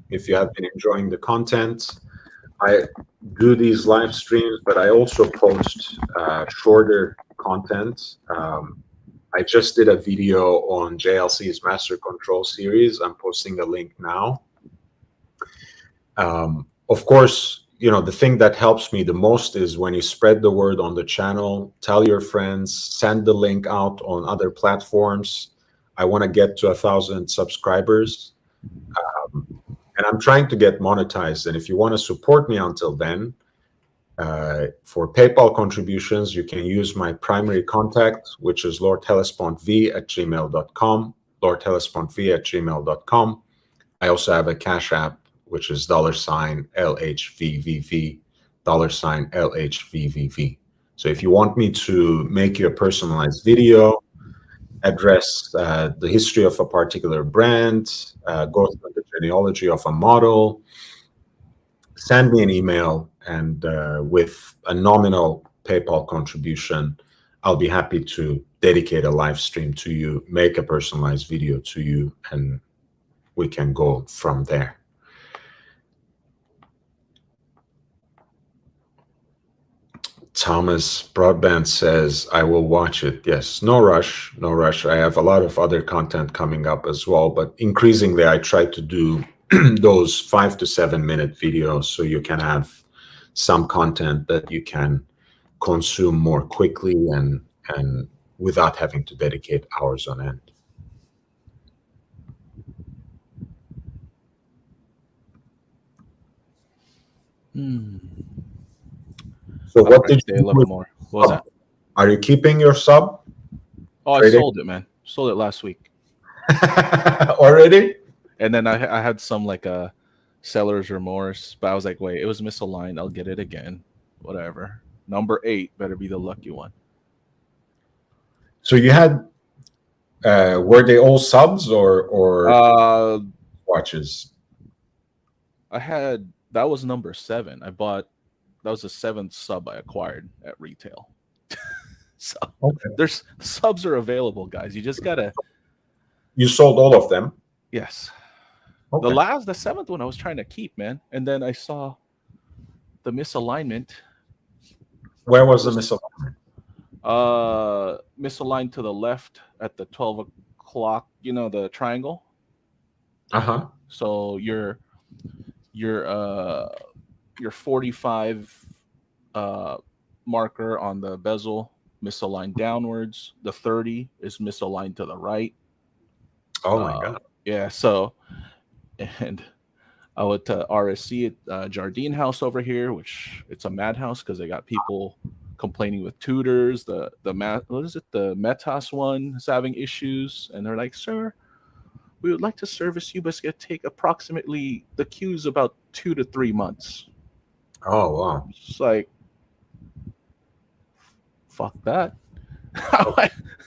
If you have been enjoying the content, I do these live streams, but I also post shorter content. I just did a video on JLC's Master Control series. I'm posting a link now. Of course, you know, the thing that helps me the most is when you spread the word on the channel, tell your friends, send the link out on other platforms. I want to get to 1,000 subscribers. And I'm trying to get monetized. And if you want to support me until then, for PayPal contributions, you can use my primary contact, which is lordhellespontv@gmail.com, lordhellespontv@gmail.com. I also have a Cash App, which is $LHVVV, $LHVVV. So if you want me to make you a personalized video, address the history of a particular brand, go through the genealogy of a model, send me an email, and with a nominal PayPal contribution, I'll be happy to dedicate a live stream to you, make a personalized video to you, and we can go from there. Thomas Broadband says, I will watch it. Yes, no rush, no rush. I have a lot of other content coming up as well, but increasingly I try to do those 5 to 7 minute videos so you can have some content that you can consume more quickly and without having to dedicate hours on end. So what did you do? A little more. What was that? Are you keeping your sub? Oh, I sold it, man. Sold it last week. Already? And then I had some like a seller's remorse, but I was like, wait, it was misaligned. I'll get it again. Whatever. Number 8 better be the lucky one. So you had were they all subs or watches? I had that was number 7. I bought that was the 7th sub I acquired at retail. So Okay. there's subs are available, guys. You just gotta. You sold all of them? Yes. Okay. The 7th one I was trying to keep, man, and then I saw the misalignment. Where was the misalignment? Misaligned to the left at the 12 o'clock. You know the triangle. So your 45 marker on the bezel misaligned downwards. The 30 is misaligned to the right. Oh my god. Yeah. So, and I went to RSC at Jardine House over here, which it's a madhouse because they got people complaining with tutors. The Metas one is having issues, and they're like, "Sir, we would like to service you, but it's gonna take approximately the queue's about 2 to 3 months." Oh wow. It's like, fuck that.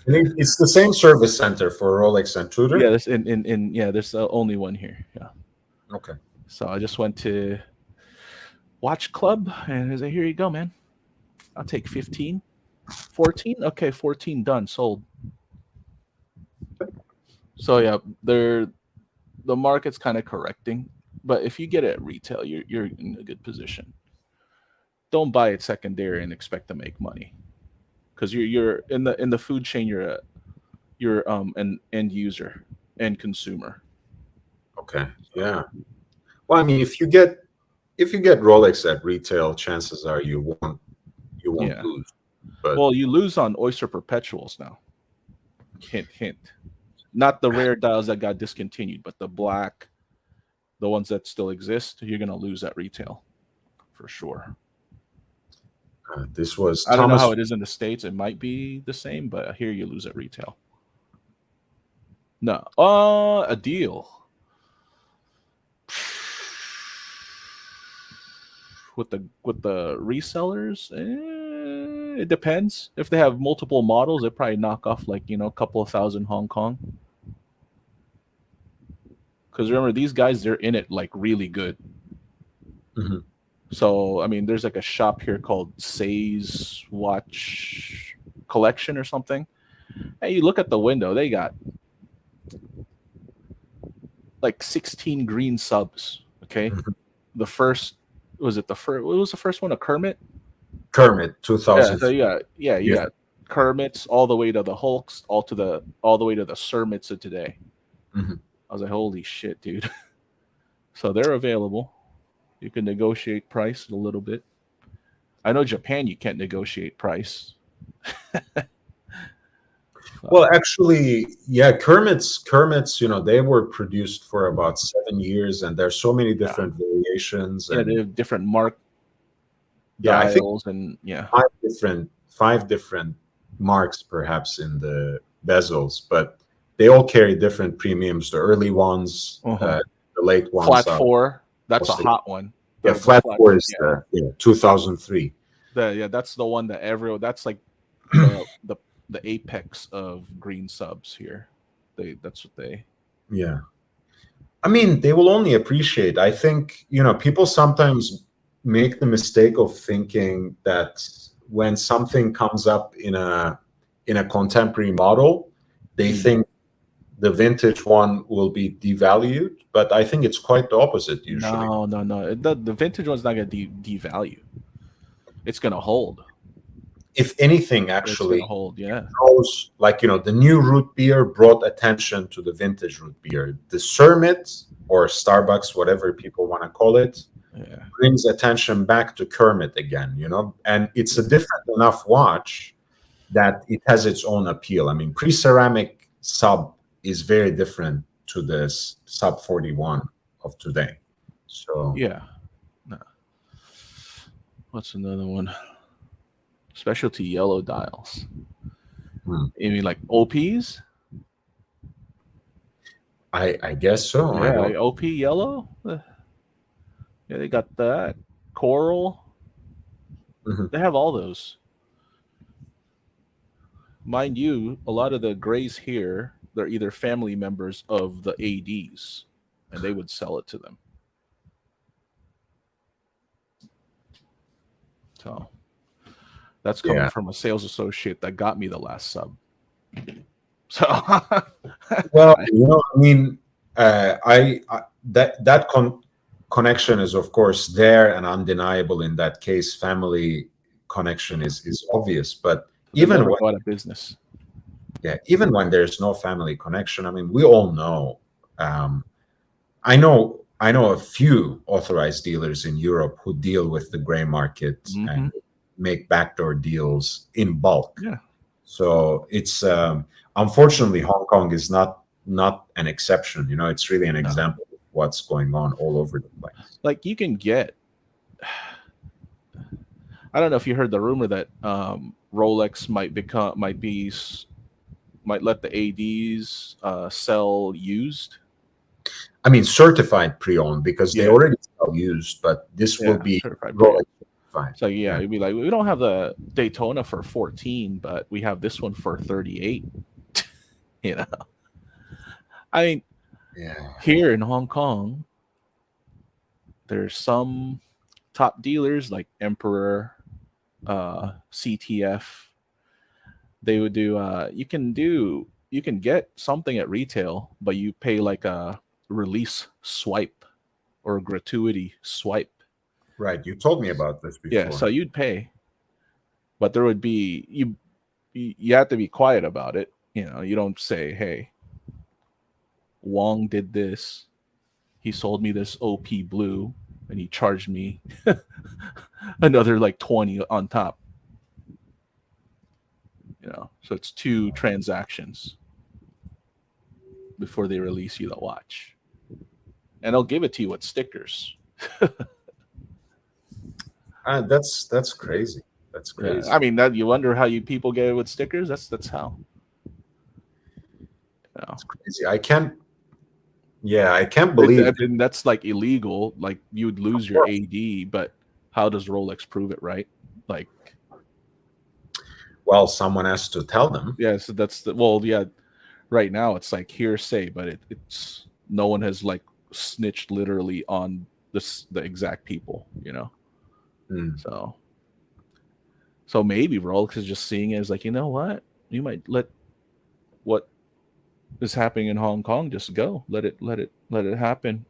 It's the same service center for Rolex and Tudor? Yeah, there's only one here. Yeah. Okay. So I just went to Watch Club, and I was like, here you go, man. I'll take 15. 14? Okay, 14 done, sold. So yeah, the market's kind of correcting, but if you get it at retail, you're in a good position. Don't buy it secondary and expect to make money, because you're in the food chain. You're an end user, end consumer. Okay. Yeah. Well, I mean, if you get Rolex at retail, chances are you won't lose. But well, you lose on Oyster Perpetuals now. Hint, hint. Not the rare dials that got discontinued, but the black, the ones that still exist, you're gonna lose at retail, for sure. This was I don't know how it is in the States. It might be the same, but here you lose at retail. No, a deal with the resellers. It depends. If they have multiple models, they probably knock off like a couple of thousand Hong Kong. Because remember, these guys, they're in it like really good. Mm-hmm. So I mean, there's like a shop here called Say's Watch Collection or something. And you look at the window, they got like 16 green subs. Okay, Mm-hmm. The first was it the first? What was the first one? A Kermit. 2000. Yeah, so you got Kermits all the way to the Hulks, all the way to the Sermits of today. Mm-hmm. I was like, holy shit, dude. So they're available. You can negotiate price a little bit. I know Japan, you can't negotiate price. Well, actually, yeah, Kermit's, they were produced for about 7 years, and there's so many different variations. Yeah, and they have different mark I think dials and five different marks perhaps in the bezels, but they all carry different premiums. The early ones, the late ones. Flat 4, that's a hot one. Yeah, flat 4 is 2003. That's the one that that's like the apex of green subs here. That's what they. Yeah, I mean, they will only appreciate. I think people sometimes make the mistake of thinking that when something comes up in a contemporary model, they think the vintage one will be devalued, but I think it's quite the opposite usually. No. The vintage one's not going to devalue. It's going to hold. If anything, actually, it's gonna hold. Yeah. Shows, like the new root beer brought attention to the vintage root beer. The Sermit or Starbucks, whatever people want to call it, brings attention back to Kermit again. And it's a different enough watch that it has its own appeal. I mean, pre-ceramic sub is very different to this sub 41 of today. So yeah. No. What's another one? Specialty yellow dials. You mean like OPs? I guess so. Yeah, like OP yellow. Yeah, they got that. Coral. They have all those. mind you, a lot of the grays here, they're either family members of the ADs, and they would sell it to them. So that's coming from a sales associate that got me the last sub. So, well, I mean, that connection is of course there and undeniable in that case. Family connection is obvious, but even when, go out of business. Yeah, even when there's no family connection, I mean, we all know. I know a few authorized dealers in Europe who deal with the gray market and make backdoor deals in bulk. Yeah. So it's unfortunately Hong Kong is not an exception. It's really an example of what's going on all over the place. Like you can get, I don't know if you heard the rumor that Rolex might let the ADs sell used. I mean, certified pre-owned, because they already sell used, but this will be certified. So it'd be like, we don't have the Daytona for 14, but we have this one for 38. I mean, here in Hong Kong, there's some top dealers like Emperor, CTF. They would do you can get something at retail, but you pay like a release swipe or a gratuity swipe. Right, you told me about this before. Yeah, so you'd pay, but there would be you have to be quiet about it. You don't say, "Hey, Wong did this. He sold me this OP blue, and he charged me another like 20 on top." So it's 2 transactions before they release you the watch, and they'll give it to you with stickers. That's crazy. That's crazy. Yeah. I mean, that you wonder how people get it with stickers. That's how. It's crazy. I can't believe and that's like illegal. Like you would lose your AD, but how does Rolex prove it, right? Like, well, someone has to tell them. Yeah, so that's right now it's like hearsay, but it's no one has like snitched literally on the exact people, So maybe Rolex is just seeing it as like, you know what, you might let what is happening in Hong Kong just go, let it happen.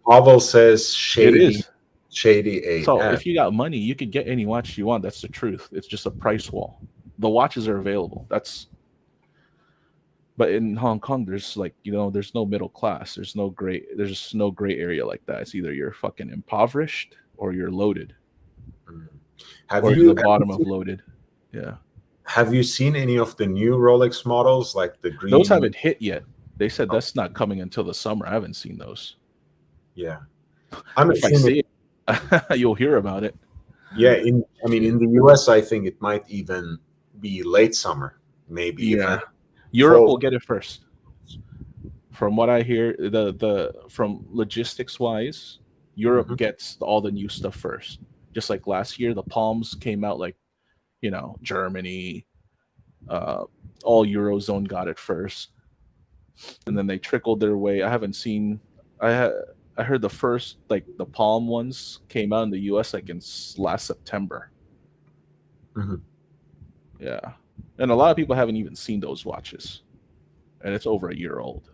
Pavel says shady. It is shady AF. So if you got money, you could get any watch you want. That's the truth. It's just a price wall. The watches are available. But in Hong Kong, there's like, there's no middle class. There's just no gray area like that. It's either you're fucking impoverished or you're loaded. Have or you the bottom of loaded? Yeah. Have you seen any of the new Rolex models, like the green? Those haven't hit yet. They said that's not coming until the summer. I haven't seen those. Yeah. If I see it, you'll hear about it. Yeah, in the US, I think it might even be late summer, maybe. Yeah, Europe will get it first. From what I hear, from logistics wise, Europe gets all the new stuff first. Just like last year, the Palms came out like, Germany, all Eurozone got it first, and then they trickled their way. I haven't seen. I heard the first, like the Palm ones came out in the US like in last September. Yeah. And a lot of people haven't even seen those watches. And it's over a year old.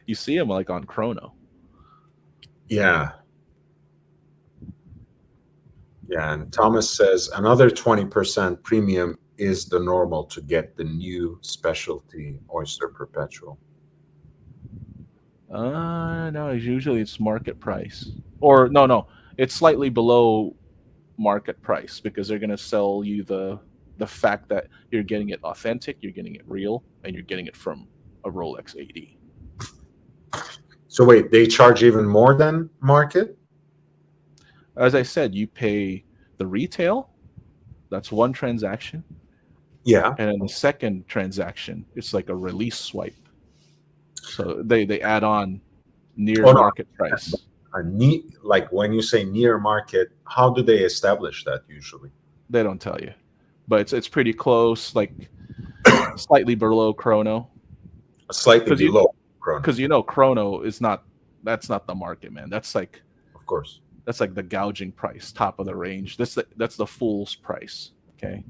You see them like on Chrono. Yeah. Yeah. And Thomas says another 20% premium is the normal to get the new specialty Oyster Perpetual. No, usually it's market price. Or no, it's slightly below market price because they're going to sell you the fact that you're getting it authentic, you're getting it real, and you're getting it from a Rolex AD. So wait, they charge even more than market? As I said, you pay the retail. That's one transaction. Yeah. And then the second transaction, it's like a release swipe. So they add on near market price. Like when you say near market, how do they establish that usually? They don't tell you. but it's pretty close, like slightly below chrono. Slightly below chrono. Because chrono is not, that's not the market, man. That's like, of course, that's like the gouging price, top of the range. That's the fool's price. Okay.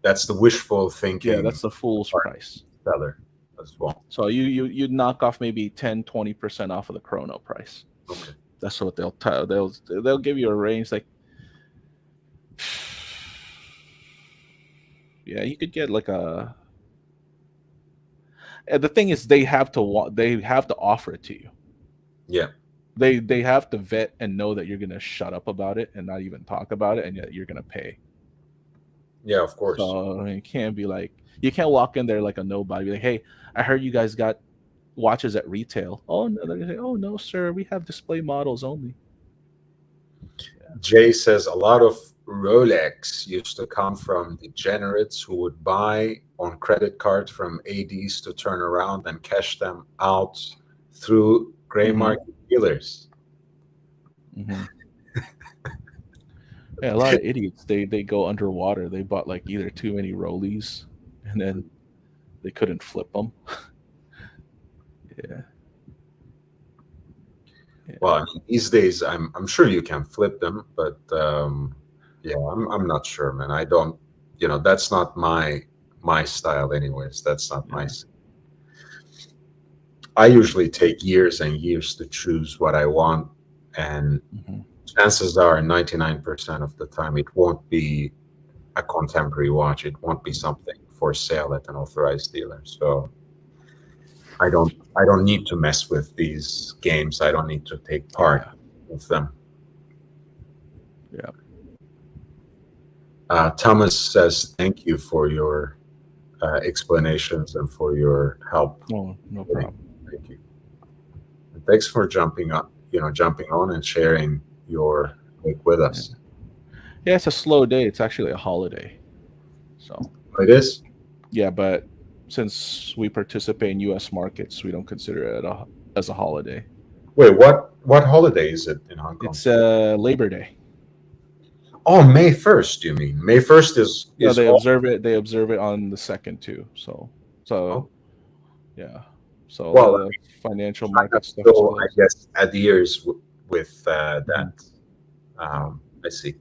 That's the wishful thinking. Yeah, that's the fool's price. Seller as well. So you knock off maybe 10-20% off of the chrono price. Okay. That's what they'll give you a range, like, yeah, you could get like a. And the thing is, they have to offer it to you. Yeah. They have to vet and know that you're gonna shut up about it and not even talk about it, and yet you're gonna pay. Yeah, of course. So it can't be like, you can't walk in there like a nobody, be like, hey, I heard you guys got watches at retail. Oh no, they're gonna say, oh no, sir, we have display models only. Yeah. Jay says a lot of Rolex used to come from degenerates who would buy on credit card from ADs to turn around and cash them out through gray market dealers. Mm-hmm. Yeah, a lot of idiots. They go underwater. They bought like either too many Rollies, and then they couldn't flip them. Yeah. Well, I mean, these days, I'm sure you can flip them, but yeah, I'm not sure, man. I don't, that's not my style, anyways. That's not my. I usually take years and years to choose what I want, and chances are 99% of the time it won't be a contemporary watch. It won't be something for sale at an authorized dealer. So I don't need to mess with these games. I don't need to take part with them. Yeah. Thomas says thank you for your explanations and for your help. Oh, no problem. Thank you. And thanks for jumping on and sharing your week with us. Yeah, it's a slow day. It's actually a holiday. So it is? Yeah, but since we participate in U.S. markets, we don't consider it as a holiday. Wait, what holiday is it in Hong Kong? It's Labor Day. Oh, May 1st, you mean? May 1st is Yeah, they observe it. They observe it on the 2nd too. So yeah. So the financial market stuff. So I guess adheres with that. I see.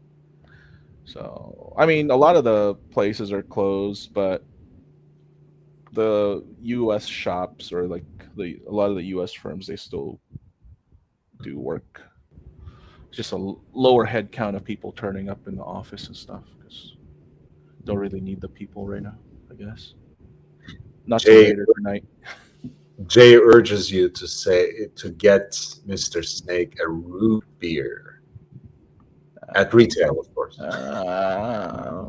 So I mean, a lot of the places are closed, but the U.S. shops, or like a lot of the U.S. firms, they still do work. Just a lower head count of people turning up in the office and stuff, because don't really need the people right now, I guess. Not till later tonight. Jay urges you to get Mr. Snake a root beer at retail, of course. I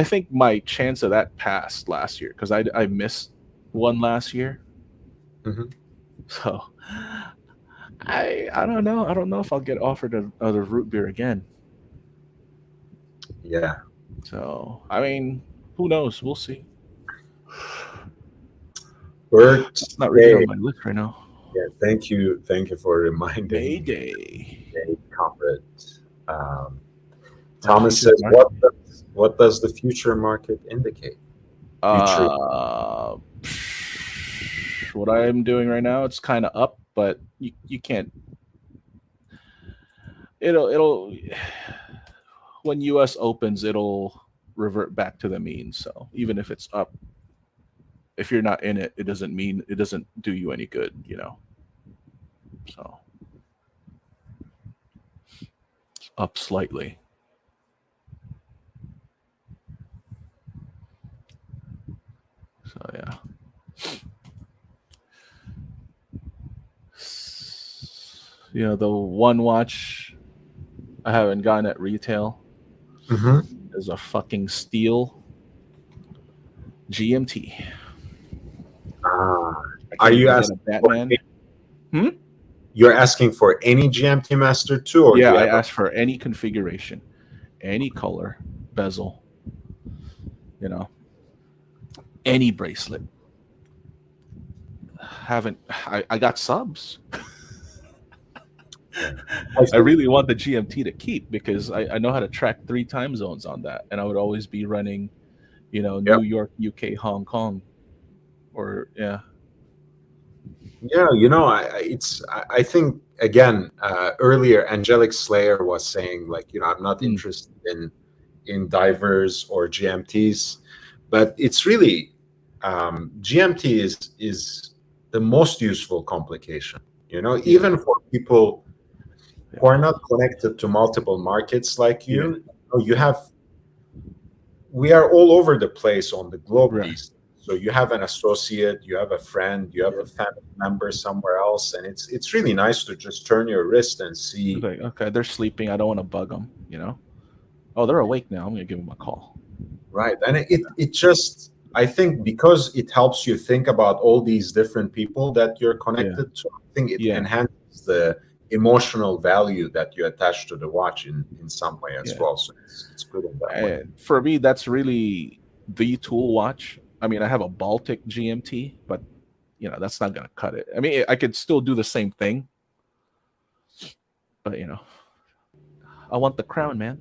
think my chance of that passed last year, because I missed one last year. So I don't know. I don't know if I'll get offered another root beer again. Yeah. So I mean, who knows? We'll see. It's not really on my list right now. Yeah, thank you for reminding me. Mayday, comrade. Thomas says, "What does the future market indicate?" What I am doing right now, it's kind of up, but you can't. It'll when US opens, it'll revert back to the mean. So even if it's up, if you're not in it, it doesn't do you any good, So it's up slightly. So yeah. The one watch I haven't gotten at retail is a fucking steel GMT. Are you asking Batman? You're asking for any GMT Master 2? Or yeah, I asked for any configuration, any color, bezel, any bracelet. I got subs. I I think, really want the GMT to keep because I know how to track 3 time zones on that, and I would always be running, yep. New York, UK, Hong Kong, or yeah, Yeah, I think again, earlier Angelic Slayer was saying, like, I'm not Mm, interested in divers or GMTs, but it's really, GMT is the most useful complication. yeah, Even for people who yeah, are not connected to multiple markets like yeah, we are all over the place on the globe right, these days. So you have an associate, you have a friend, you have yeah. a family member somewhere else, and it's really nice to just turn your wrist and It's see. like, okay, they're sleeping. I don't want to bug them. Oh, they're awake now. I'm gonna give them a call. Right. And it just, I think, because it helps you think about all these different people that you're Yeah, connected to, I think it yeah, enhances the emotional value that you attach to the watch in some way as yeah. well. So it's good in that way. For me, that's really the tool watch. I mean, I have a Baltic GMT, but that's not gonna cut it. I mean, I could still do the same thing, but I want the crown, man.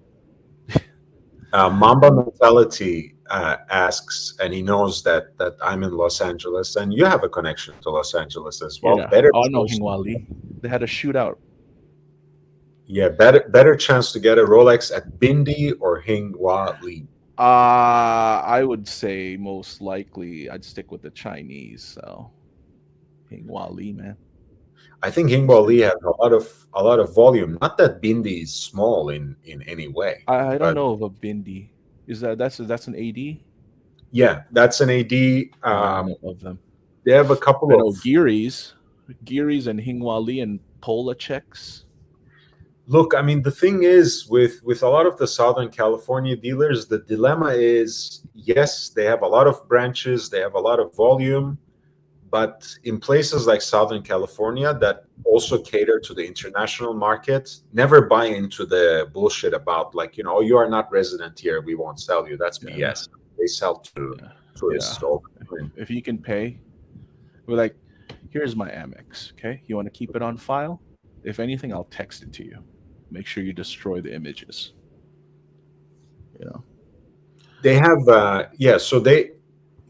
Mamba Mentality asks, and he knows that I'm in Los Angeles, and you have a connection to Los Angeles as well. Yeah. Better Oh no, choice, Hingwali. They had a shootout. yeah, better chance to get a Rolex at Bindi or Hingwa Li. I would say most likely I'd stick with the Chinese. So Hingwali, man. I think Hingwa Li has a lot of volume. Not that Bindi is small in any way, I don't but know of a Bindi. That's an AD? yeah, that's an AD. I don't know of them. They have a couple I of. know Giris and Hingwali and Pola checks. Look, I mean, the thing is with a lot of the Southern California dealers, the dilemma is, yes, they have a lot of branches, they have a lot of volume, but in places like Southern California that also cater to the international market, never buy into the bullshit about, like, oh, you are not resident here, we won't sell you. That's Yeah, BS. They sell to yeah, yeah. tourists all the time. If you can pay, we're like, here's my Amex. Okay, you want to keep it on file? If anything, I'll text it to you. Make sure you destroy the images. They have so they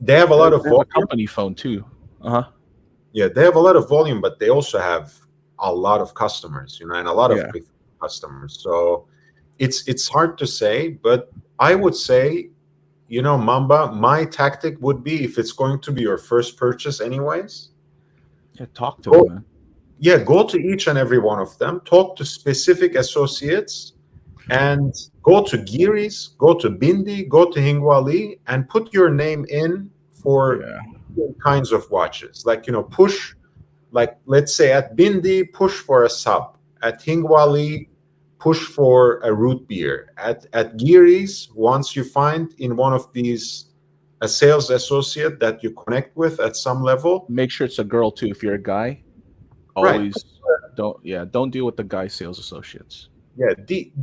have a They lot of have a volume. company phone too. Uh huh. Yeah, they have a lot of volume, but they also have a lot of customers, and a lot of Yeah. customers. So it's hard to say, but I would say, Mamba, my tactic would be, if it's going to be your first purchase anyways, Yeah. Talk to them, go, man. yeah, go to each and every one of them, talk to specific associates, and go to Giris, go to Bindi, go to Hingwali, and put your name in for Yeah. kinds of watches. Like, push, like, let's say at Bindi, push for a sub. At Hingwali, push for a root beer. At Giris, once you find in one of these a sales associate that you connect with at some level, Make sure it's a girl too. If you're a guy, right? always don't deal with the guy sales associates. Yeah,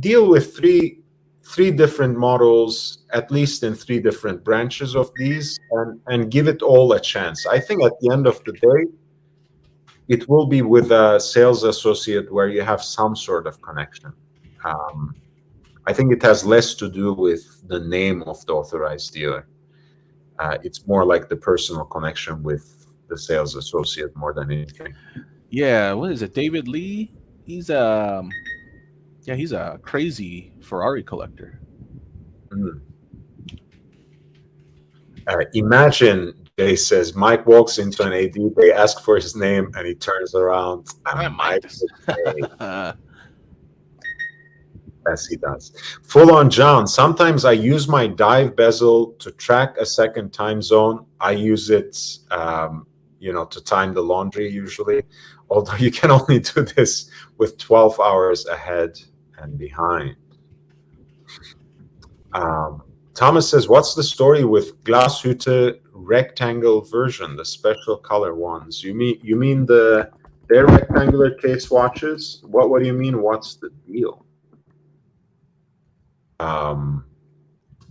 deal with three different models, at least in three different branches of these, and give it all a chance. I think at the end of the day, it will be with a sales associate where you have some sort of connection. I think it has less to do with the name of the authorized dealer. It's more like the personal connection with the sales associate more than anything. Yeah, what is it? David Lee? He's he's a crazy Ferrari collector. Mm. Imagine, Jay says, Mike walks into an AD, they ask for his name, and he turns around. I'm Mike. Yes, he does. Full on John. Sometimes I use my dive bezel to track a second time zone. I use it, to time the laundry usually. Although you can only do this with 12 hours ahead and behind. Thomas says, what's the story with Glashütte rectangle version, the special color ones? You mean their rectangular case watches? What do you mean? What's the deal?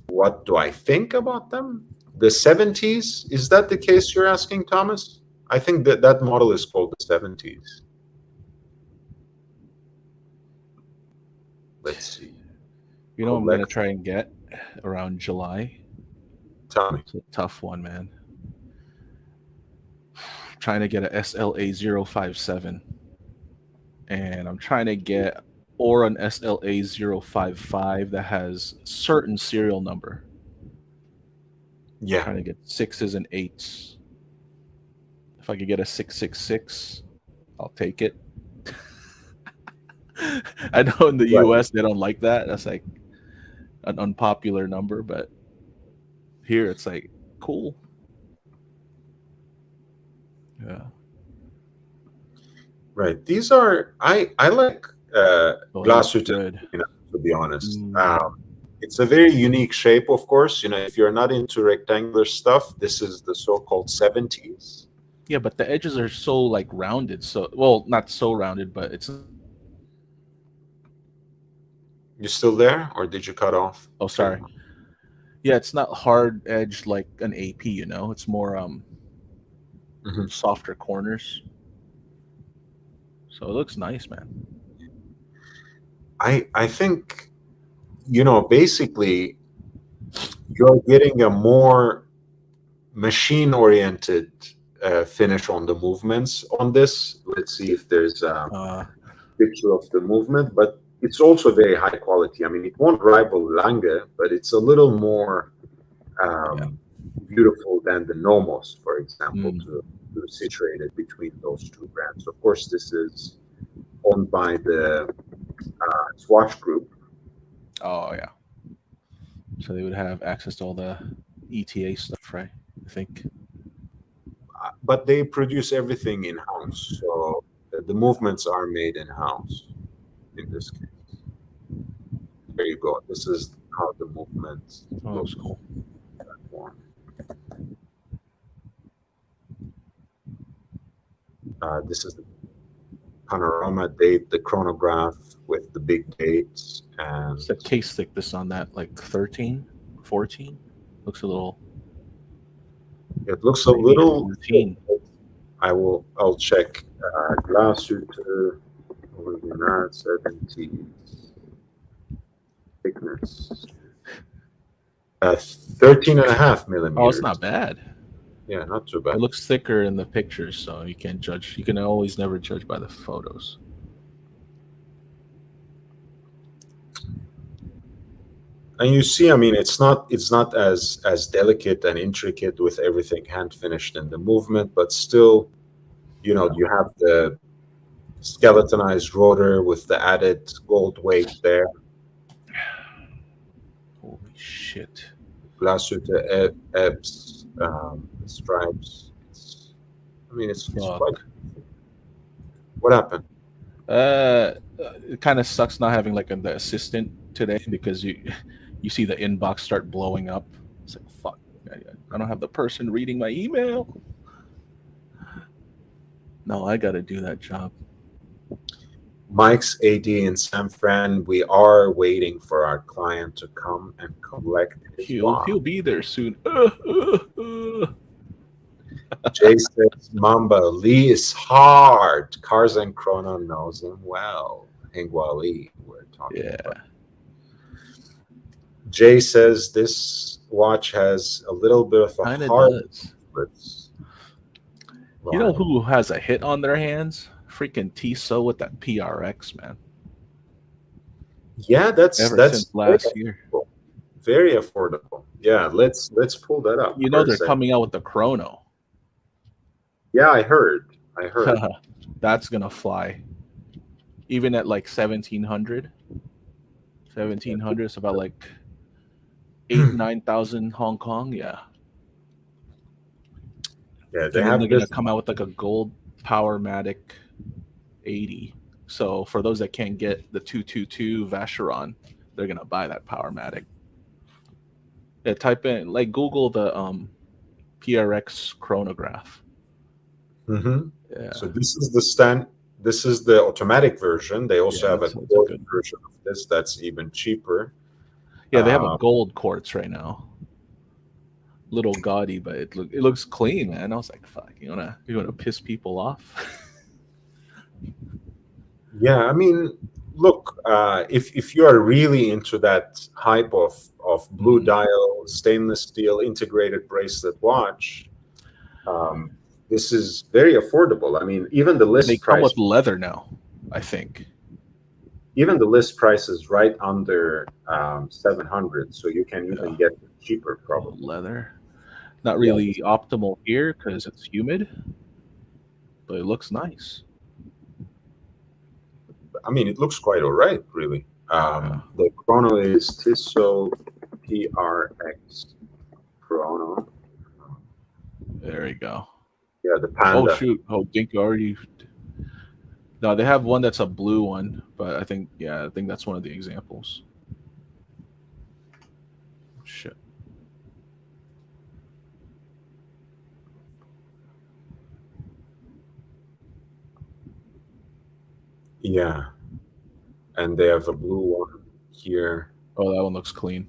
What do I think about them? The 70s, is that the case you're asking, Thomas? I think that model is called the 70s. Let's see. You know, I'm gonna Collection. try and get around July. Tell me. It's a tough one, man. Trying to get a SLA 057, and I'm trying to get or an SLA 055 that has certain serial number. Yeah. Trying to get 6s and 8s. If I could get a 666, I'll take it. I know in the Right. US they don't like that. That's like an unpopular number, but here it's like cool. Yeah. Right. These are I like glass suited, Good. to be honest. Mm. It's a very unique shape, of course. If you're not into rectangular stuff, this is the so-called 70s. Yeah, but the edges are so like rounded. So well, not so rounded, but it's. You still there, or did you cut off? Oh, sorry. Yeah, it's not hard edged like an AP. It's more softer corners. So it looks nice, man. I think basically you're getting a more machine-oriented finish on the movements on this. Let's see if there's a picture of the movement, but it's also very high quality. I mean, it won't rival Lange, but it's a little more beautiful than the Nomos, for example, to situate it between those two brands. Of course, this is owned by the Swatch Group. Oh, yeah. So they would have access to all the ETA stuff, right? I think. But they produce everything in-house, so the movements are made in-house in this case. There you go. This is how the movement looks. Cool. This is the panorama date, the chronograph with the big dates. And the case thickness on that, like 13, 14? Looks a little. It looks a little 14. I'll check. Glass suitor, 70 thickness. 13.5 millimeters. Oh, it's not bad. Yeah, not too bad. It looks thicker in the pictures, so you can't judge. You can always never judge by the photos. And you see, I mean, it's not as delicate and intricate with everything hand finished in the movement, but still, you have the skeletonized rotor with the added gold weight there. Holy shit! Glass suitor ebbs, stripes. It's quite. What happened? It kind of sucks not having like the assistant today, because you see the inbox start blowing up. It's like, fuck, I don't have the person reading my email. No, I got to do that job. Mike's AD in San Fran, we are waiting for our client to come and collect his He'll be there soon. Jay says, Mamba, Lee is hard. Cars and Chrono knows him well. Hingwa Lee, we're talking about. Jay says this watch has a little bit of a hard. You know who has a hit on their hands? Freaking Tissot with that PRX, man. Yeah, that's since last year. Very affordable. Yeah, let's pull that up. You know they're coming out with the Chrono. Yeah, I heard. That's gonna fly. Even at like 1,700. 1,700 is about like 8,000-9,000 Hong Kong. Yeah. Yeah, they're gonna come out with like a gold Powermatic 80. So for those that can't get the 222 Vacheron, they're gonna buy that Powermatic. Yeah, type in, like, Google the PRX chronograph. Yeah. So this is the automatic version. They also have a gold version of this that's even cheaper. Yeah, they have a gold quartz right now. Little gaudy, but it looks clean, man. I was like, fuck, you wanna piss people off? Yeah, I mean, look, if you are really into that hype of blue dial stainless steel integrated bracelet watch, this is very affordable. I mean, even the They list come price, with leather now, I think. even the list price is right under 700, so you can even get it cheaper Oh, probably. leather. Not Yeah. really optimal here because it's humid, but it looks nice. I mean, it looks quite all right, really. The chrono is Tissot PRX chrono. There we go. Yeah, the Oh Panda. shoot! Oh, Dinko already. No, they have one that's a blue one, but I think that's one of the examples. Shit. Yeah, and they have a blue one here. Oh, that one looks clean.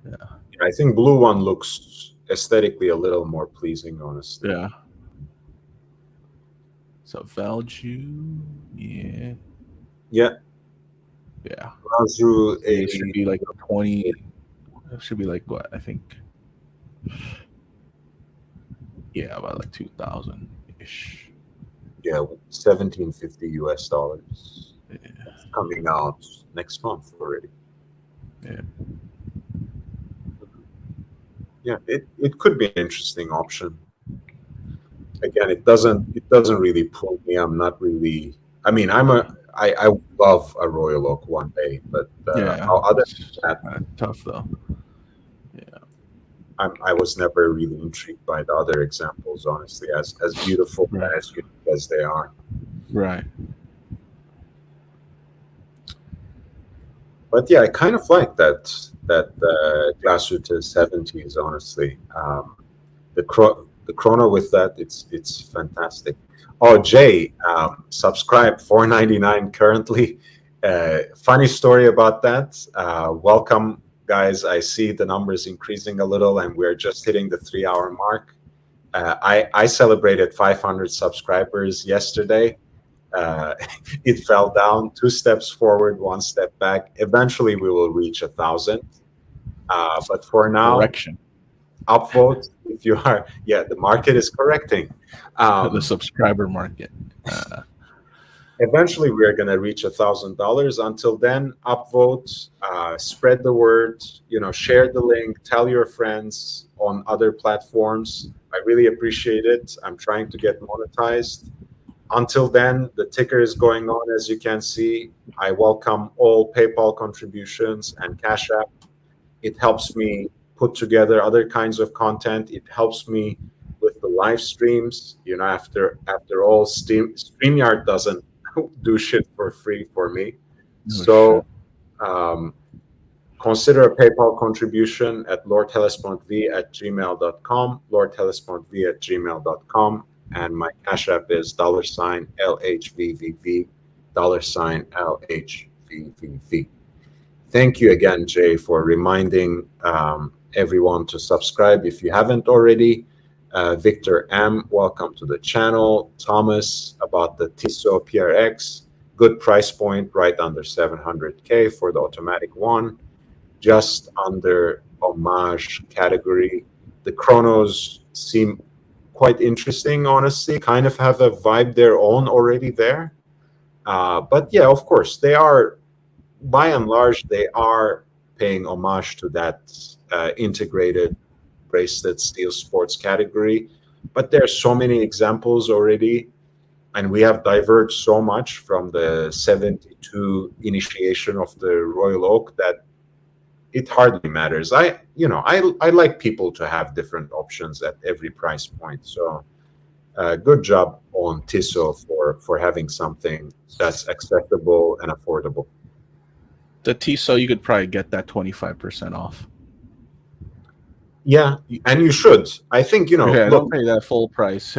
Yeah. I think blue one looks aesthetically a little more pleasing, honestly. Yeah. So Valju, yeah. Yeah. Yeah. Valju It should be like 20. It should be like what I think. Yeah, about like 2,000 ish. Yeah, 1750 US dollars. Yeah. It's coming out next month already. Yeah. Yeah, it could be an interesting option. Again, it doesn't really pull me. I'm not really. I mean, I love a Royal Oak one day, but other than that, Tough though. Yeah. I was never really intrigued by the other examples, honestly, as beautiful Right. as unique as they are. Right. But yeah, I kind of like that Glashütte 70s, honestly. The chrono with that, it's fantastic. Oh, Jay, subscribe, $4.99 currently. Funny story about that. Welcome, guys. I see the numbers increasing a little, and we're just hitting the 3-hour mark. I celebrated 500 subscribers yesterday. It fell down 2 steps forward, 1 step back. Eventually, we will reach 1,000. But for now, Correction. upvote if you are. Yeah, the market is correcting. The subscriber market. Eventually, we are going to reach $1,000. Until then, upvote, spread the word. Share the link. Tell your friends on other platforms. I really appreciate it. I'm trying to get monetized. Until then, the ticker is going on, as you can see. I welcome all PayPal contributions and Cash App. It helps me put together other kinds of content. It helps me with the live streams. After all, StreamYard doesn't do shit for free for me. So consider a PayPal contribution at lordhellespontv@gmail.com, lordhellespontv@gmail.com. And my Cash App is $LHVVV, $LHVVV. Thank you again, Jay, for reminding everyone to subscribe if you haven't already. Victor M, welcome to the channel. Thomas, about the Tissot PRX, good price point, right under 700K for the automatic one, just under homage category. The chronos seem quite interesting, honestly, kind of have a vibe their own already there. But yeah, of course, they are, by and large, they are paying homage to that integrated bracelet steel sports category. But there are so many examples already, and we have diverged so much from the 72 initiation of the Royal Oak that it hardly matters. I like people to have different options at every price point. So good job on Tissot for having something that's accessible and affordable. The Tissot, you could probably get that 25% off. Yeah, and you should. I think, look, don't pay that full price.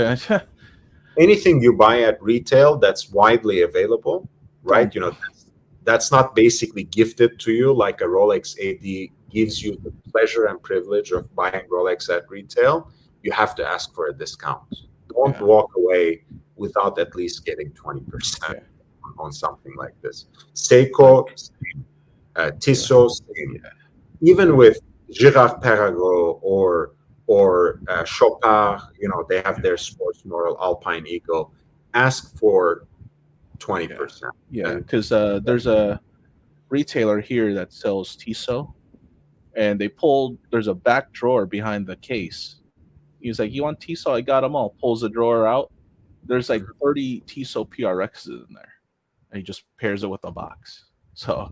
Anything you buy at retail that's widely available, right? That's not basically gifted to you like a Rolex AD gives you the pleasure and privilege of buying Rolex at retail. You have to ask for a discount. Don't walk away without at least getting 20% on something like this. Seiko, same. Tissot, same. Even with Girard Perregaux or Chopard, they have their sports model Alpine Eagle. Ask for 20%. Yeah, because there's a retailer here that sells Tissot, and there's a back drawer behind the case. He's like, "You want Tissot? I got them all." Pulls the drawer out. There's like 30 Tissot PRXs in there, and he just pairs it with a box. So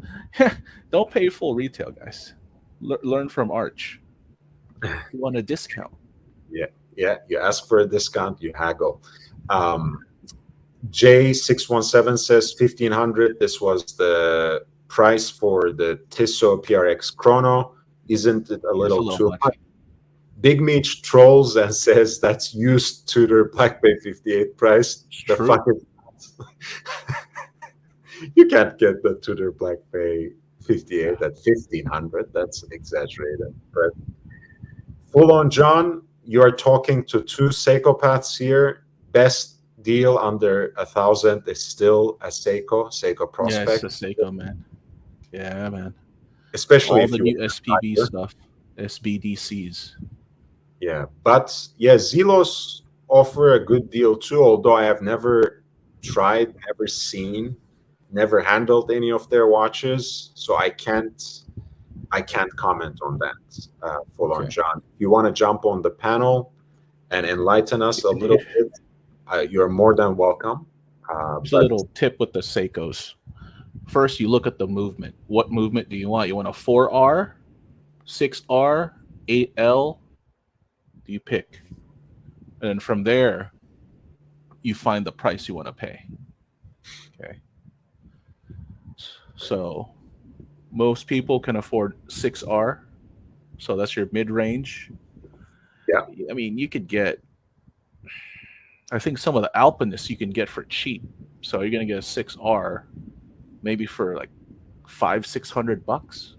don't pay full retail, guys. Learn from Arch. You want a discount? Yeah. You ask for a discount, you haggle. J617 says 1,500. This was the price for the Tissot PRX Chrono. Isn't it a little too high? Big Meech trolls and says that's used Tudor Black Bay 58 price. The fucking you can't get the Tudor Black Bay 58 at 1,500. That's exaggerated. But full on, John, you are talking to two psychopaths here. Best deal under 1,000 is still a Seiko Prospect. Yeah, it's a Seiko, man. Yeah, man. Especially all the new SPB stuff, SBDCs. Yeah, but Zelos offer a good deal too. Although I have never tried, never seen, never handled any of their watches, so I can't comment on that. Full on, John. If you want to jump on the panel and enlighten us a little bit, you're more than welcome. Just a little tip with the Seikos. First, you look at the movement. What movement do you want? You want a 4R, 6R, 8L? Do you pick? And then from there, you find the price you want to pay. Okay. So most people can afford 6R. So that's your mid-range. Yeah. I mean, you could get, I think some of the Alpinists you can get for cheap. So you're going to get a 6R maybe for like $500-600.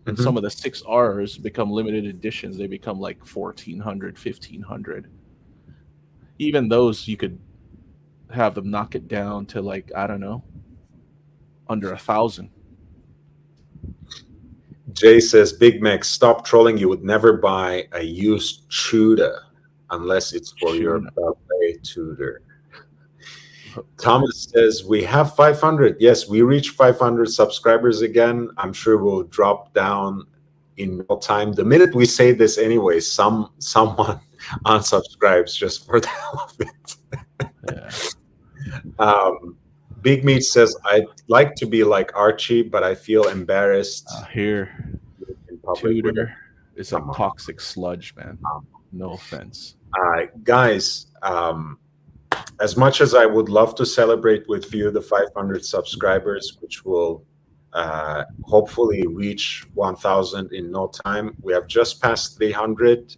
And some of the 6Rs become limited editions. They become like $1,400, $1,500. Even those, you could have them knock it down to like, I don't know, under 1,000. Jay says, Big Mac, stop trolling. You would never buy a used Tudor unless it's for your ballet Tudor. Thomas says, we have 500. Yes, we reached 500 subscribers again. I'm sure we'll drop down in no time. The minute we say this anyway, someone unsubscribes just for the hell of it. Big Meat says, I'd like to be like Archie, but I feel embarrassed. Here, Tudor is a toxic sludge, man. No offense. Guys, as much as I would love to celebrate with you the 500 subscribers, which will hopefully reach 1,000 in no time, we have just passed 300.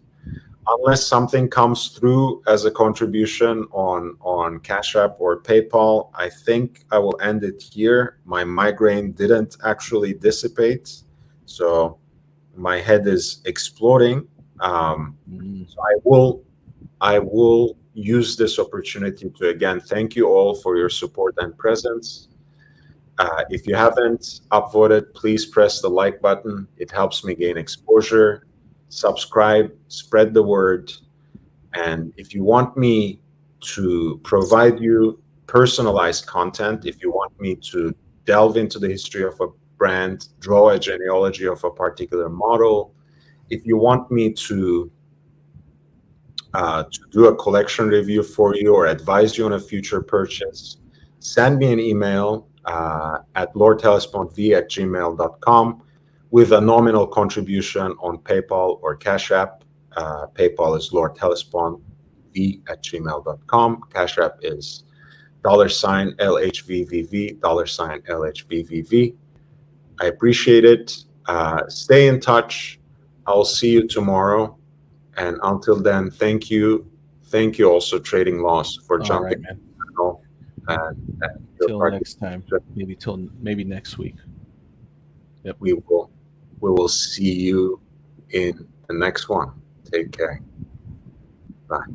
Unless something comes through as a contribution on Cash App or PayPal, I think I will end it here. My migraine didn't actually dissipate, so my head is exploding. So I will use this opportunity to again thank you all for your support and presence. If you haven't upvoted, please press the like button. It helps me gain exposure. Subscribe, spread the word. And if you want me to provide you personalized content, if you want me to delve into the history of a brand, draw a genealogy of a particular model, if you want me to do a collection review for you or advise you on a future purchase, send me an email at lordhellespontv@gmail.com with a nominal contribution on PayPal or Cash App. PayPal is lordhellespontv@gmail.com. Cash App is $LHVVV, $LHVVV. I appreciate it. Stay in touch. I'll see you tomorrow. And until then, thank you. Thank you also, Trading Loss, for jumping. Till next time. Maybe next week. Yep. We will see you in the next one. Take care. Bye.